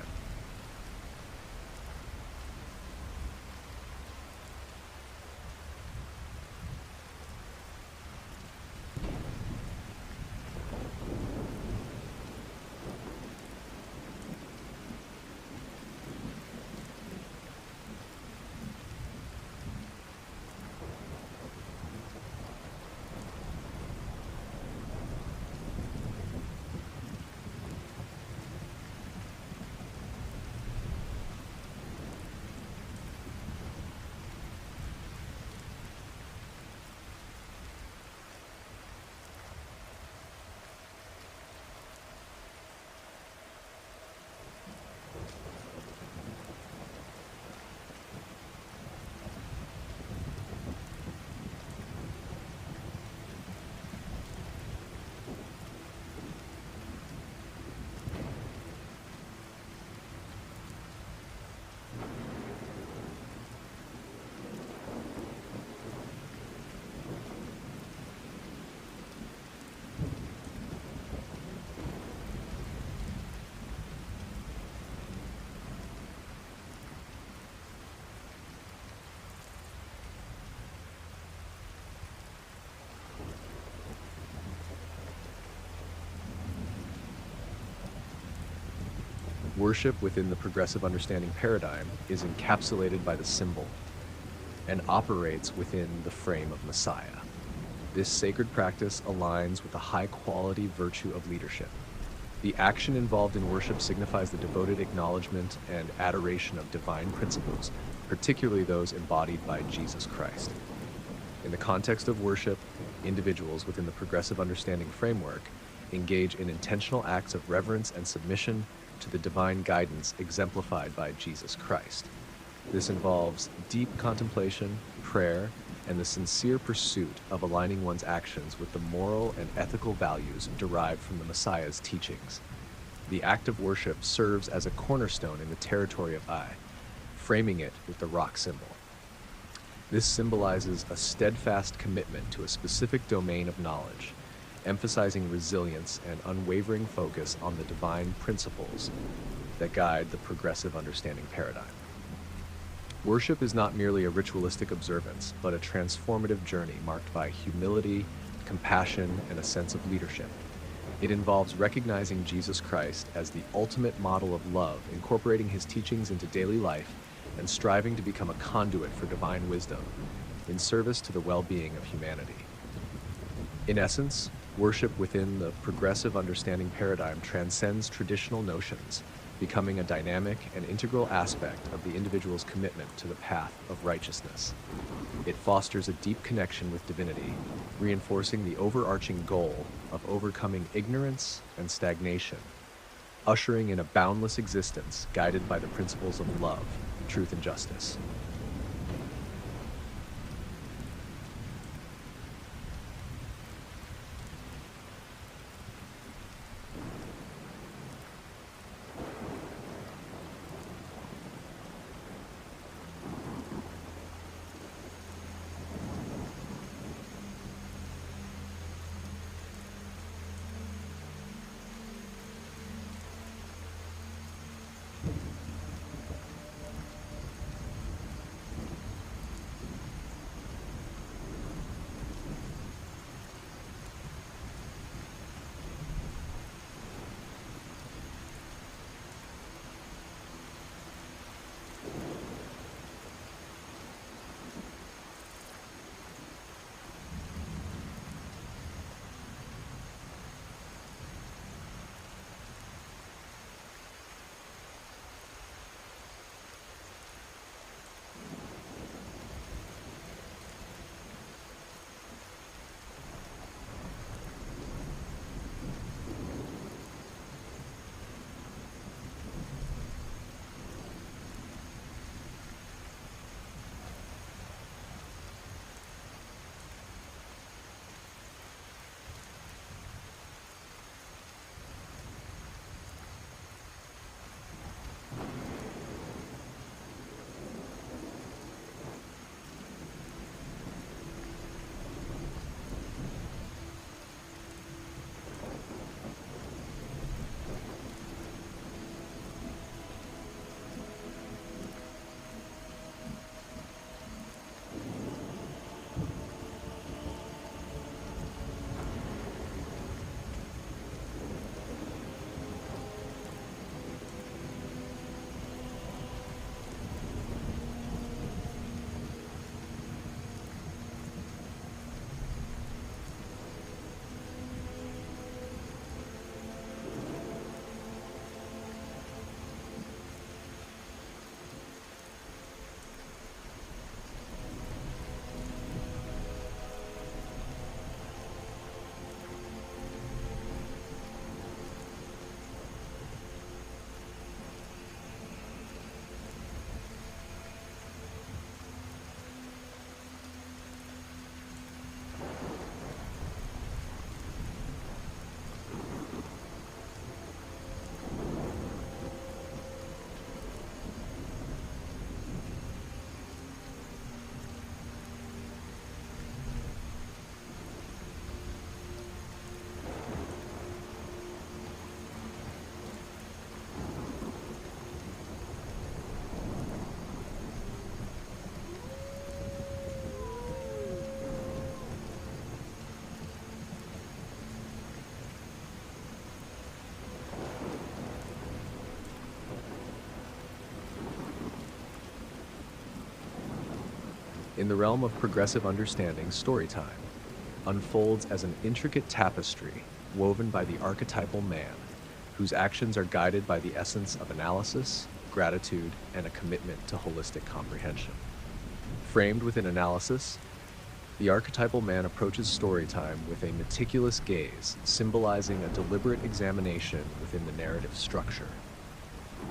Worship within the progressive understanding paradigm is encapsulated by the symbol and operates within the frame of Messiah. This sacred practice aligns with the high-quality virtue of leadership. The action involved in worship signifies the devoted acknowledgement and adoration of divine principles, particularly those embodied by Jesus Christ. In the context of worship, individuals within the progressive understanding framework engage in intentional acts of reverence and submission to the divine guidance exemplified by Jesus Christ. This involves deep contemplation, prayer, and the sincere pursuit of aligning one's actions with the moral and ethical values derived from the Messiah's teachings. The act of worship serves as a cornerstone in the territory of I, framing it with the rock symbol. This symbolizes a steadfast commitment to a specific domain of knowledge, emphasizing resilience and unwavering focus on the divine principles that guide the progressive understanding paradigm. Worship is not merely a ritualistic observance, but a transformative journey marked by humility, compassion, and a sense of leadership. It involves recognizing Jesus Christ as the ultimate model of love, incorporating his teachings into daily life, and striving to become a conduit for divine wisdom in service to the well-being of humanity. In essence, worship within the progressive understanding paradigm transcends traditional notions, becoming a dynamic and integral aspect of the individual's commitment to the path of righteousness. It fosters a deep connection with divinity, reinforcing the overarching goal of overcoming ignorance and stagnation, ushering in a boundless existence guided by the principles of love, truth, and justice. In the realm of progressive understanding, storytime unfolds as an intricate tapestry woven by the archetypal man, whose actions are guided by the essence of analysis, gratitude, and a commitment to holistic comprehension. Framed within analysis, the archetypal man approaches storytime with a meticulous gaze, symbolizing a deliberate examination within the narrative structure.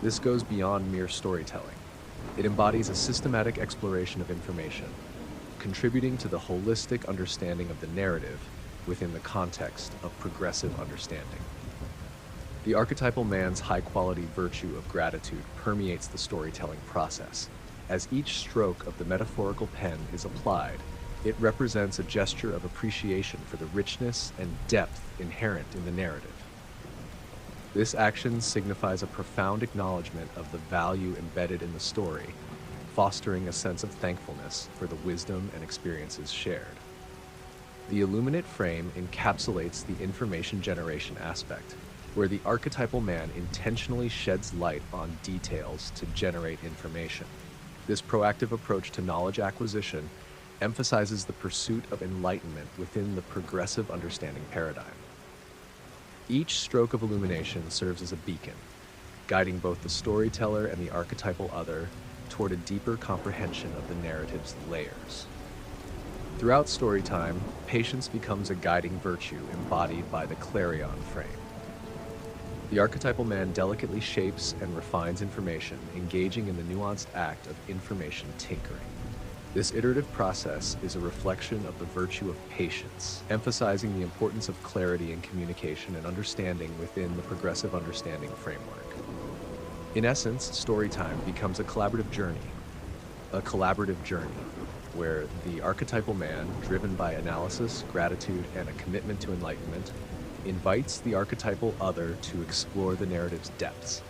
This goes beyond mere storytelling. It embodies a systematic exploration of information, contributing to the holistic understanding of the narrative within the context of progressive understanding. The archetypal man's high-quality virtue of gratitude permeates the storytelling process. As each stroke of the metaphorical pen is applied, it represents a gesture of appreciation for the richness and depth inherent in the narrative. This action signifies a profound acknowledgement of the value embedded in the story, fostering a sense of thankfulness for the wisdom and experiences shared. The illuminate frame encapsulates the information generation aspect, where the archetypal man intentionally sheds light on details to generate information. This proactive approach to knowledge acquisition emphasizes the pursuit of enlightenment within the progressive understanding paradigm. Each stroke of illumination serves as a beacon, guiding both the storyteller and the archetypal other toward a deeper comprehension of the narrative's layers. Throughout storytime, patience becomes a guiding virtue embodied by the clarion frame. The archetypal man delicately shapes and refines information, engaging in the nuanced act of information tinkering. This iterative process is a reflection of the virtue of patience, emphasizing the importance of clarity in communication and understanding within the progressive understanding framework. In essence, storytime becomes a collaborative journey where the archetypal man, driven by analysis, gratitude, and a commitment to enlightenment, invites the archetypal other to explore the narrative's depths.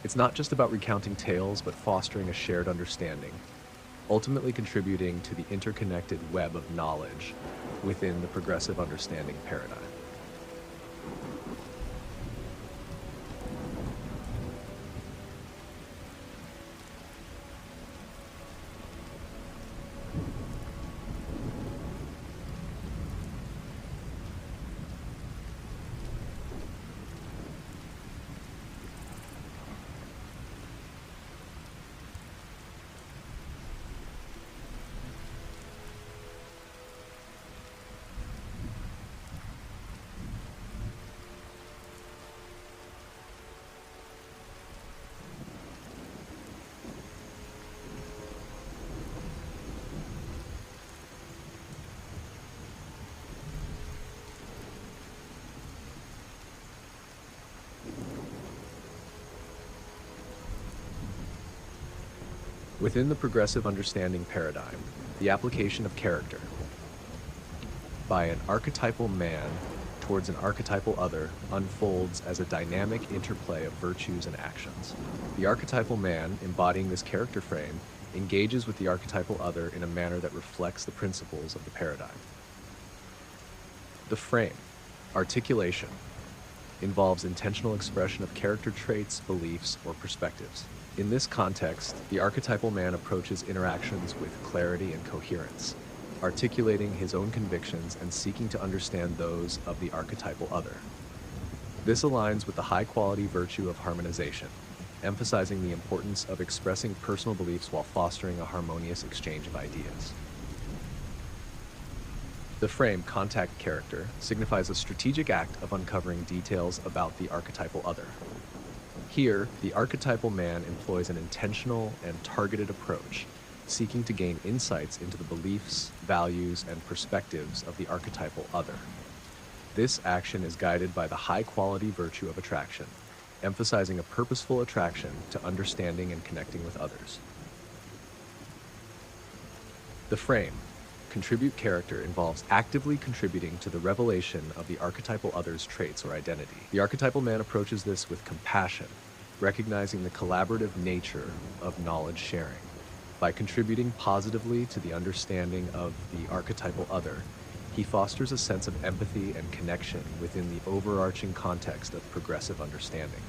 It's not just about recounting tales, but fostering a shared understanding, ultimately contributing to the interconnected web of knowledge within the progressive understanding paradigm. Within the progressive understanding paradigm, the application of character by an archetypal man towards an archetypal other unfolds as a dynamic interplay of virtues and actions. The archetypal man, embodying this character frame, engages with the archetypal other in a manner that reflects the principles of the paradigm. The frame, articulation, involves intentional expression of character traits, beliefs, or perspectives. In this context, the archetypal man approaches interactions with clarity and coherence, articulating his own convictions and seeking to understand those of the archetypal other. This aligns with the high-quality virtue of harmonization, emphasizing the importance of expressing personal beliefs while fostering a harmonious exchange of ideas. The frame, contact character, signifies a strategic act of uncovering details about the archetypal other. Here, the archetypal man employs an intentional and targeted approach, seeking to gain insights into the beliefs, values, and perspectives of the archetypal other. This action is guided by the high-quality virtue of attraction, emphasizing a purposeful attraction to understanding and connecting with others. The frame, contribute character, involves actively contributing to the revelation of the archetypal other's traits or identity. The archetypal man approaches this with compassion, recognizing the collaborative nature of knowledge sharing. By contributing positively to the understanding of the archetypal other, he fosters a sense of empathy and connection within the overarching context of progressive understanding.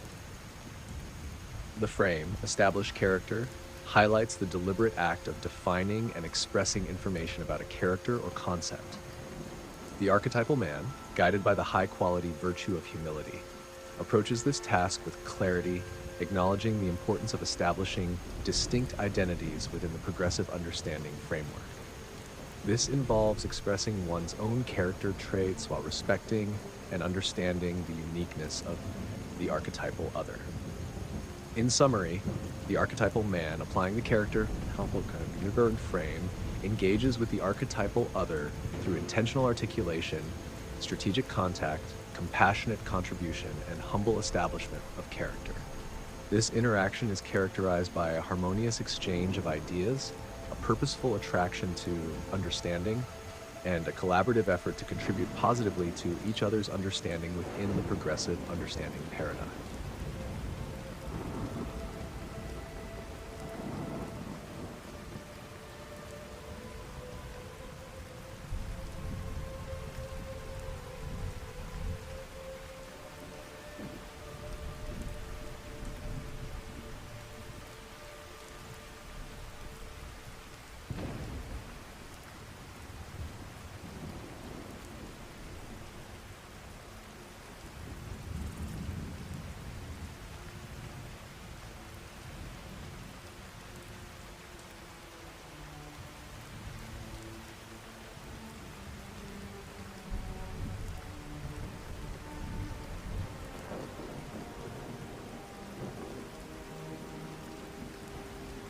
The frame, established character, highlights the deliberate act of defining and expressing information about a character or concept. The archetypal man, guided by the high-quality virtue of humility, approaches this task with clarity, acknowledging the importance of establishing distinct identities within the progressive understanding framework. This involves expressing one's own character traits while respecting and understanding the uniqueness of the archetypal other. In summary, the archetypal man, applying the character Newberg frame, engages with the archetypal other through intentional articulation, strategic contact, compassionate contribution, and humble establishment of character. This interaction is characterized by a harmonious exchange of ideas, a purposeful attraction to understanding, and a collaborative effort to contribute positively to each other's understanding within the progressive understanding paradigm.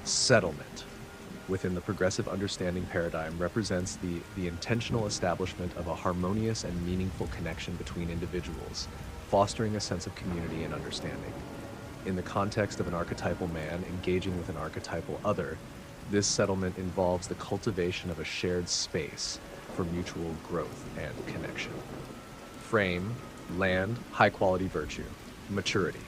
Settlement within the progressive understanding paradigm represents the intentional establishment of a harmonious and meaningful connection between individuals, fostering a sense of community and understanding. In the context of an archetypal man engaging with an archetypal other, this settlement involves the cultivation of a shared space for mutual growth and connection. Frame, land, high-quality virtue, maturity,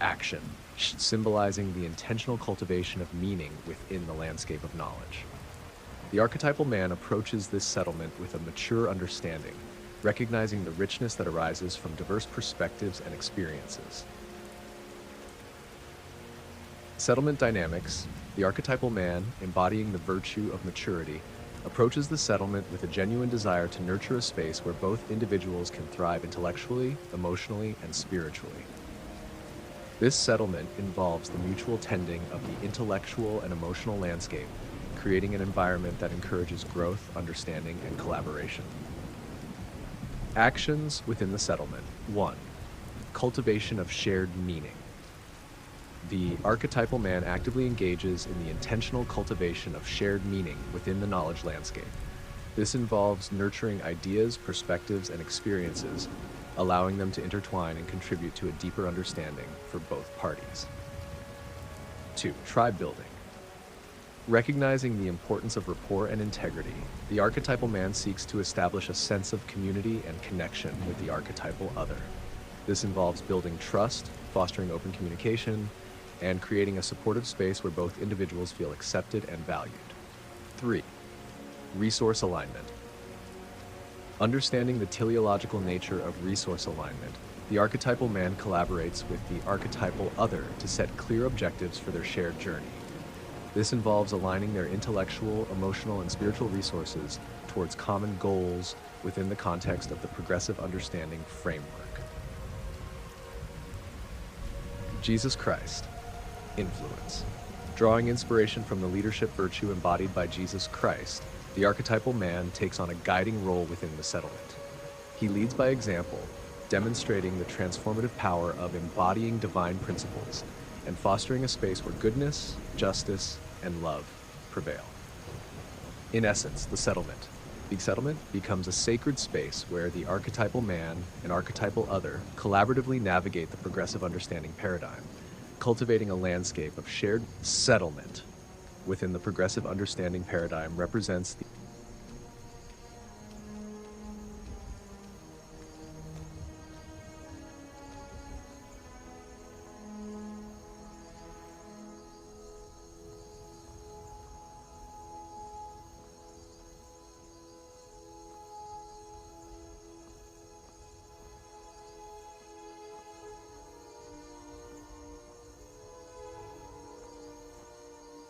action, symbolizing the intentional cultivation of meaning within the landscape of knowledge. The archetypal man approaches this settlement with a mature understanding, recognizing the richness that arises from diverse perspectives and experiences. Settlement dynamics. The archetypal man, embodying the virtue of maturity, approaches the settlement with a genuine desire to nurture a space where both individuals can thrive intellectually, emotionally, and spiritually. This settlement involves the mutual tending of the intellectual and emotional landscape, creating an environment that encourages growth, understanding, and collaboration. Actions within the settlement. 1. Cultivation of shared meaning. The archetypal man actively engages in the intentional cultivation of shared meaning within the knowledge landscape. This involves nurturing ideas, perspectives, and experiences, allowing them to intertwine and contribute to a deeper understanding for both parties. 2. Tribe building. Recognizing the importance of rapport and integrity, the archetypal man seeks to establish a sense of community and connection with the archetypal other. This involves building trust, fostering open communication, and creating a supportive space where both individuals feel accepted and valued. 3. Resource alignment. Understanding the teleological nature of resource alignment, the archetypal man collaborates with the archetypal other to set clear objectives for their shared journey. This involves aligning their intellectual, emotional, and spiritual resources towards common goals within the context of the progressive understanding framework. Jesus Christ. Influence. Drawing inspiration from the leadership virtue embodied by Jesus Christ, the archetypal man takes on a guiding role within the settlement. He leads by example, demonstrating the transformative power of embodying divine principles and fostering a space where goodness, justice, and love prevail. In essence, the settlement becomes a sacred space where the archetypal man and archetypal other collaboratively navigate the progressive understanding paradigm, cultivating a landscape of shared settlement within the progressive understanding paradigm represents the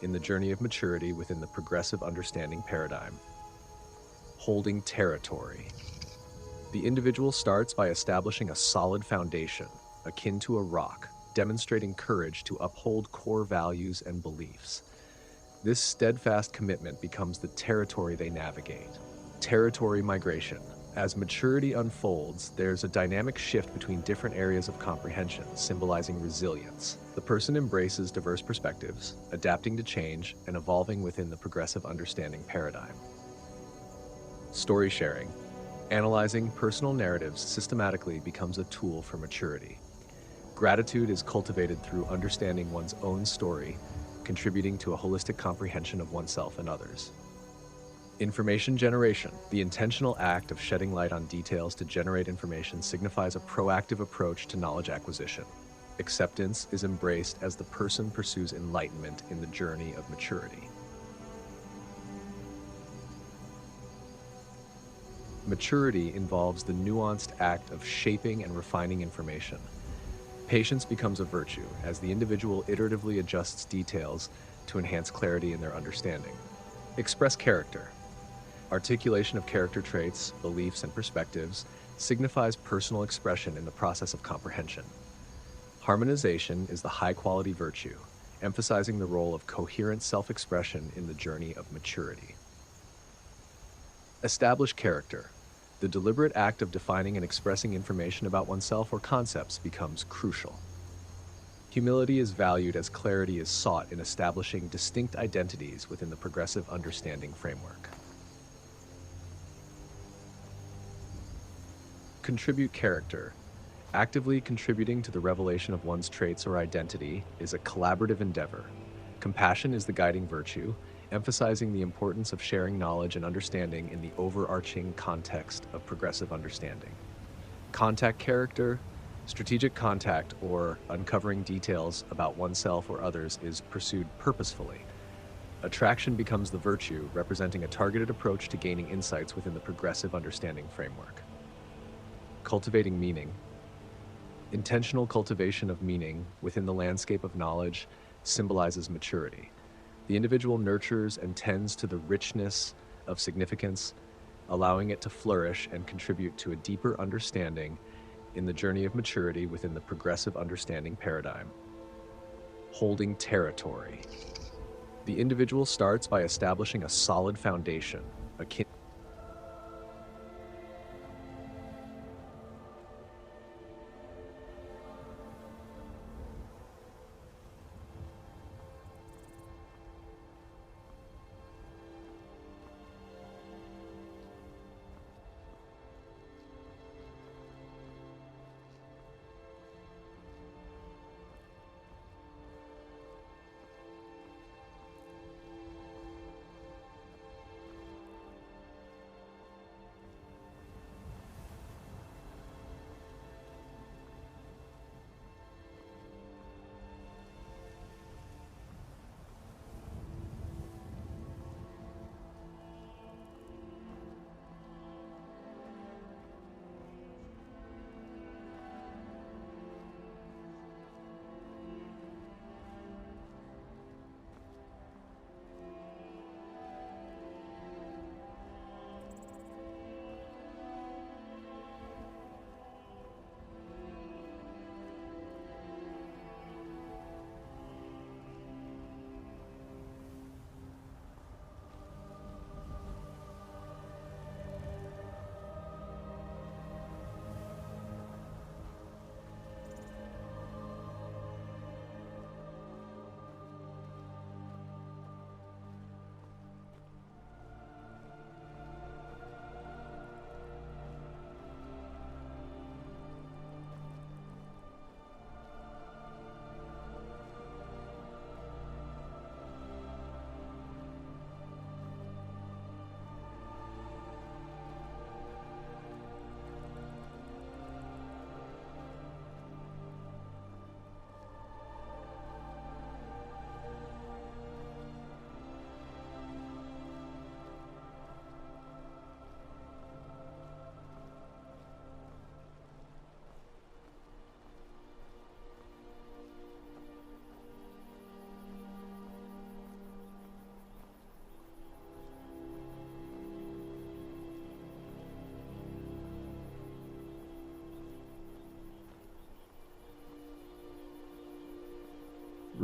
in the journey of maturity within the progressive understanding paradigm. Holding territory. The individual starts by establishing a solid foundation, akin to a rock, demonstrating courage to uphold core values and beliefs. This steadfast commitment becomes the territory they navigate. Territory migration. As maturity unfolds, there's a dynamic shift between different areas of comprehension, symbolizing resilience. The person embraces diverse perspectives, adapting to change and evolving within the progressive understanding paradigm. Story sharing. Analyzing personal narratives systematically becomes a tool for maturity. Gratitude is cultivated through understanding one's own story, contributing to a holistic comprehension of oneself and others. Information generation. The intentional act of shedding light on details to generate information signifies a proactive approach to knowledge acquisition. Acceptance is embraced as the person pursues enlightenment in the journey of maturity. Maturity involves the nuanced act of shaping and refining information. Patience becomes a virtue as the individual iteratively adjusts details to enhance clarity in their understanding. Express character. Articulation of character traits, beliefs, and perspectives signifies personal expression in the process of comprehension. Harmonization is the high-quality virtue, emphasizing the role of coherent self-expression in the journey of maturity. Establish character. The deliberate act of defining and expressing information about oneself or concepts becomes crucial. Humility is valued as clarity is sought in establishing distinct identities within the progressive understanding framework. Contribute character. Actively contributing to the revelation of one's traits or identity is a collaborative endeavor. Compassion is the guiding virtue, emphasizing the importance of sharing knowledge and understanding in the overarching context of progressive understanding. Contact character. Strategic contact, or uncovering details about oneself or others, is pursued purposefully. Attraction becomes the virtue, representing a targeted approach to gaining insights within the progressive understanding framework. Cultivating meaning. Intentional cultivation of meaning within the landscape of knowledge symbolizes maturity. The individual nurtures and tends to the richness of significance, allowing it to flourish and contribute to a deeper understanding in the journey of maturity within the progressive understanding paradigm. Holding territory. The individual starts by establishing a solid foundation, akin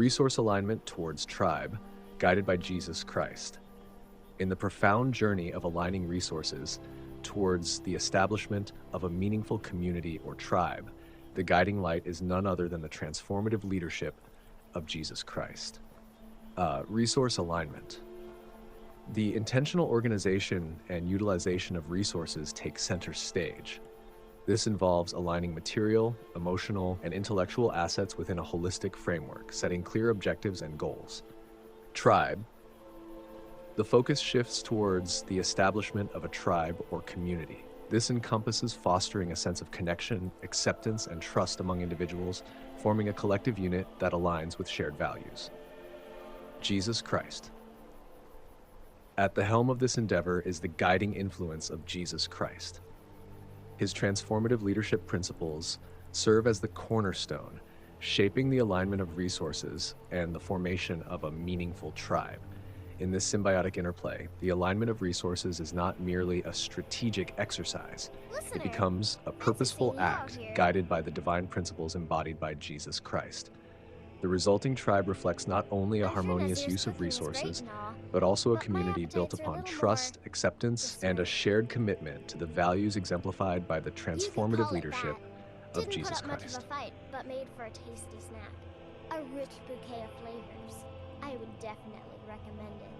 Resource alignment towards tribe, guided by Jesus Christ. In the profound journey of aligning resources towards the establishment of a meaningful community or tribe, the guiding light is none other than the transformative leadership of Jesus Christ. Resource alignment. The intentional organization and utilization of resources takes center stage. This involves aligning material, emotional, and intellectual assets within a holistic framework, setting clear objectives and goals. Tribe. The focus shifts towards the establishment of a tribe or community. This encompasses fostering a sense of connection, acceptance, and trust among individuals, forming a collective unit that aligns with shared values. Jesus Christ. At the helm of this endeavor is the guiding influence of Jesus Christ. His transformative leadership principles serve as the cornerstone, shaping the alignment of resources and the formation of a meaningful tribe. In this symbiotic interplay, the alignment of resources is not merely a strategic exercise. Listener, It becomes a purposeful act guided by the divine principles embodied by Jesus Christ. The resulting tribe reflects not only a harmonious use of resources, but also a community built upon trust, acceptance, and a shared commitment to the values exemplified by the transformative leadership of Jesus Didn't put up much Christ. of a fight, but made for a tasty snack. A rich bouquet of flavors. I would definitely recommend it.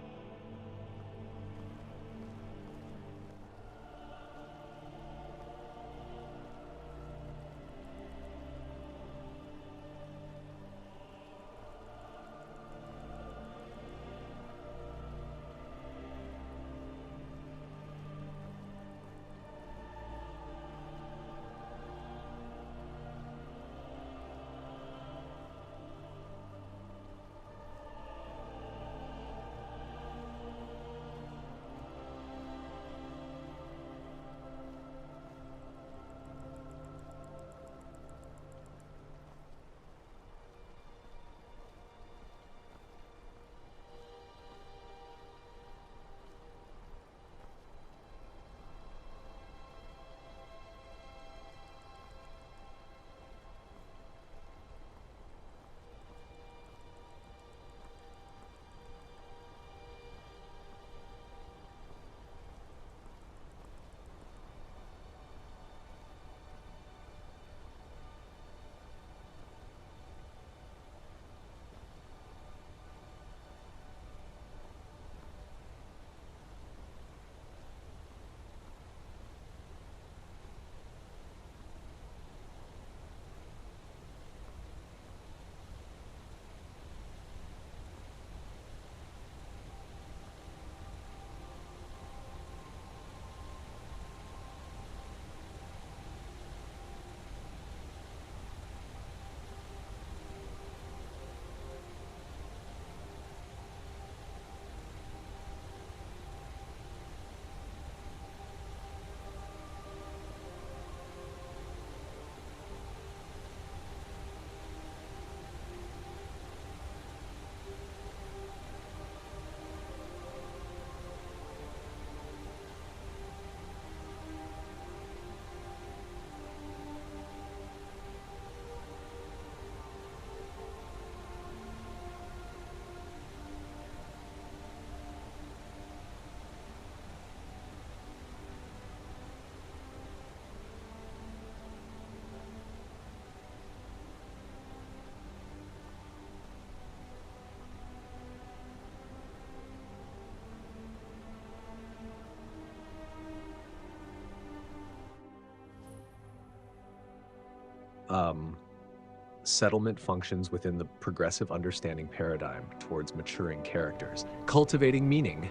Settlement functions within the progressive understanding paradigm towards maturing characters. Cultivating meaning.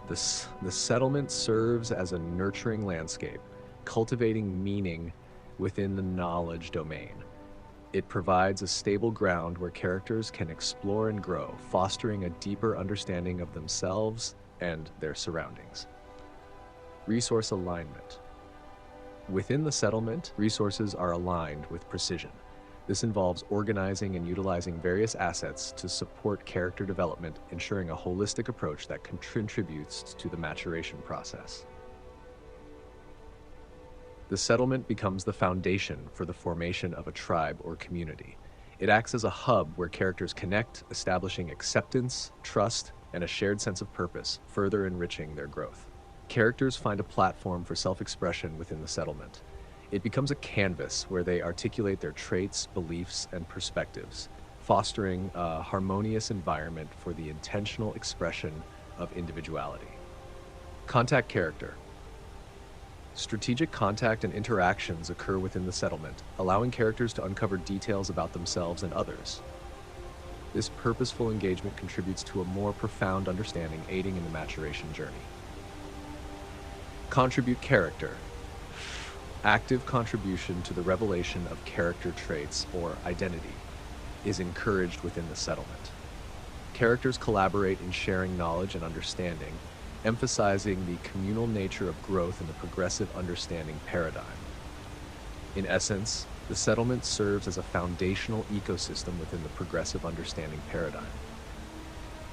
The settlement serves as a nurturing landscape, cultivating meaning within the knowledge domain. It provides a stable ground where characters can explore and grow, fostering a deeper understanding of themselves and their surroundings. Resource alignment. Within the settlement, resources are aligned with precision. This involves organizing and utilizing various assets to support character development, ensuring a holistic approach that contributes to the maturation process. The settlement becomes the foundation for the formation of a tribe or community. It acts as a hub where characters connect, establishing acceptance, trust, and a shared sense of purpose, further enriching their growth. Characters find a platform for self-expression within the settlement. It becomes a canvas where they articulate their traits, beliefs, and perspectives, fostering a harmonious environment for the intentional expression of individuality. Contact character. Strategic contact and interactions occur within the settlement, allowing characters to uncover details about themselves and others. This purposeful engagement contributes to a more profound understanding, aiding in the maturation journey. Contribute character. Active contribution to the revelation of character traits or identity is encouraged within the settlement. Characters collaborate in sharing knowledge and understanding, emphasizing the communal nature of growth in the progressive understanding paradigm. In essence, the settlement serves as a foundational ecosystem within the progressive understanding paradigm.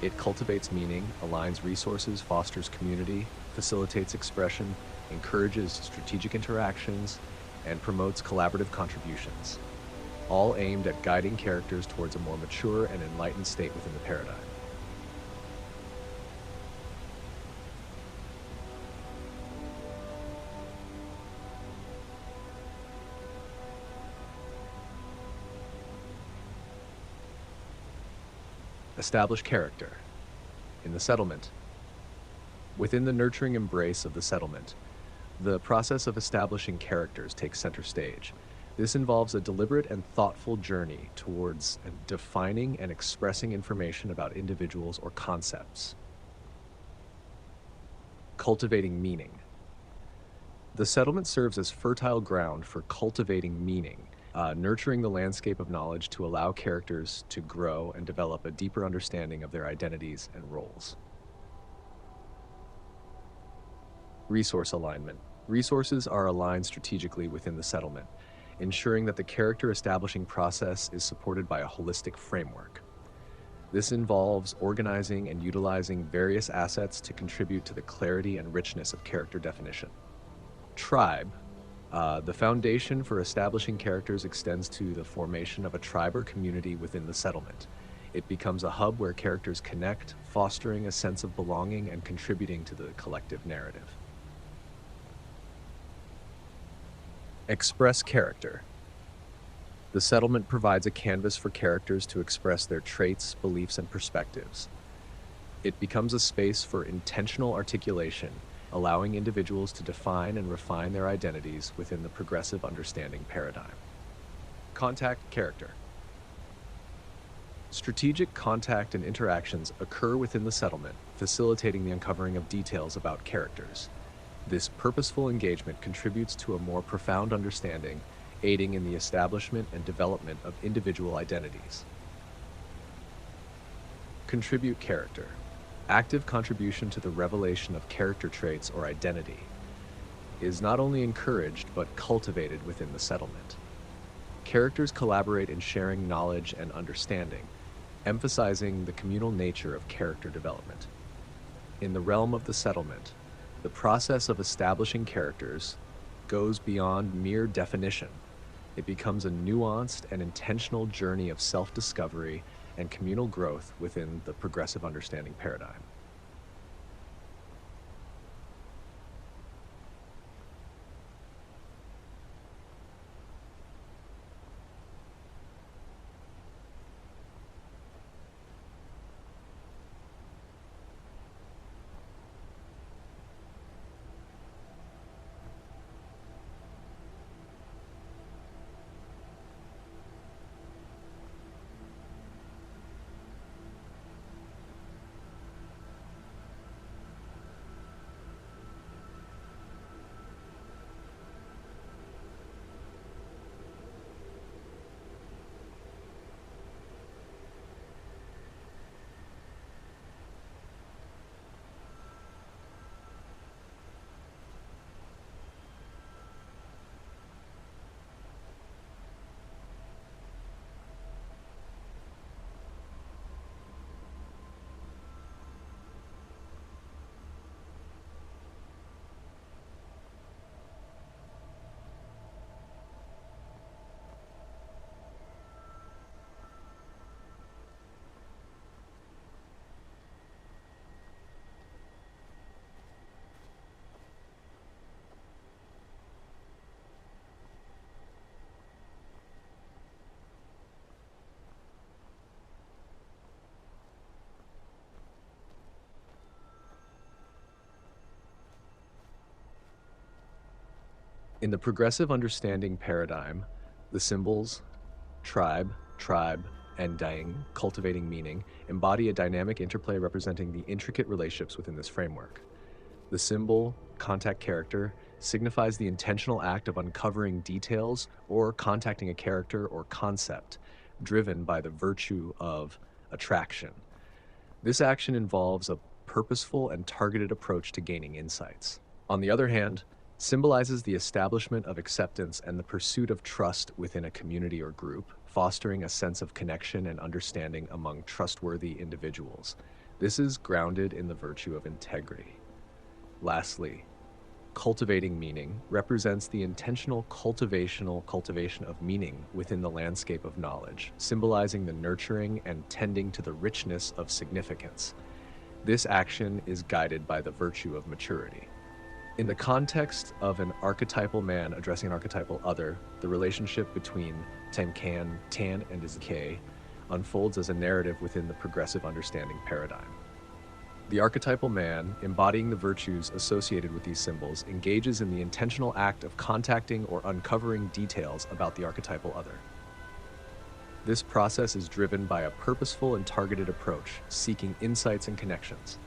It cultivates meaning, aligns resources, fosters community, facilitates expression, encourages strategic interactions, and promotes collaborative contributions, all aimed at guiding characters towards a more mature and enlightened state within the paradigm. Establish character. In the settlement, within the nurturing embrace of the settlement, the process of establishing characters takes center stage. This involves a deliberate and thoughtful journey towards defining and expressing information about individuals or concepts. Cultivating meaning. The settlement serves as fertile ground for cultivating meaning, nurturing the landscape of knowledge to allow characters to grow and develop a deeper understanding of their identities and roles. Resource alignment. Resources are aligned strategically within the settlement, ensuring that the character establishing process is supported by a holistic framework. This involves organizing and utilizing various assets to contribute to the clarity and richness of character definition. Tribe. The foundation for establishing characters extends to the formation of a tribe or community within the settlement. It becomes a hub where characters connect, fostering a sense of belonging and contributing to the collective narrative. Express character. The settlement provides a canvas for characters to express their traits, beliefs, and perspectives. It becomes a space for intentional articulation, allowing individuals to define and refine their identities within the progressive understanding paradigm. Contact character. Strategic contact and interactions occur within the settlement, facilitating the uncovering of details about characters. This purposeful engagement contributes to a more profound understanding, aiding in the establishment and development of individual identities. Contribute character. Active contribution to the revelation of character traits or identity is not only encouraged but cultivated within the settlement. Characters collaborate in sharing knowledge and understanding, emphasizing the communal nature of character development. In the realm of the settlement, the process of establishing characters goes beyond mere definition. It becomes a nuanced and intentional journey of self-discovery and communal growth within the progressive understanding paradigm. In the progressive understanding paradigm, the symbols tribe, and dying, cultivating meaning, embody a dynamic interplay representing the intricate relationships within this framework. The symbol, contact character, signifies the intentional act of uncovering details or contacting a character or concept, driven by the virtue of attraction. This action involves a purposeful and targeted approach to gaining insights. On the other hand, symbolizes the establishment of acceptance and the pursuit of trust within a community or group, fostering a sense of connection and understanding among trustworthy individuals. This is grounded in the virtue of integrity. Lastly, cultivating meaning represents the intentional cultivation of meaning within the landscape of knowledge, symbolizing the nurturing and tending to the richness of significance. This action is guided by the virtue of maturity. In the context of an archetypal man addressing an archetypal other, the relationship between Tan, and K unfolds as a narrative within the progressive understanding paradigm. The archetypal man, embodying the virtues associated with these symbols, engages in the intentional act of contacting or uncovering details about the archetypal other. This process is driven by a purposeful and targeted approach, seeking insights and connections.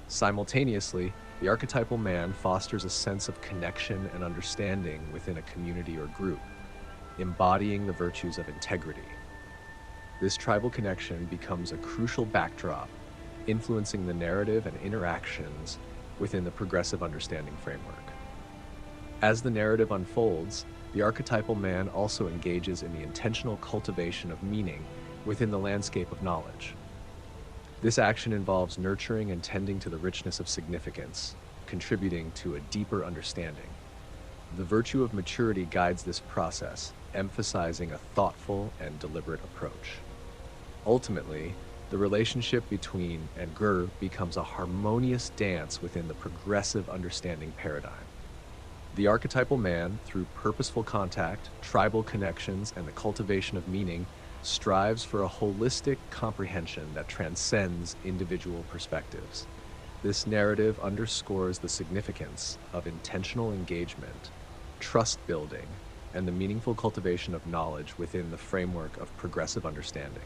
Simultaneously, the archetypal man fosters a sense of connection and understanding within a community or group, embodying the virtues of integrity. This tribal connection becomes a crucial backdrop, influencing the narrative and interactions within the progressive understanding framework. As the narrative unfolds, the archetypal man also engages in the intentional cultivation of meaning within the landscape of knowledge. This action involves nurturing and tending to the richness of significance, contributing to a deeper understanding. The virtue of maturity guides this process, emphasizing a thoughtful and deliberate approach. Ultimately, the relationship between and Gur becomes a harmonious dance within the progressive understanding paradigm. The archetypal man, through purposeful contact, tribal connections, and the cultivation of meaning, strives for a holistic comprehension that transcends individual perspectives. This narrative underscores the significance of intentional engagement, trust building, and the meaningful cultivation of knowledge within the framework of progressive understanding.